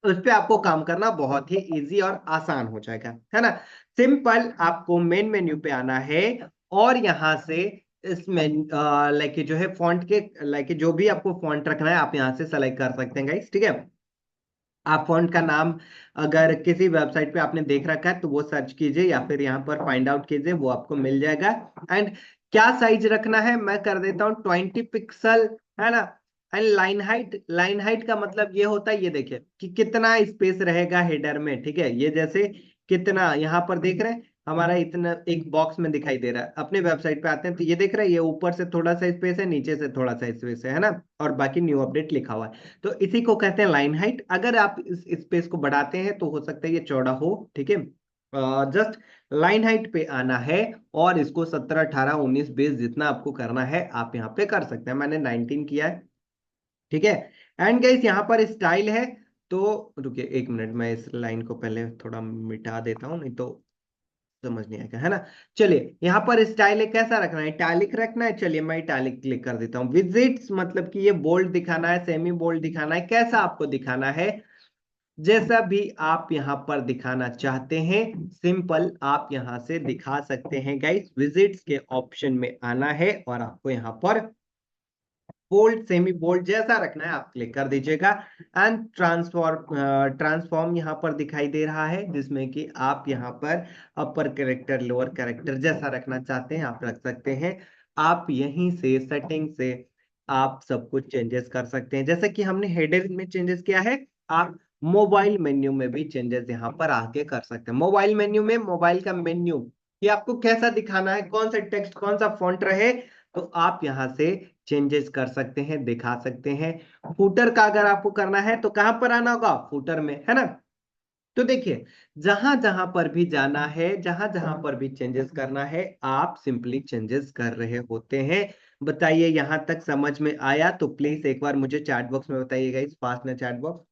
उस पे आपको काम करना बहुत ही इजी और आसान हो जाएगा, है ना। सिंपल आपको मेन मेन्यू पे आना है और यहां से इसमें लाइक जो है फॉन्ट के लाइक जो भी आपको फॉन्ट रखना है आप यहां से सेलेक्ट कर सकते हैं गाइस, ठीक है। आप फॉन्ट का नाम अगर किसी वेबसाइट पे आपने देख रखा है तो वो सर्च कीजिए या फिर यहाँ पर फाइंड आउट कीजिए, वो आपको मिल जाएगा। एंड क्या साइज रखना है मैं कर देता हूँ 20 पिक्सल, है ना। एंड लाइन हाइट का मतलब ये होता है, ये देखिए कि कितना स्पेस रहेगा हेडर में, ठीक है। ये जैसे कितना यहाँ पर देख रहे हैं हमारा इतना एक बॉक्स में दिखाई दे रहा है। अपने वेबसाइट पे आते हैं तो ये देख रहे हैं, ये ऊपर से थोड़ा सा स्पेस है, नीचे से थोड़ा सा स्पेस है ना। और बाकी न्यू अपडेट लिखा हुआ है। तो इसी को कहते हैं लाइन हाइट। अगर आप इस स्पेस को बढ़ाते हैं तो हो सकता है ये चौड़ा हो, ठीक है। जस्ट लाइन हाइट पे आना है और इसको 17, 18, 19, 20 जितना आपको करना है आप यहाँ पे कर सकते हैं। मैंने 19 किया है, ठीक है। एंड गाइस यहाँ पर स्टाइल है, तो रुकिए एक मिनट, मैं इस लाइन को पहले थोड़ा मिटा देता हूँ नहीं तो समझ नहीं आएगा, है ना। चलिए यहाँ पर स्टाइल है, कैसा रखना है, इटैलिक रखना है। चलिए मैं इटैलिक क्लिक कर देता हूँ। विजिट्स मतलब कि ये बोल्ड दिखाना है, सेमी बोल्ड दिखाना है, कैसा आपको दिखाना है जैसा भी आप यहाँ पर दिखाना चाहते हैं सिंपल आप यहाँ से दिखा सकते हैं गाइस। विजिट्स के ऑप्शन में आना है और आपको यहाँ पर बोल्ड सेमी बोल्ड जैसा रखना है आप क्लिक कर दीजिएगा। एंड ट्रांसफॉर्म यहाँ पर दिखाई दे रहा है, जिसमें कि आप यहाँ पर अपर कैरेक्टर लोअर कैरेक्टर जैसा रखना चाहते हैं आप रख सकते हैं। आप यहीं से सेटिंग से आप सब कुछ चेंजेस कर सकते हैं। जैसे कि हमने हेडर में चेंजेस किया है, आप मोबाइल मेन्यू में भी चेंजेस यहाँ पर आके कर सकते हैं। मोबाइल मेन्यू में मोबाइल का मेन्यू कि आपको कैसा दिखाना है, कौन सा टेक्स्ट कौन सा फॉन्ट रहे, तो आप यहाँ से चेंजेस कर सकते हैं, दिखा सकते हैं। फूटर का अगर आपको करना है तो कहां पर आना होगा, फूटर में, है ना। तो देखिए, जहां जहां पर भी जाना है, जहां जहां पर भी चेंजेस करना है, आप सिंपली चेंजेस कर रहे होते हैं। बताइए यहां तक समझ में आया? तो प्लीज एक बार मुझे चैट बॉक्स में बताइएगा, इस फास्ट ना चैट बॉक्स।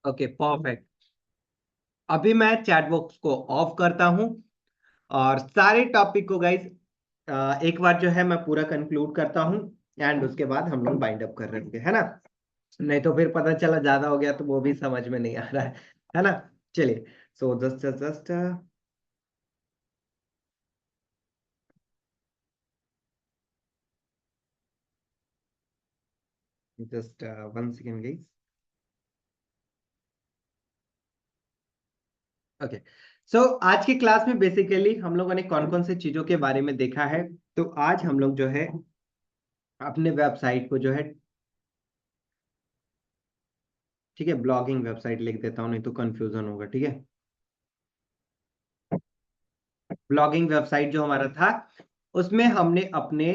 Okay perfect. अभी मैं चैट बॉक्स को ऑफ करता हूं और सारे टॉपिक को गाइस एक बार जो है मैं पूरा कंक्लूड करता हूं, एंड उसके बाद हम लोग बाइंड अप कर रहे होंगे, है ना। नहीं तो फिर पता चला ज्यादा हो गया तो वो भी समझ में नहीं आ रहा है ना। चलिए, so just just just 1 second guys. Okay, so आज की क्लास में बेसिकली हम लोगों ने कौन कौन से चीजों के बारे में देखा है। तो आज हम लोग जो है अपने वेबसाइट को जो है, ठीक है, ब्लॉगिंग वेबसाइट लिख देता हूँ नहीं तो कंफ्यूजन होगा, ठीक है। ब्लॉगिंग वेबसाइट जो हमारा था, उसमें हमने अपने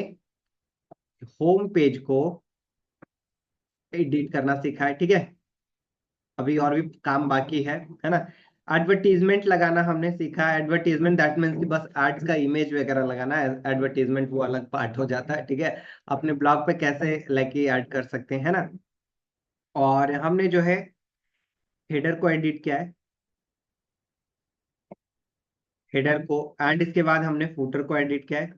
होम पेज को एडिट करना सीखा है, ठीक है। अभी और भी काम बाकी है ना। एडवर्टीजमेंट लगाना हमने सीखा है। एडवर्टीजमेंट दैट मीन्स कि बस एड्स का इमेज वगैरह लगाना है, एडवर्टीजमेंट वो अलग पार्ट हो जाता है, ठीक है। अपने ब्लॉग पे कैसे लाइक ऐड कर सकते हैं ना। और हमने जो है हेडर को एडिट किया है, हेडर को, एंड इसके बाद हमने फूटर को एडिट किया है।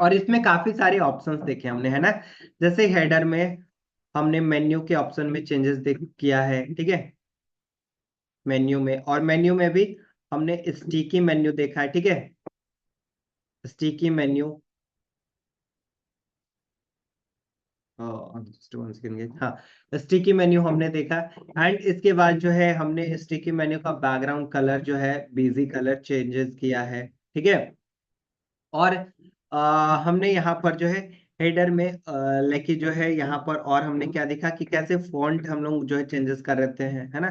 और इसमें काफी सारे ऑप्शंस देखे हमने, है ना। जैसे हेडर में हमने मेन्यू के ऑप्शन में चेंजेस देख किया है, ठीक है, मेन्यू में। और मेन्यू में भी हमने स्टिकी मेन्यू देखा है, ठीक है, sticky menu. just one second guys। हाँ, स्टिकी मेन्यू हमने देखा। एंड इसके बाद जो है हमने स्टिकी मेन्यू का बैकग्राउंड कलर जो है बीजी कलर चेंजेस किया है, ठीक है। और हमने यहाँ पर जो है हेडर में लेके जो है यहाँ पर, और हमने क्या देखा कि कैसे फॉन्ट हम लोग जो है चेंजेस कर रहे हैं, है ना।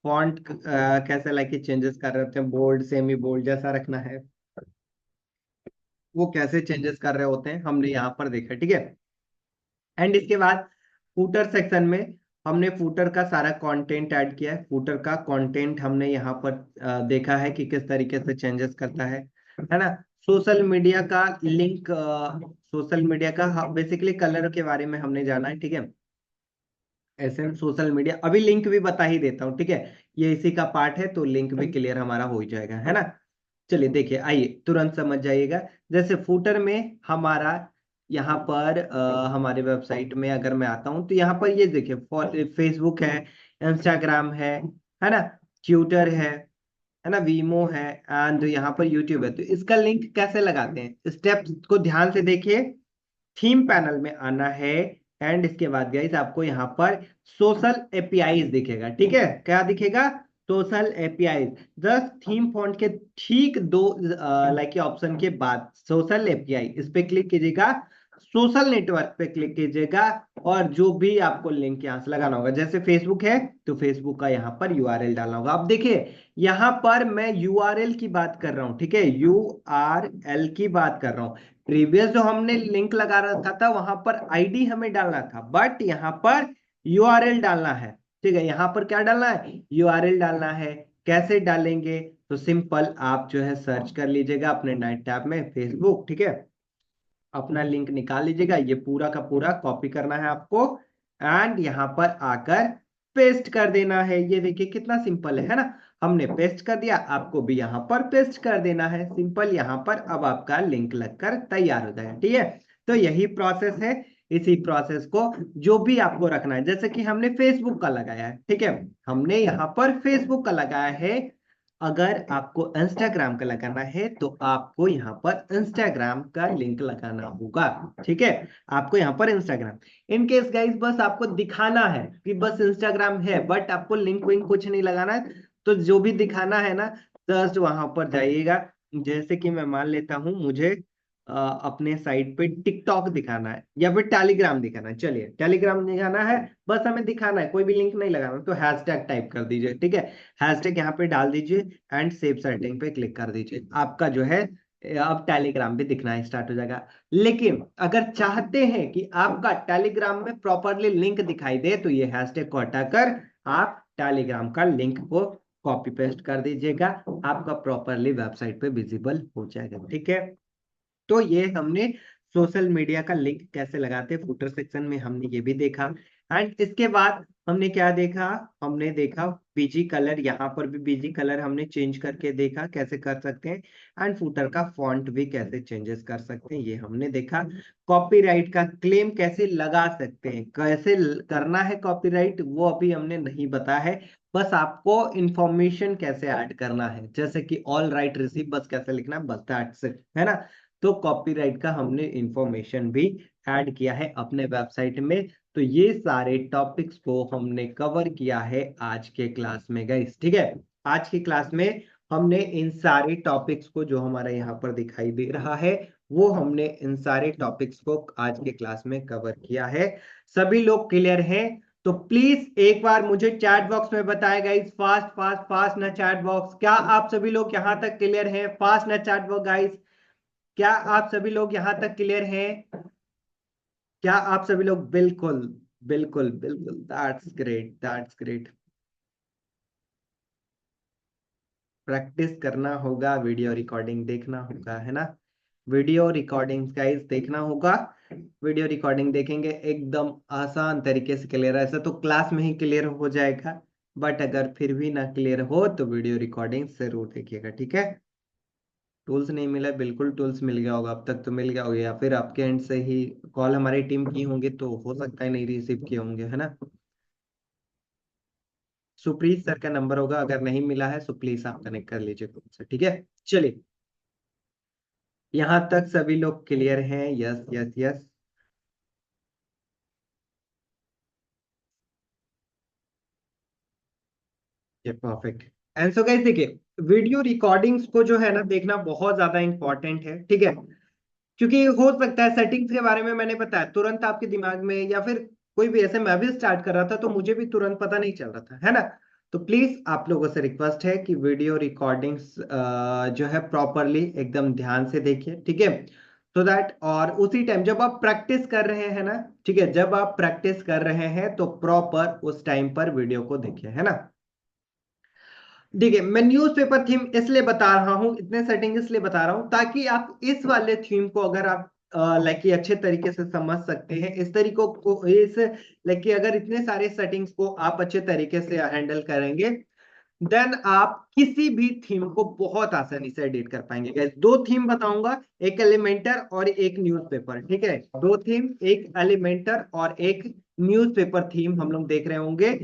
फॉन्ट कैसे लाइक चेंजेस कर रहे हैं, बोल्ड सेमी बोल्ड जैसा रखना है, वो कैसे चेंजेस कर रहे होते हैं हमने यहाँ पर देखा, ठीक है। एंड इसके बाद फूटर सेक्शन में हमने फूटर का सारा कंटेंट ऐड किया है। फूटर का कंटेंट हमने यहाँ पर देखा है कि किस तरीके से चेंजेस करता है ना। सोशल मीडिया का लिंक, सोशल मीडिया का बेसिकली कलर के बारे में हमने जाना है, ठीक है। ऐसे सोशल मीडिया, अभी लिंक भी बता ही देता हूँ, ठीक है। ये इसी का पार्ट है तो लिंक भी क्लियर हमारा हो ही जाएगा, है ना। चलिए देखिए, आइए तुरंत समझ जाइएगा। जैसे फूटर में हमारा यहाँ पर हमारे वेबसाइट में अगर मैं आता हूँ तो यहाँ पर ये देखिए, फेसबुक है, इंस्टाग्राम है ना, ट्विटर है ना, वीमो है, एंड यहाँ पर यूट्यूब है। तो इसका लिंक कैसे लगाते हैं, स्टेप्स को ध्यान से देखिए। थीम पैनल में आना है, एंड इसके बाद गाइस आपको यहाँ पर सोशल एपीआईज दिखेगा, ठीक है। क्या दिखेगा, social APIs. Just theme font के ठीक दो लाइक ऑप्शन के बाद सोशल एपीआई, इस पे क्लिक कीजिएगा। सोशल नेटवर्क पे क्लिक कीजिएगा, और जो भी आपको लिंक यहाँ से लगाना होगा, जैसे फेसबुक है तो फेसबुक का यहाँ पर यूआरएल डालना होगा। अब देखिए यहाँ पर मैं यूआरएल की बात कर रहा हूँ, ठीक है, यूआरएल की बात कर रहा हूँ। प्रीवियस जो हमने लिंक लगा रखा था वहां पर आईडी हमें डालना था, बट यहाँ पर यूआरएल डालना है, ठीक है। यहाँ पर क्या डालना है, यूआरएल डालना है। कैसे डालेंगे, तो सिंपल आप जो है सर्च कर लीजिएगा अपने नाइट टैब में फेसबुक, ठीक है। अपना लिंक निकाल लीजिएगा, ये पूरा का पूरा कॉपी करना है आपको, एंड यहाँ पर आकर पेस्ट कर देना है। ये देखिए कितना सिंपल है ना। हमने पेस्ट कर दिया, आपको भी यहाँ पर पेस्ट कर देना है, सिंपल। यहाँ पर अब आपका लिंक लगकर तैयार हो जाएगा, ठीक है। तो यही प्रोसेस है। इसी प्रोसेस को जो भी आपको रखना है, जैसे कि हमने फेसबुक का लगाया है, ठीक है, हमने यहाँ पर फेसबुक का लगाया है। अगर आपको इंस्टाग्राम का लगाना है तो आपको यहाँ पर इंस्टाग्राम का लिंक लगाना होगा, ठीक है। आपको यहाँ पर इंस्टाग्राम, इन केस गाइस बस आपको दिखाना है कि बस इंस्टाग्राम है, बट आपको लिंक विंक कुछ नहीं लगाना है। तो जो भी दिखाना है ना, जस्ट वहां पर जाइएगा। जैसे कि मैं मान लेता हूं मुझे अपने साइट पे टिकटॉक दिखाना है या फिर टेलीग्राम दिखाना है, चलिए टेलीग्राम दिखाना है। बस हमें दिखाना है, कोई भी लिंक नहीं लगाना, तो हैशटैग टाइप कर दीजिए, ठीक है। हैशटैग यहाँ पे डाल दीजिए एंड सेव सेटिंग पे क्लिक कर दीजिए। आपका जो है अब टेलीग्राम पे दिखना स्टार्ट हो जाएगा। लेकिन अगर चाहते हैं कि आपका टेलीग्राम में प्रॉपरली लिंक दिखाई दे, तो ये हैशटैग को हटाकर आप टेलीग्राम का लिंक को कॉपी पेस्ट कर दीजिएगा, आपका प्रॉपरली वेबसाइट पे विजिबल हो जाएगा, ठीक है। तो ये हमने सोशल मीडिया का लिंक कैसे लगाते हैं, फुटर सेक्शन में हमने ये भी देखा। एंड इसके बाद हमने क्या देखा, हमने देखा बीजी कलर, यहाँ पर भी बीजी कलर हमने चेंज करके देखा कैसे कर सकते हैं। एंड फुटर का फॉन्ट भी कैसे चेंजेस कर सकते हैं, ये हमने देखा। कॉपीराइट का क्लेम कैसे लगा सकते हैं, कैसे करना है कॉपीराइट, वो अभी हमने नहीं बताया है। बस आपको इंफॉर्मेशन कैसे ऐड करना है, जैसे कि ऑल राइट रिसीव बस कैसे लिखना है, बस दैट्स इट, है ना। तो कॉपीराइट का हमने इंफॉर्मेशन भी ऐड किया है अपने वेबसाइट में। तो ये सारे टॉपिक्स को हमने कवर किया है आज के क्लास में गाइस, ठीक है। आज की क्लास में हमने इन सारे टॉपिक्स को, जो हमारा यहाँ पर दिखाई दे रहा है, वो हमने इन सारे टॉपिक्स को आज के क्लास में कवर किया है। सभी लोग क्लियर हैं? तो प्लीज एक बार मुझे चैट बॉक्स में बताएं गाइस, फास्ट फास्ट फास्ट ना चैट बॉक्स, क्या आप सभी लोग यहाँ तक क्लियर हैं? फास्ट ना चैट बॉक्स गाइस, क्या आप सभी लोग यहां तक क्लियर हैं? क्या आप सभी लोग, बिल्कुल बिल्कुल बिल्कुल, that's great that's great. Practice करना होगा, वीडियो रिकॉर्डिंग देखना होगा, है ना। वीडियो रिकॉर्डिंग गाइस देखना होगा। वीडियो रिकॉर्डिंग देखेंगे एकदम आसान तरीके से क्लियर, ऐसा तो क्लास में ही क्लियर हो जाएगा, बट अगर फिर भी ना क्लियर हो तो वीडियो रिकॉर्डिंग जरूर देखिएगा, ठीक है। टूल्स नहीं मिला, बिल्कुल टूल्स मिल गया होगा, अब तक तो मिल गया होगा, या फिर आपके एंड से ही कॉल हमारी टीम की होंगे तो हो सकता है नहीं रिसीव किए होंगे, है ना। सुप्रीत सर का नंबर होगा, अगर नहीं मिला है तो प्लीज आप कनेक्ट कर लीजिए खुद से, ठीक है। चलिए, यहाँ तक सभी लोग क्लियर हैं? यस यस यस, ये परफेक्ट। एंड सो गाइस देखिए, वीडियो रिकॉर्डिंग्स को जो है ना देखना बहुत ज्यादा इंपॉर्टेंट है, ठीक है। क्योंकि हो सकता है सेटिंग्स के बारे में मैंने बताया तुरंत आपके दिमाग में, या फिर कोई भी ऐसे, मैं भी स्टार्ट कर रहा था तो मुझे भी तुरंत पता नहीं चल रहा था, है ना। तो प्लीज आप लोगों से रिक्वेस्ट है कि वीडियो रिकॉर्डिंग्स जो है प्रॉपरली एकदम ध्यान से देखिए, ठीक है। तो दैट, और उसी टाइम जब आप प्रैक्टिस कर रहे हैं ना, ठीक है, जब आप प्रैक्टिस कर रहे हैं तो प्रॉपर उस टाइम पर वीडियो को देखिए, है ना। देखिए, मैं न्यूज़पेपर थीम इसलिए बता रहा हूँ, इतने सेटिंग इसलिए बता रहा हूँ ताकि आप इस वाले थीम को अगर आप लाइक अच्छे तरीके से समझ सकते हैं, इस तरीकों को, इस लाइक अगर इतने सारे सेटिंग्स को आप अच्छे तरीके से हैंडल करेंगे, देन आप किसी भी थीम को बहुत आसानी से एडिट कर पाएंगे। Guys, दो थीम बताऊंगा, एक एलिमेंटर और एक न्यूज़पेपर, ठीक है। दो थीम, एक एलिमेंटर और एक न्यूज़पेपर थीम हम लोग देख रहे होंगे।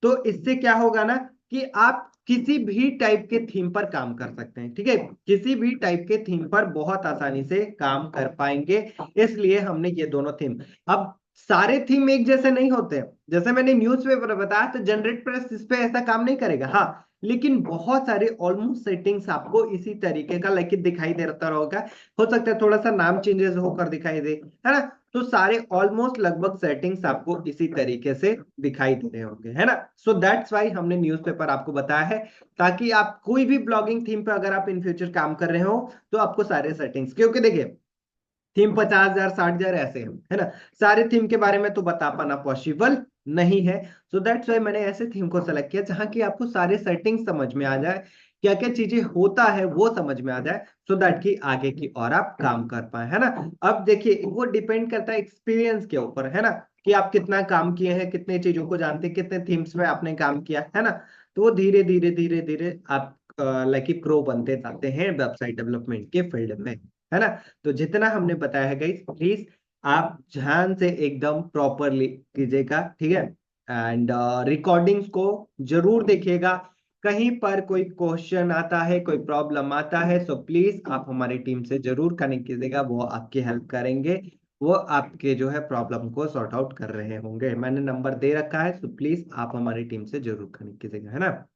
तो इससे क्या होगा ना कि आप किसी भी टाइप के थीम पर काम कर सकते हैं, ठीक है। किसी भी टाइप के थीम पर बहुत आसानी से काम कर पाएंगे, इसलिए हमने ये दोनों थीम। अब सारे थीम एक जैसे नहीं होते, जैसे मैंने न्यूज़पेपर बताया तो जनरेट प्रेस इस पे ऐसा काम नहीं करेगा, हाँ। लेकिन बहुत सारे ऑलमोस्ट सेटिंग्स आपको इसी तरीके का लाइक दिखाई दे रहा होगा। हो सकता है थोड़ा सा नाम चेंजेस होकर दिखाई दे, है ना। तो सारे ऑलमोस्ट लगभग सेटिंग्स आपको इसी तरीके से दिखाई दे रहे होंगे, है ना। सो दैट्स वाई हमने न्यूज़पेपर आपको बताया है, ताकि आप कोई भी ब्लॉगिंग थीम पे अगर आप इन फ्यूचर काम कर रहे हो तो आपको सारे सेटिंग्स, क्योंकि देखिए थीम 50,000 60,000 ऐसे है ना। सारे थीम के बारे में तो बता पाना पॉसिबल नहीं है। सो दैट्स वाई मैंने ऐसे थीम को सेलेक्ट किया जहां की आपको सारे सेटिंग समझ में आ जाए, क्या क्या चीजें होता है वो समझ में आ जाए, सो दैट कि आगे की और आप काम कर पाए, है ना। अब देखिए वो डिपेंड करता है एक्सपीरियंस के ऊपर, है ना। कि आप कितना काम किए हैं, कितने चीजों को जानते हैं, कितने थीम्स में आपने काम किया है ना। तो वो धीरे धीरे धीरे धीरे आप लाइक प्रो बनते जाते हैं वेबसाइट डेवलपमेंट के फील्ड में, है ना। तो जितना हमने बताया है गाइस, प्लीज आप ध्यान से एकदम प्रॉपरली कीजिएगा, ठीक है। एंड रिकॉर्डिंग्स को जरूर देखिएगा। कहीं पर कोई क्वेश्चन आता है, कोई प्रॉब्लम आता है, सो प्लीज आप हमारी टीम से जरूर कनेक्ट कीजिएगा, वो आपकी हेल्प करेंगे। वो आपके जो है प्रॉब्लम को सॉर्ट आउट कर रहे होंगे। मैंने नंबर दे रखा है, सो प्लीज आप हमारी टीम से जरूर कनेक्ट कीजिएगा, है ना।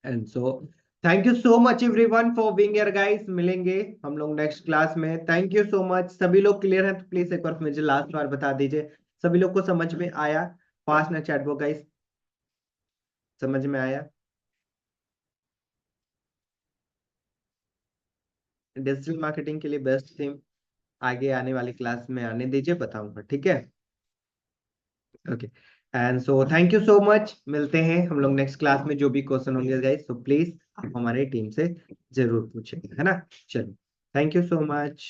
And so thank you so much everyone for being here guys. मिलेंगे हम लोग नेक्स्ट क्लास में। Thank you so much. सभी लोग क्लियर हैं तो प्लीज एक बार मुझे लास्ट बार बता दीजिए, सभी लोग को समझ में आया? फास्ट ना चैट बॉक्स गाइस, समझ में आया? डिजिटल मार्केटिंग के लिए बेस्ट थीम आगे आने वाली क्लास में आने दीजिए, बताऊंगा, ठीक है। Okay. And so thank you so much. मिलते हैं हम लोग नेक्स्ट क्लास में। जो भी क्वेश्चन होंगे गाइस, सो प्लीज आप हमारे टीम से जरूर पूछेंगे, है ना। चलो, थैंक यू सो मच।